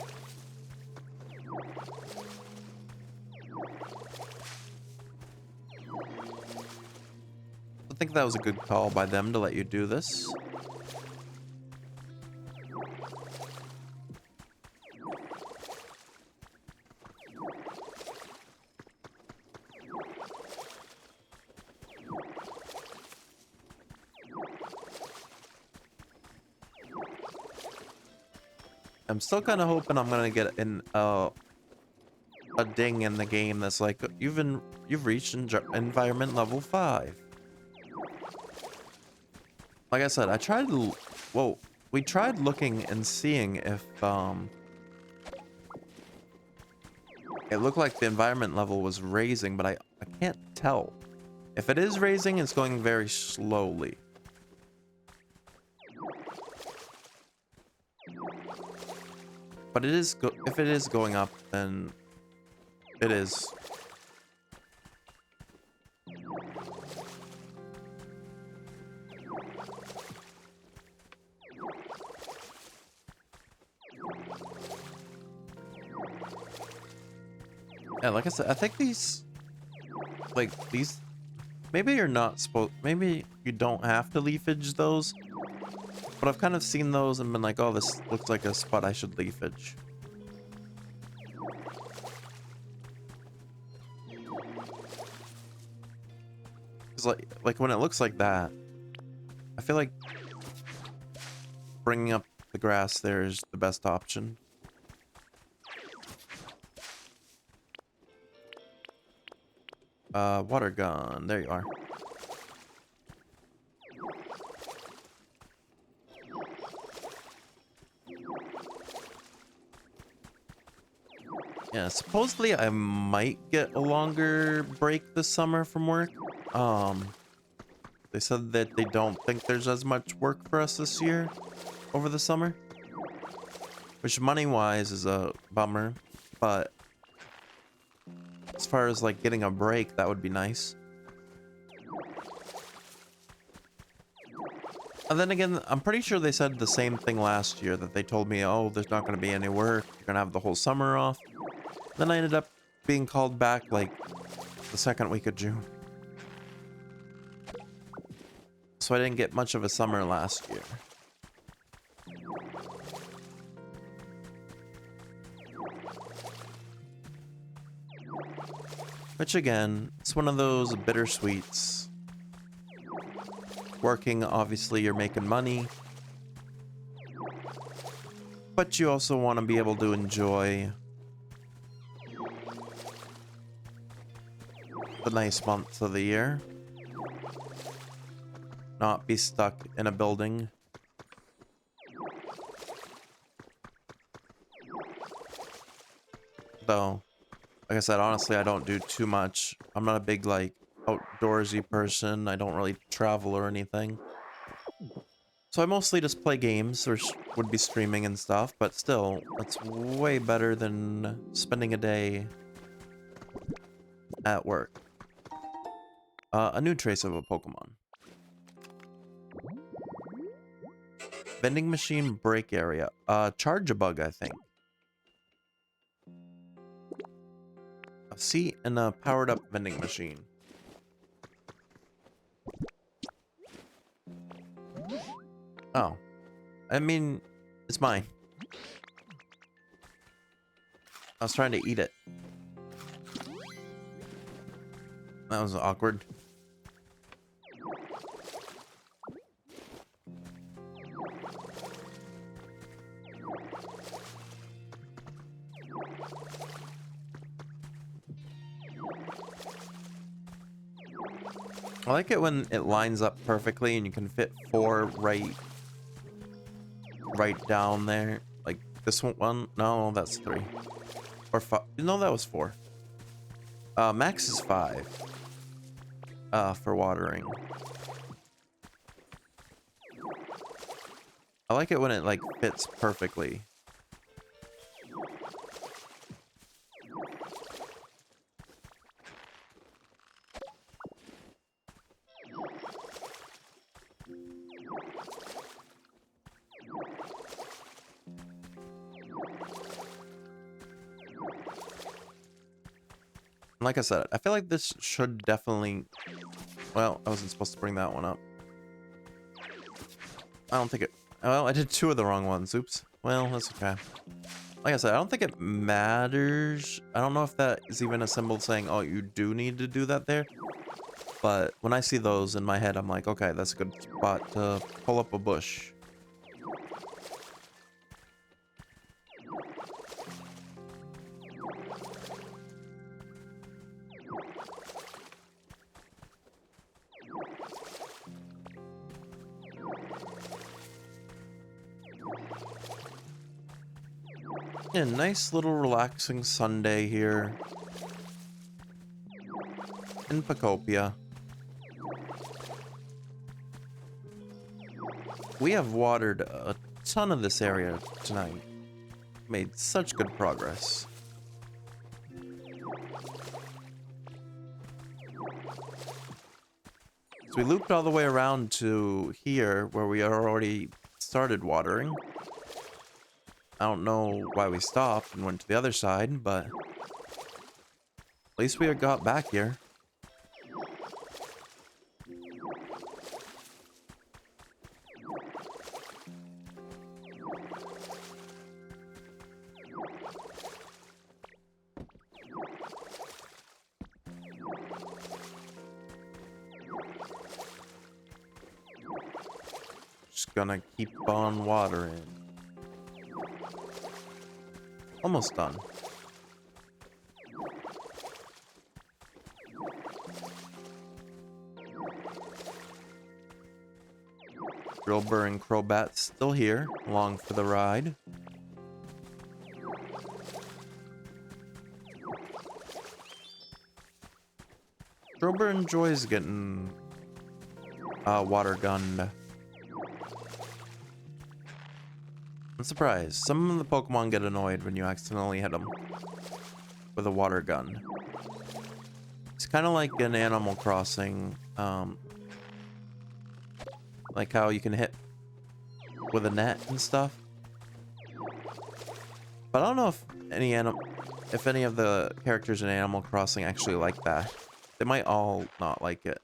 I think that was a good call by them to let you do this. I'm still kind of hoping I'm gonna get a ding in the game that's like you've reached environment level 5. Like I said, we tried looking and seeing if it looked like the environment level was raising, but I can't tell. If it is raising, it's going very slowly. But if it is going up, then it is. Yeah, like I said, I think maybe you're not supposed, maybe you don't have to leafage those, but I've kind of seen those and been like, oh, this looks like a spot I should leafage. Because like when it looks like that, I feel like bringing up the grass there is the best option. Water gun. There you are. Yeah, supposedly I might get a longer break this summer from work. They said that they don't think there's as much work for us this year over the summer, which money-wise is a bummer, but as far as like getting a break, that would be nice. And then again, I'm pretty sure they said the same thing last year, that they told me, oh, there's not going to be any work, you're going to have the whole summer off. Then I ended up being called back like the second week of June. So I didn't get much of a summer last year. Which again, it's one of those bittersweets. Working, obviously, you're making money. But you also want to be able to enjoy the nice months of the year. Not be stuck in a building. Though, like I said, honestly, I don't do too much. I'm not a big, like, outdoorsy person. I don't really travel or anything. So I mostly just play games or would be streaming and stuff, but still, that's way better than spending a day at work. A new trace of a Pokemon. Vending machine break area. Charge a bug, I think. A seat and a powered up vending machine. Oh. I mean, it's mine. I was trying to eat it. That was awkward. I like it when it lines up perfectly and you can fit 4 right down there. Like this one. No, that's 3. Or 5. No, that was 4. Max is 5. For watering. I like it when it like fits perfectly. Like I said, I feel like this should definitely... Well, I wasn't supposed to bring that one up. I don't think it... Well, I did 2 of the wrong ones. Oops. Well, that's okay. Like I said, I don't think it matters. I don't know if that is even a symbol saying, oh, you do need to do that there. But when I see those in my head, I'm like, okay, that's a good spot to pull up a bush. Yeah, nice little relaxing Sunday here in Pokopia. We have watered a ton of this area tonight. Made such good progress. So we looped all the way around to here where we already started watering. I don't know why we stopped and went to the other side, but at least we got back here. Just gonna keep on watering. Almost done. Drillbur and Crobat still here, along for the ride. Drillbur enjoys getting water gunned. I'm surprised. Some of the Pokemon get annoyed when you accidentally hit them with a water gun. It's kind of like in Animal Crossing, like how you can hit with a net and stuff. But I don't know if any of the characters in Animal Crossing actually like that. They might all not like it.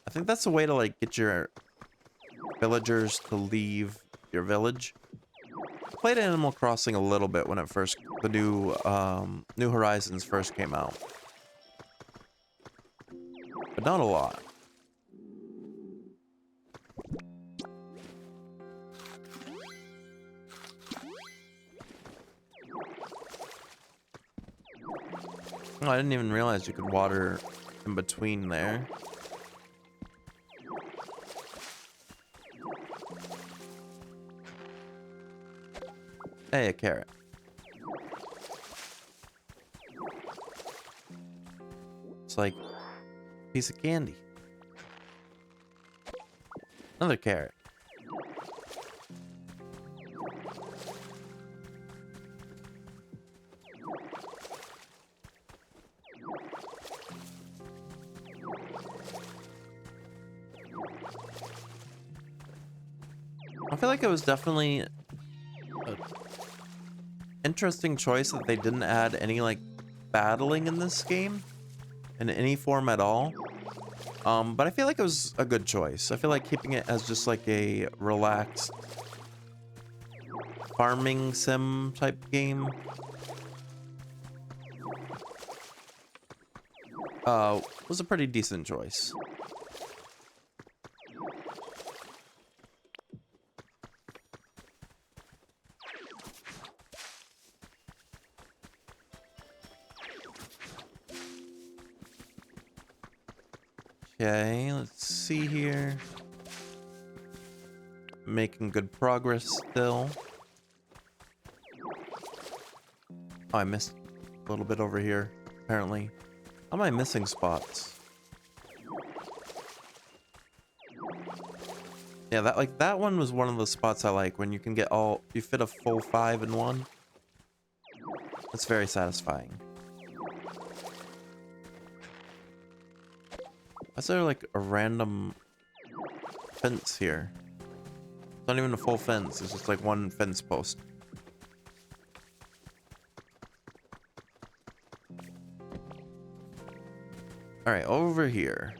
I think that's a way to like get your villagers to leave your village. I played Animal Crossing a little bit when it first, the New Horizons first came out. but not a lot. Oh, I didn't even realize you could water in between there. Hey, a carrot. It's like a piece of candy. Another carrot. I feel like it was definitely an interesting choice that they didn't add any like battling in this game in any form at all. But I feel like it was a good choice. I feel like keeping it as just like a relaxed farming sim type game was a pretty decent choice. Okay, let's see here. Making good progress still. Oh, I missed a little bit over here, apparently. How am I missing spots? Yeah, that one was one of the spots I like when you can get you fit a full 5 in one. It's very satisfying. Is there like a random fence here? It's not even a full fence, it's just like one fence post. Alright, over here.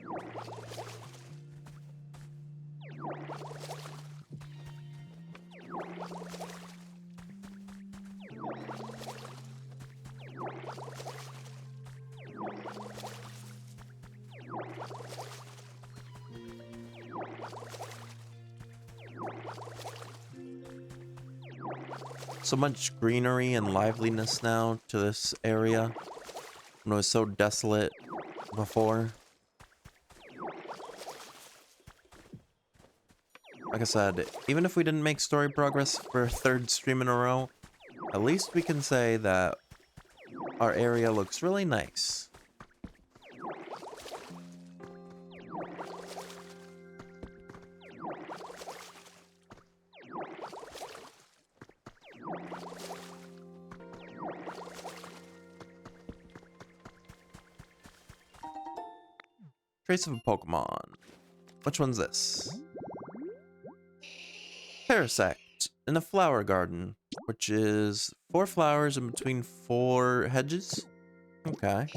So much greenery and liveliness now to this area. When it was so desolate before. Like I said, even if we didn't make story progress for a third stream in a row, at least we can say that our area looks really nice. Trace of a Pokemon. Which one's this? Parasect in a flower garden, which is 4 flowers in between 4 hedges. Okay.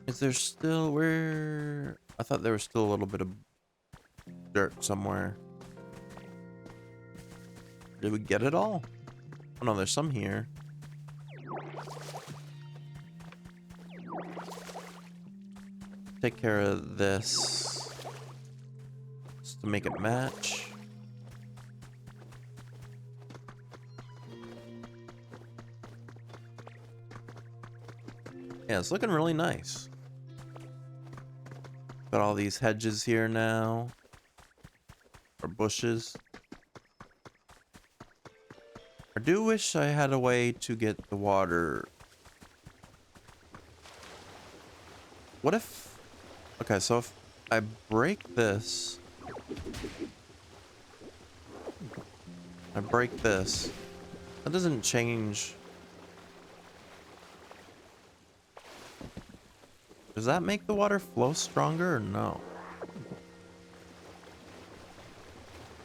Is there still where? I thought there was still a little bit of dirt somewhere. Did we get it all? Oh no, there's some here. Take care of this just to make it match. Yeah, it's looking really nice. Got all these hedges here now. Or bushes. I do wish I had a way to get the water. What if... Okay, so if I break this... I break this. That doesn't change... Does that make the water flow stronger or no?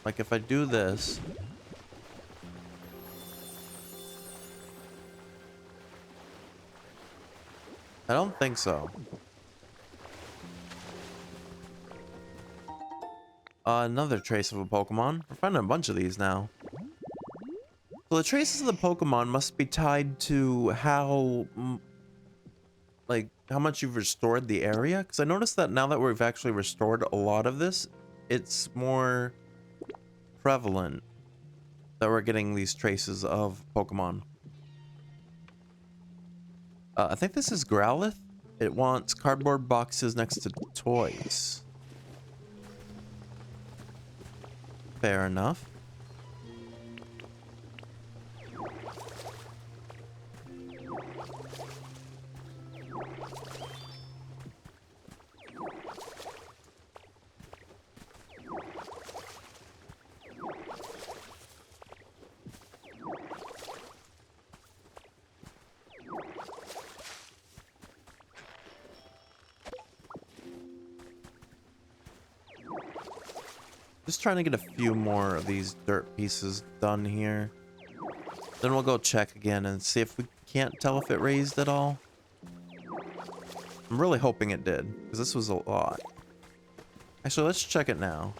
Like if I do this... I don't think so. Another trace of a Pokemon. We're finding a bunch of these now. It's So the traces of the Pokemon must be tied to how, like, how much you've restored the area. Because I noticed that now that we've actually restored a lot of this, it's more prevalent that we're getting these traces of Pokemon. I think this is Growlithe. It wants cardboard boxes next to toys. Fair enough. Just trying to get a few more of these dirt pieces done here. Then we'll go check again and see if we can't tell if it raised at all. I'm really hoping it did, because this was a lot. Actually, let's check it now.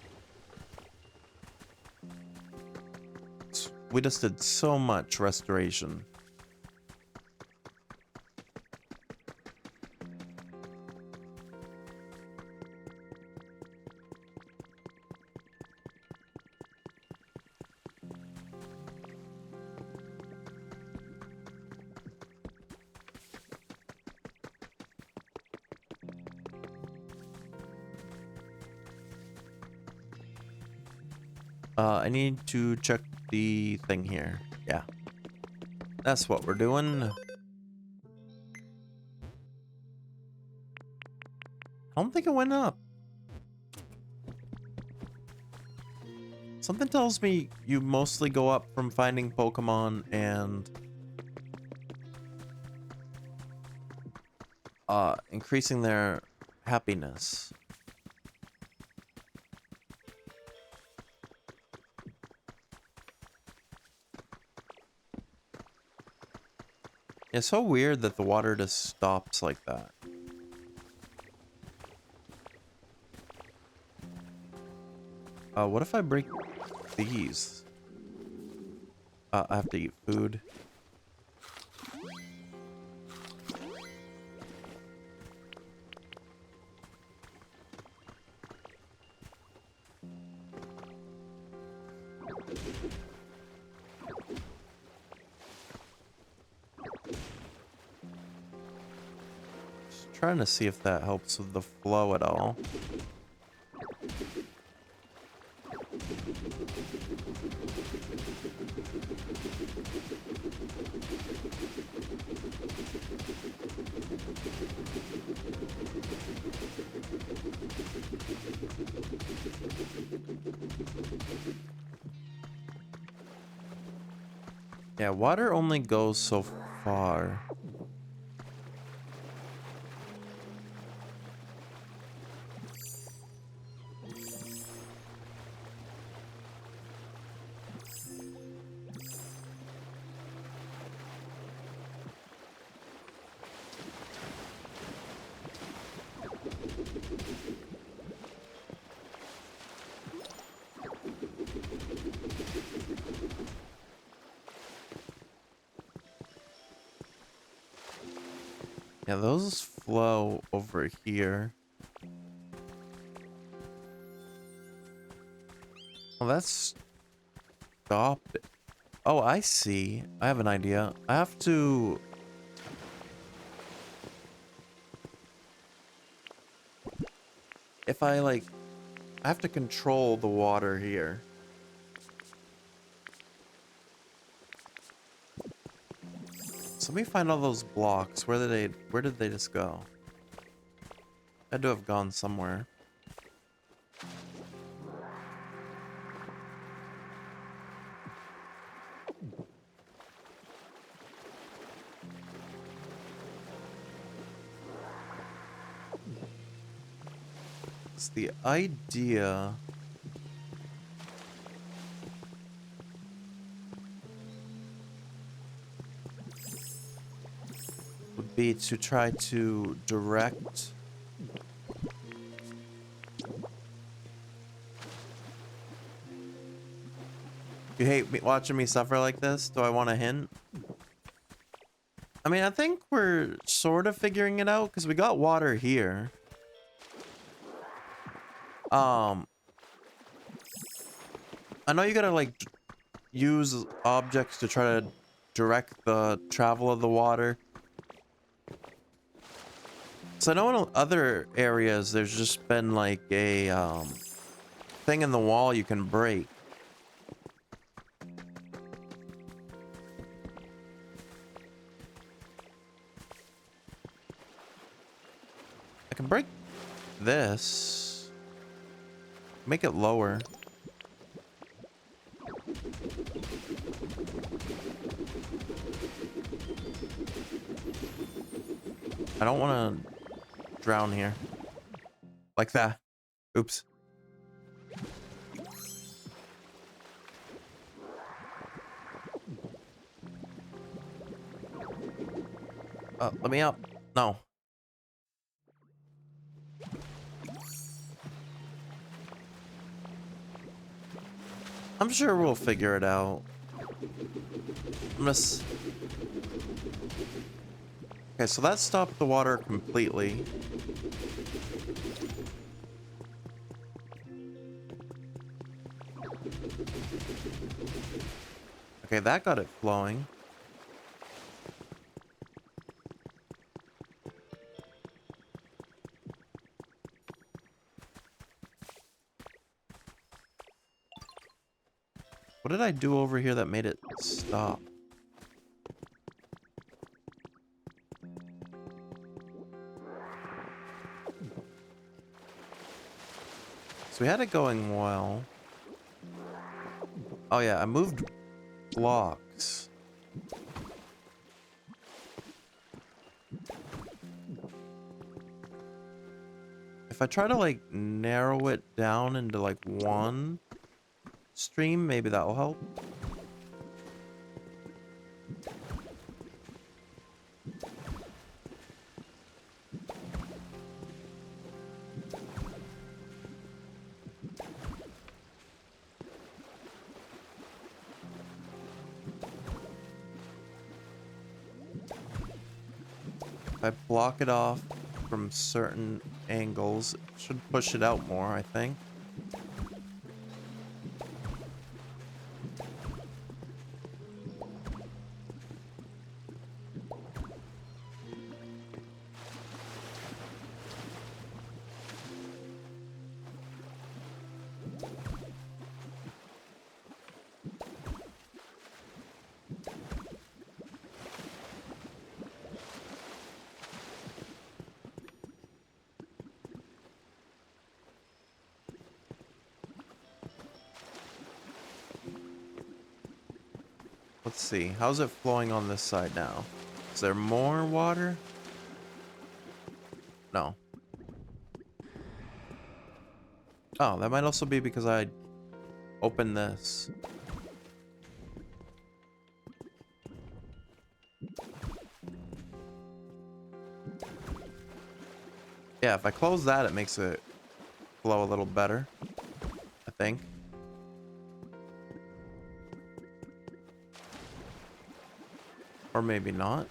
We just did so much restoration. I need to check the thing here. Yeah. That's what we're doing. I don't think it went up. Something tells me you mostly go up from finding Pokemon and increasing their happiness. It's so weird that the water just stops like that. What if I break these? I have to eat food. Just trying to see if that helps with the flow at all. Yeah, water only goes so far. Yeah, those flow over here. Well, that's stopped. Oh, I see. I have an idea. I have to... If I, like... I have to control the water here. So let me find all those blocks. Where did they just go? Had to have gone somewhere. It's the idea. Would be to try to direct You hate me watching me suffer like this? Do I want a hint? I mean, I think we're sort of figuring it out because we got water here. I know you gotta like use objects to try to direct the travel of the water. So I know in other areas there's just been like a thing in the wall you can break. I can break this. Make it lower. I don't want to drown here. Like that. Oops. Let me out. No. I'm sure we'll figure it out. Okay, so that stopped the water completely. Okay, that got it flowing. What did I do over here that made it stop? So we had it going well. Oh yeah, I moved blocks. If I try to like narrow it down into like one stream, maybe that'll help. If I block it off from certain angles, it should push it out more, I think. Let's see. How's it flowing on this side now? Is there more water? No. Oh, that might also be because I opened this. Yeah, if I close that, it makes it flow a little better, I think. Or maybe not.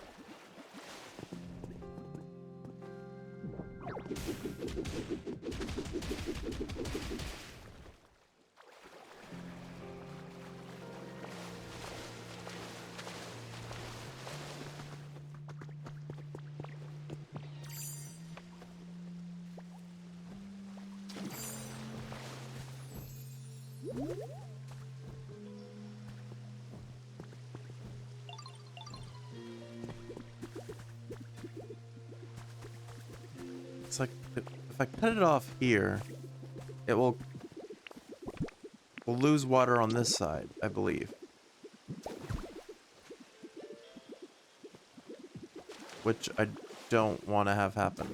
It's like if I cut it off here, it will lose water on this side, I believe. Which I don't want to have happen.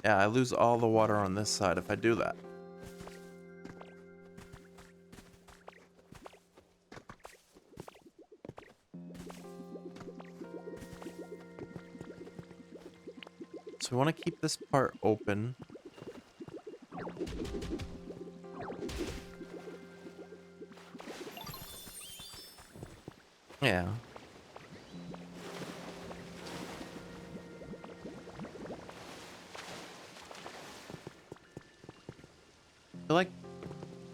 Yeah, I lose all the water on this side if I do that. So we want to keep this part open. Yeah. I feel like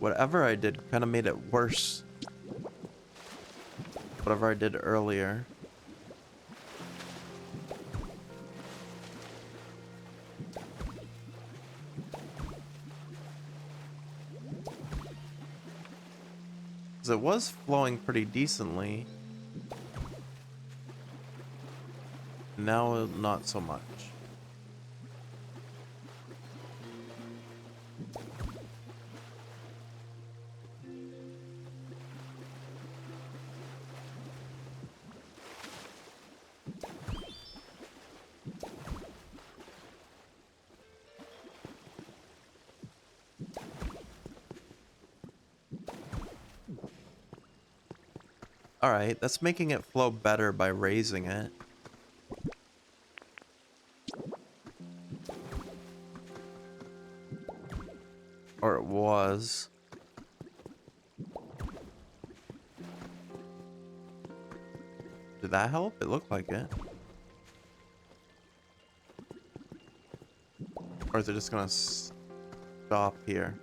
whatever I did kind of made it worse. Whatever I did earlier. Because it was flowing pretty decently. Now, not so much. Alright, that's making it flow better by raising it. Or it was. Did that help? It looked like it. Or is it just gonna stop here?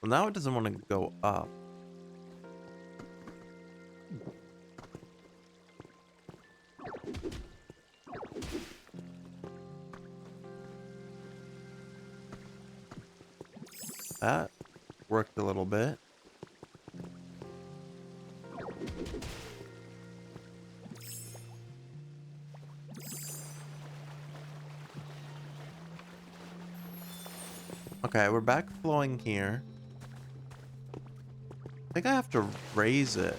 Well, now it doesn't want to go up. That worked a little bit. Okay, we're back flowing here. I think I have to raise it.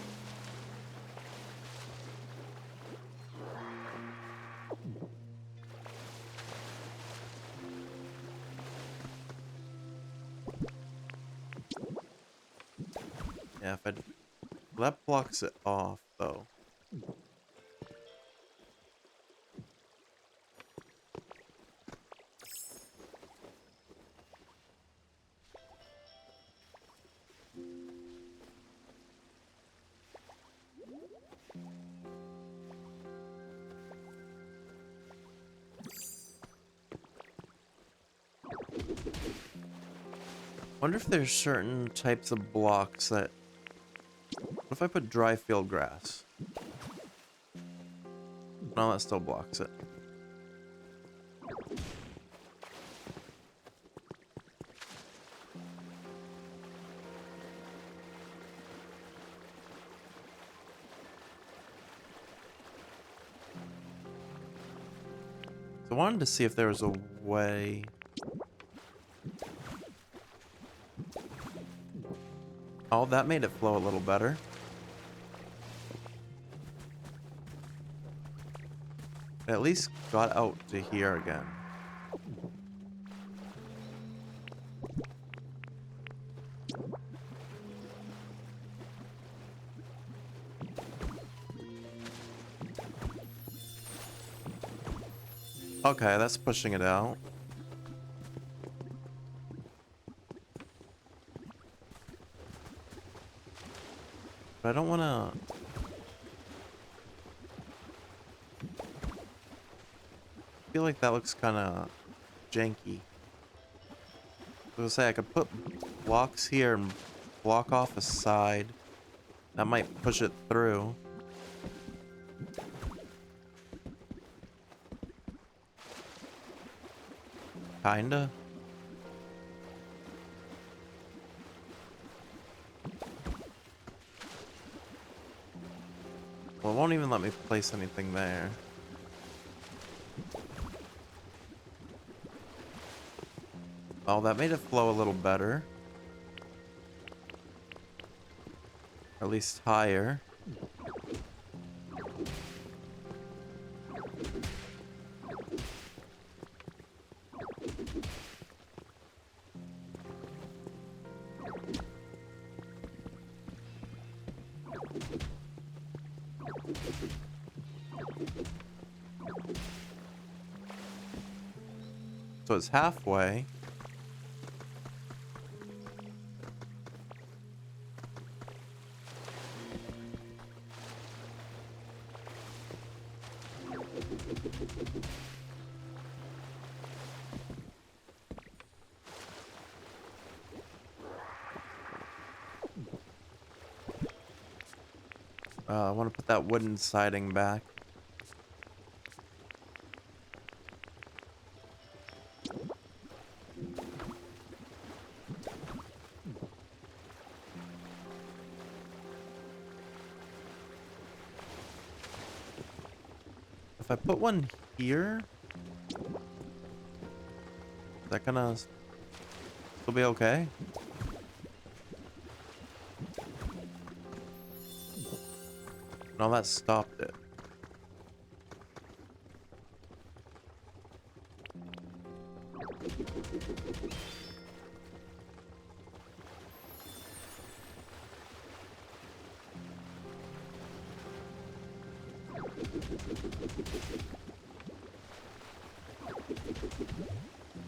Yeah, if I... That blocks it off, though. Wonder if there's certain types of blocks that... What if I put dry field grass? No, that still blocks it. So I wanted to see if there was a way... Oh, that made it flow a little better. It at least got out to here again. Okay, that's pushing it out. But I don't want to... I feel like that looks kind of janky. I was gonna say I could put blocks here and block off a side. That might push it through. Kinda. Well, it won't even let me place anything there. Oh, that made it flow a little better. Or at least higher. So it's halfway. I want to put that wooden siding back. If I put one here, is that gonna still be okay? No, that stopped it.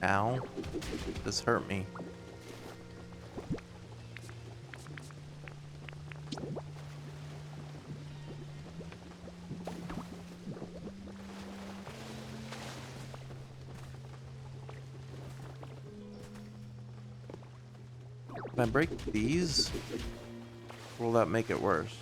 Ow. This hurt me. Can I break these? Or will that make it worse?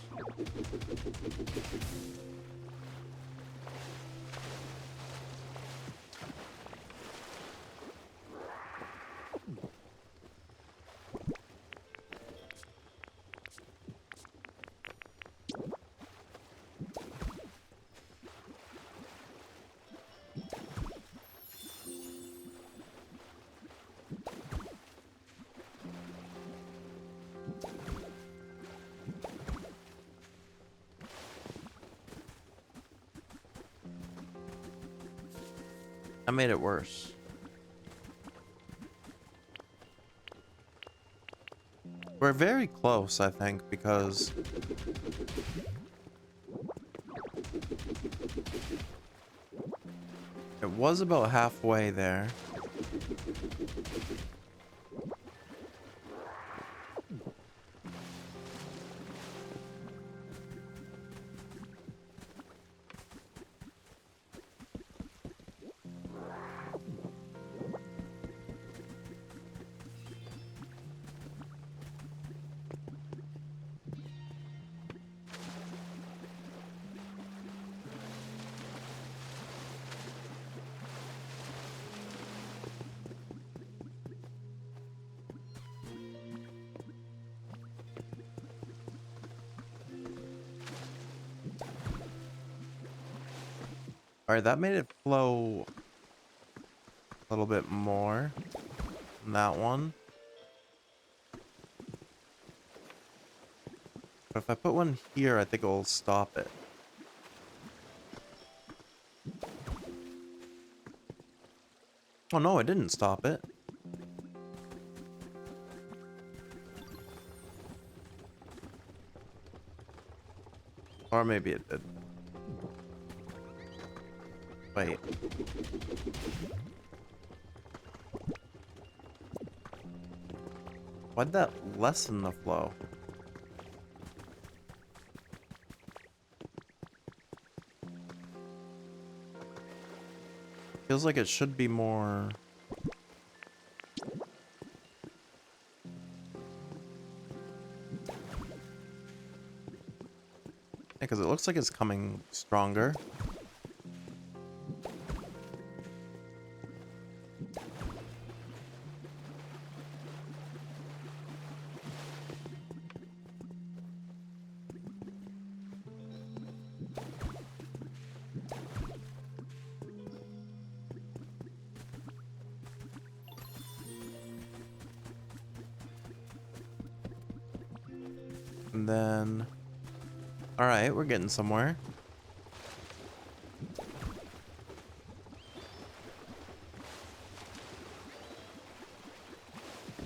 I made it worse. We're very close, I think, because it was about halfway there. Alright, that made it flow a little bit more than that one. But if I put one here, I think it will stop it. Oh no, it didn't stop it. Or maybe it did. Wait. Why'd that lessen the flow? Feels like it should be more... Yeah, because it looks like it's coming stronger. And then... Alright, we're getting somewhere.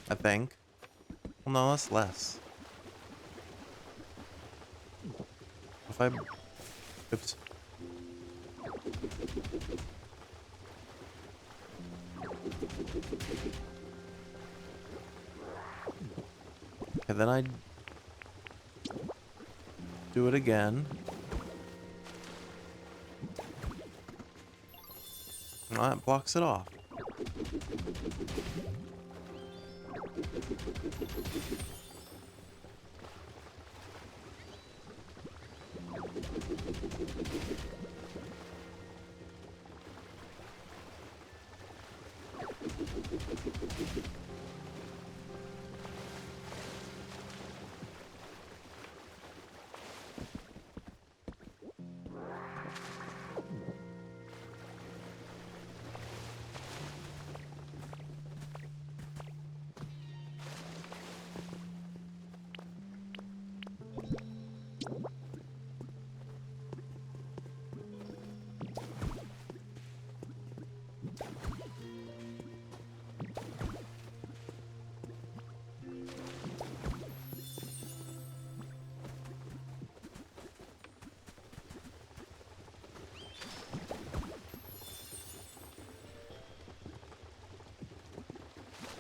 I think. Well, no, that's less. If I... Oops. Okay, then I do it again. Well, that blocks it off.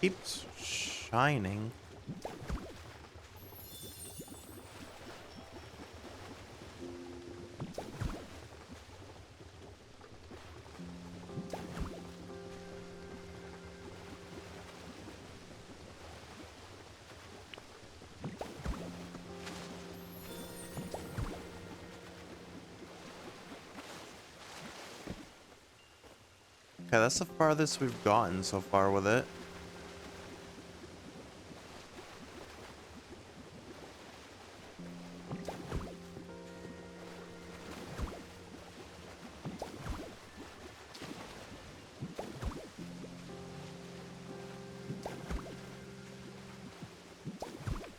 Keeps shining. Okay, that's the farthest we've gotten so far with it.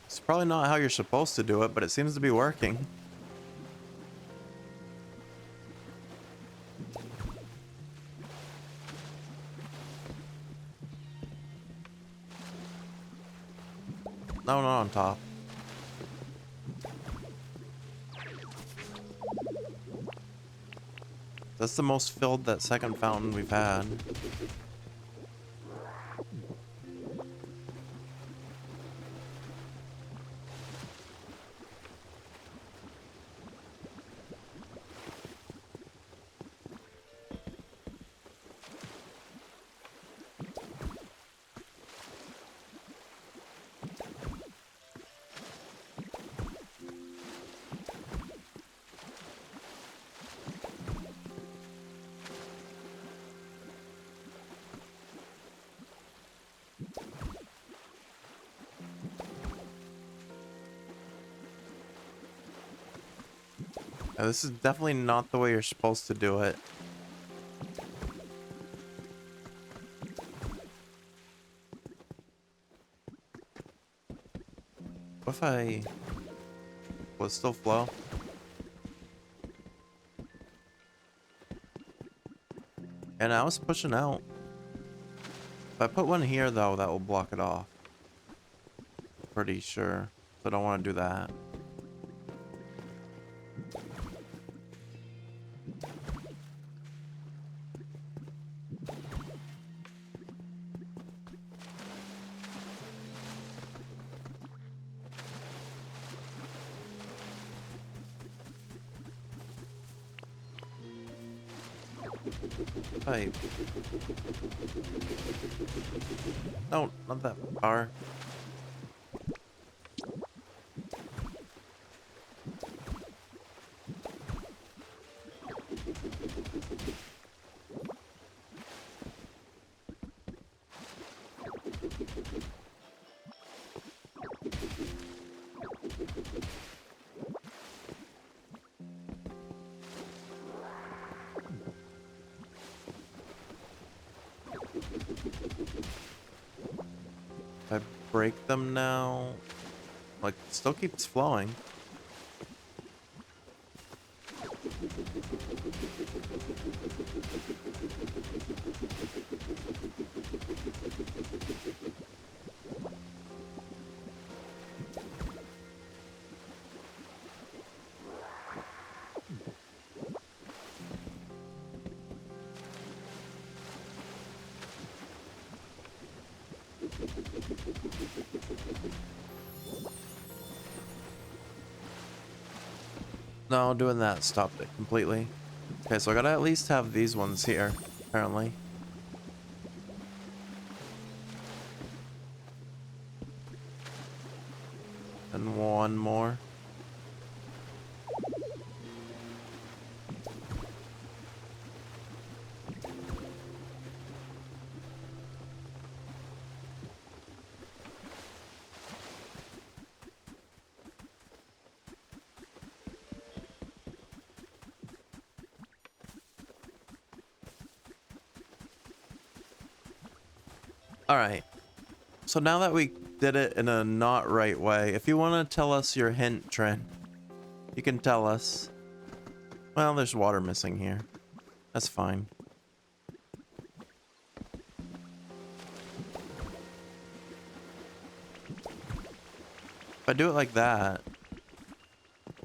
It's probably not how you're supposed to do it, but it seems to be working. No, not on top. That's the most filled that second fountain we've had. This is definitely not the way you're supposed to do it. What if I... Will it still flow? And now it's pushing out. If I put one here, though, that will block it off. Pretty sure. So I don't want to do that. Pipe. No, not that far. If I break them now, like, it still keeps flowing. No, doing that stopped it completely. Okay, so I gotta at least have these ones here, apparently. And one more. Alright. So now that we did it in a not right way, if you want to tell us your hint, Trent, you can tell us. Well, there's water missing here. That's fine. If I do it like that...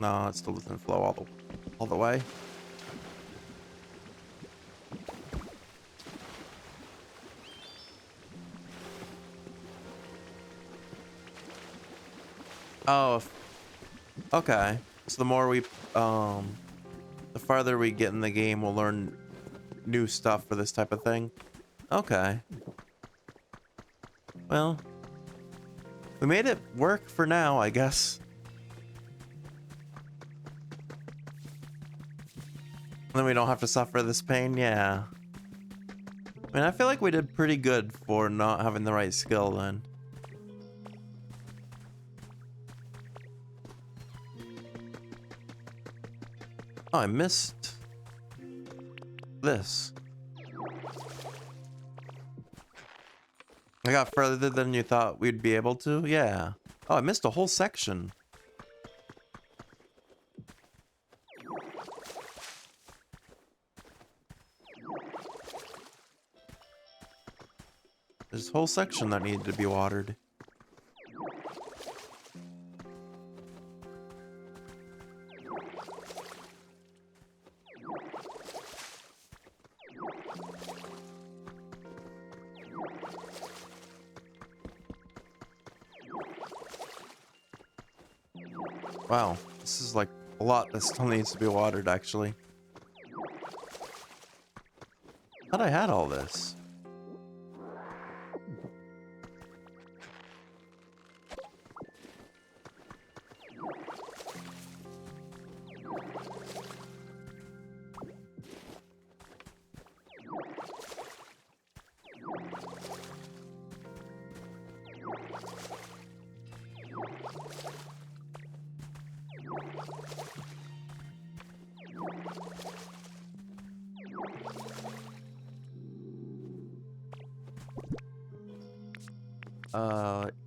No, it still doesn't flow all the way. Oh, okay. So the more we, the farther we get in the game, we'll learn new stuff for this type of thing. Okay. Well, we made it work for now, I guess. And then we don't have to suffer this pain, yeah. I mean, I feel like we did pretty good for not having the right skill then. Oh, I missed this. I got further than you thought we'd be able to? Yeah. Oh, I missed a whole section. There's a whole section that needed to be watered. Wow, this is like a lot that still needs to be watered, actually. Thought I had all this.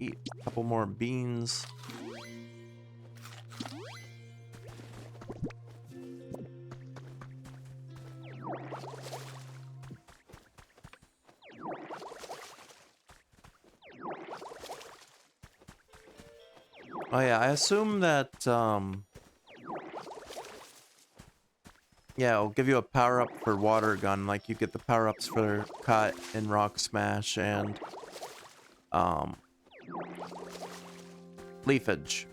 Eat a couple more beans. Oh yeah, I assume that, yeah, it'll give you a power-up for water gun, like you get the power-ups for cut and rock smash and, leafage.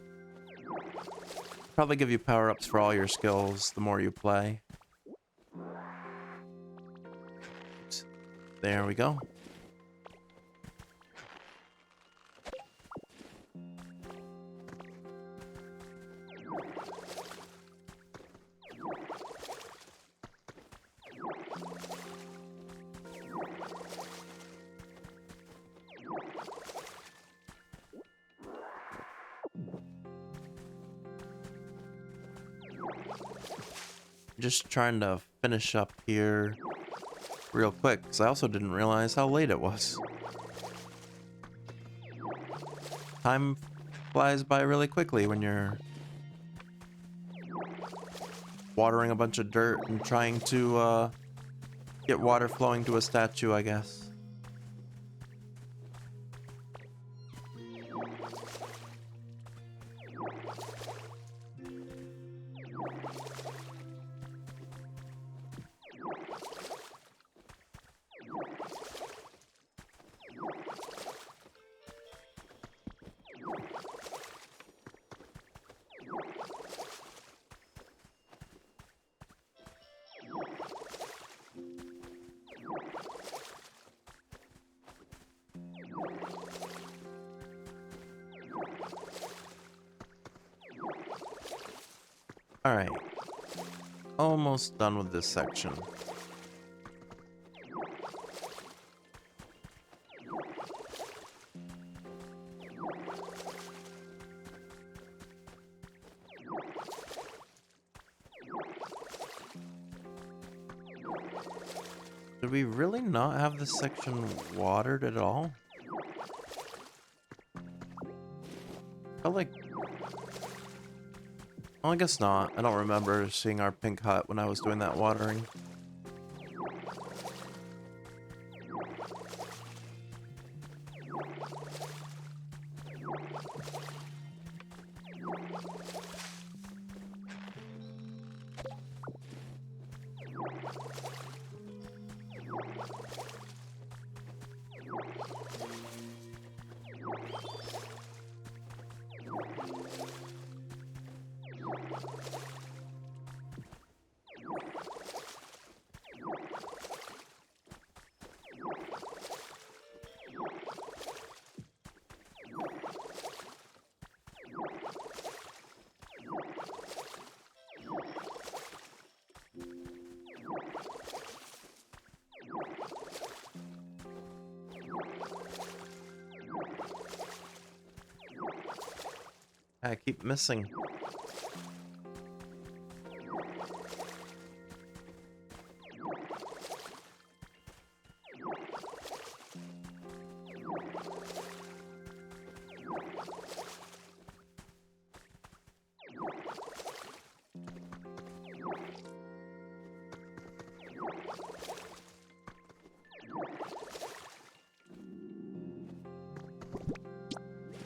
Probably give you power-ups for all your skills the more you play. There we go. Just trying to finish up here real quick, because I also didn't realize how late it was. Time flies by really quickly when you're watering a bunch of dirt and trying to get water flowing to a statue, I guess. Alright. Almost done with this section. Did we really not have this section watered at all? Felt like... Well, I guess not. I don't remember seeing our pink hut when I was doing that watering. I keep missing.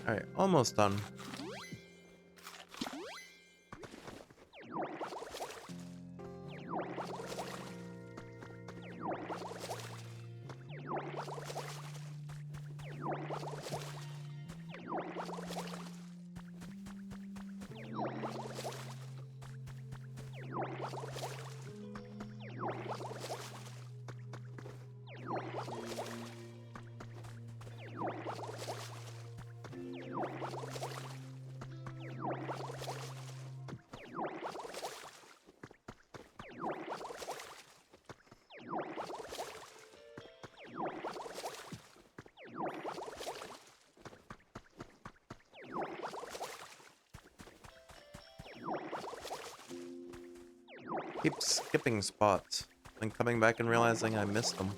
Alright, almost done. Keep skipping spots and coming back and realizing I missed them.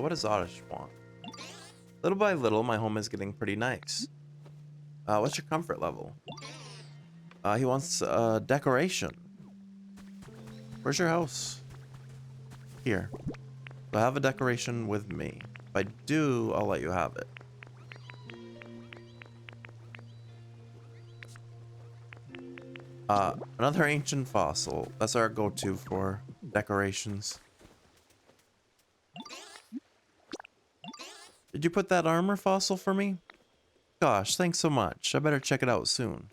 What does Oddish want? Little by little, my home is getting pretty nice. What's your comfort level? He wants decoration. Where's your house? Here. So have a decoration with me. If I do, I'll let you have it. Another ancient fossil. That's our go-to for decorations. Did you put that armor fossil for me? Gosh, thanks so much. I better check it out soon.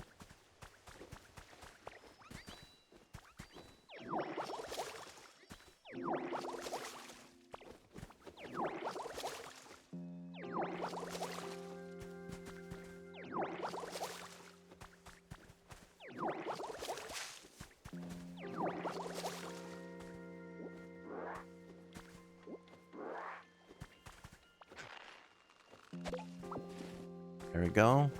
There we go.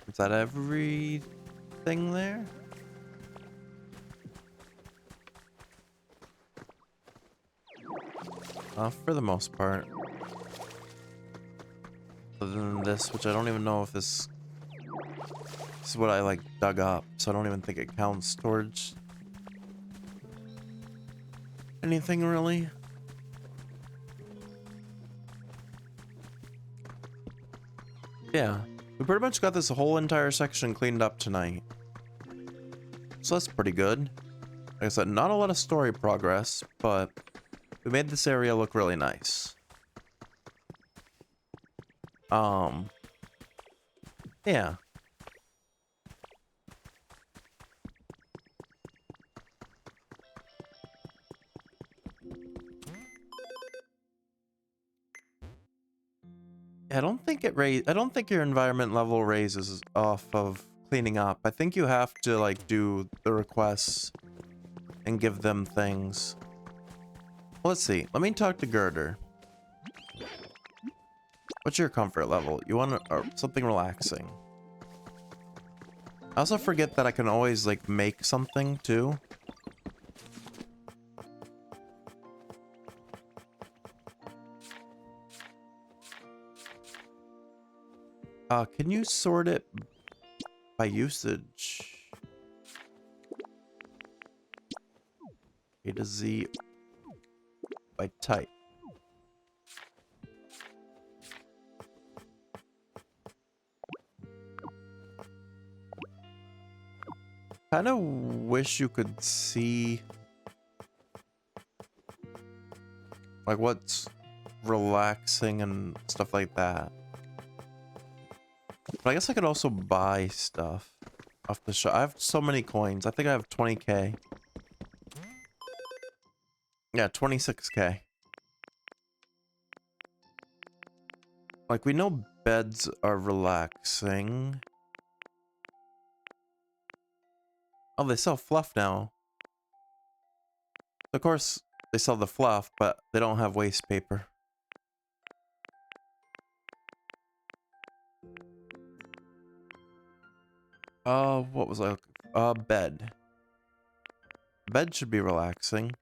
Is that everything there? For the most part. Other than this, which I don't even know if this is what I like dug up, so I don't even think it counts towards anything really. Yeah, we pretty much got this whole entire section cleaned up tonight. So that's pretty good. Like I said, not a lot of story progress, but we made this area look really nice. Yeah. I don't think I don't think your environment level raises off of cleaning up. I think you have to like do the requests and give them things. Let's see. Let me talk to Girder. What's your comfort level? You want something relaxing? I also forget that I can always like make something too. Can you sort it by usage? A to Z by type. Kind of wish you could see like what's relaxing and stuff like that. But I guess I could also buy stuff off the shop. I have so many coins. I think I have 20k. Yeah, 26k. Like, we know beds are relaxing. Oh, they sell fluff now. Of course, they sell the fluff, but they don't have waste paper. What was I looking for? Bed. Bed should be relaxing.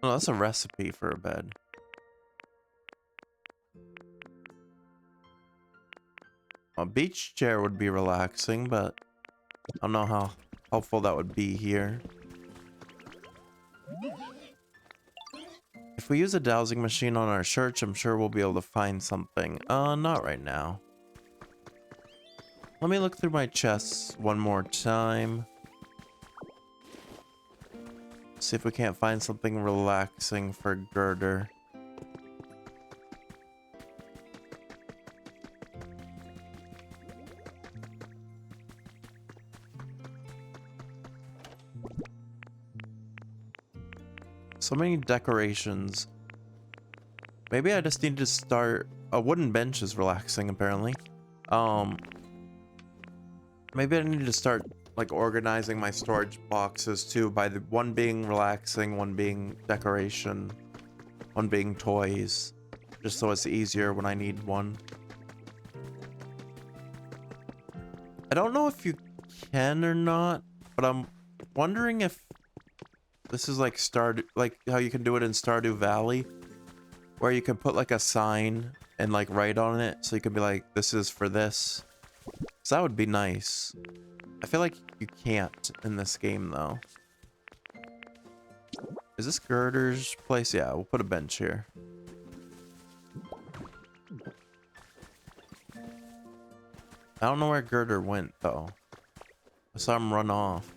Oh, that's a recipe for a bed. A beach chair would be relaxing, but I don't know how helpful that would be here. If we use a dowsing machine on our search, I'm sure we'll be able to find something. Not right now. Let me look through my chests one more time. See if we can't find something relaxing for Girder. So many decorations. Maybe I just need to start... A wooden bench is relaxing, apparently. Maybe I need to start, like, organizing my storage boxes, too, by the one being relaxing, one being decoration, one being toys. Just so it's easier when I need one. I don't know if you can or not, but I'm wondering if this is like like how you can do it in Stardew Valley, where you can put like a sign and like write on it, so you can be like, this is for this. So that would be nice. I feel like you can't in this game though. Is this Girder's place? Yeah, we'll put a bench here. I don't know where Girder went though. I saw him run off.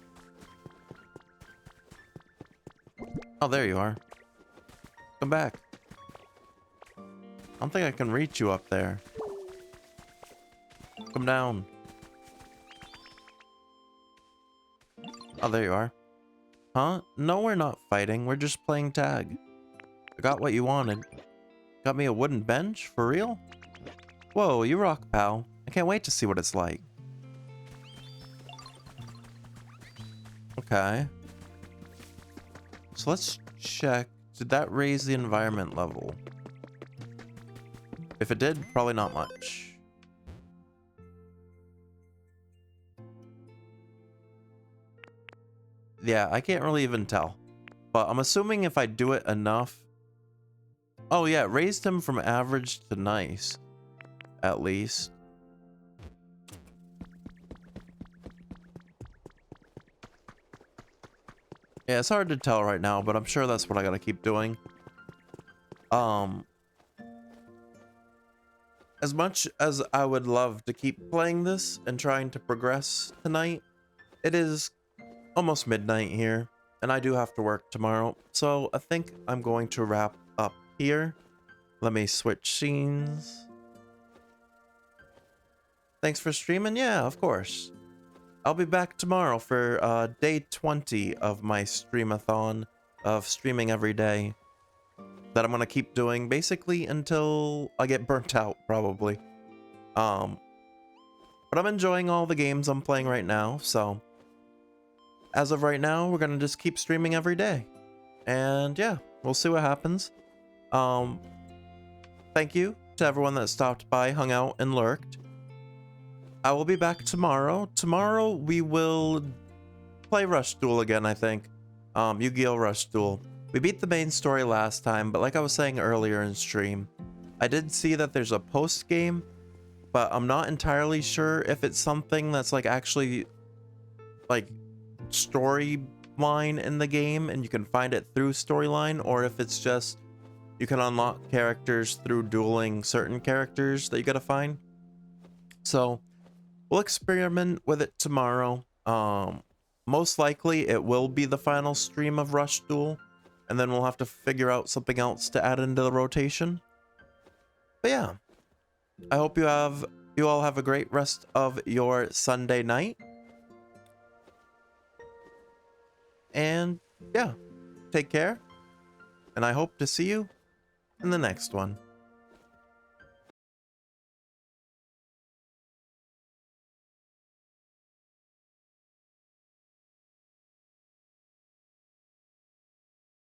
Oh, there you are. Come back. I don't think I can reach you up there. Come down. Oh, there you are. Huh? No, we're not fighting. We're just playing tag. I got what you wanted. Got me a wooden bench? For real? Whoa, you rock, pal. I can't wait to see what it's like. Okay. So let's check. Did that raise the environment level? If it did, probably not much. Yeah, I can't really even tell. But I'm assuming if I do it enough, Oh yeah, it raised him from average to nice, at least. Yeah, it's hard to tell right now, but I'm sure that's what I gotta keep doing. Um, as much as I would love to keep playing this and trying to progress tonight, it is almost midnight here, and I do have to work tomorrow, so I think I'm going to wrap up here. Let me switch scenes. Thanks for streaming. Yeah, of course. I'll be back tomorrow for day 20 of my streamathon of streaming every day that I'm going to keep doing basically until I get burnt out, probably. Um, but I'm enjoying all the games I'm playing right now, so as of right now, we're going to just keep streaming every day. And yeah, we'll see what happens. Um, thank you to everyone that stopped by, hung out, and lurked. I will be back tomorrow. Tomorrow we will play Rush Duel again, I think. Yu-Gi-Oh! Rush Duel. We beat the main story last time, but like I was saying earlier in stream, I did see that there's a post-game, but I'm not entirely sure if it's something that's like actually like storyline in the game and you can find it through storyline, or if it's just you can unlock characters through dueling certain characters that you gotta find. So we'll experiment with it tomorrow. Most likely it will be the final stream of Rush Duel, and then we'll have to figure out something else to add into the rotation. But yeah, I hope you all have a great rest of your Sunday night. And yeah, take care, and I hope to see you in the next one.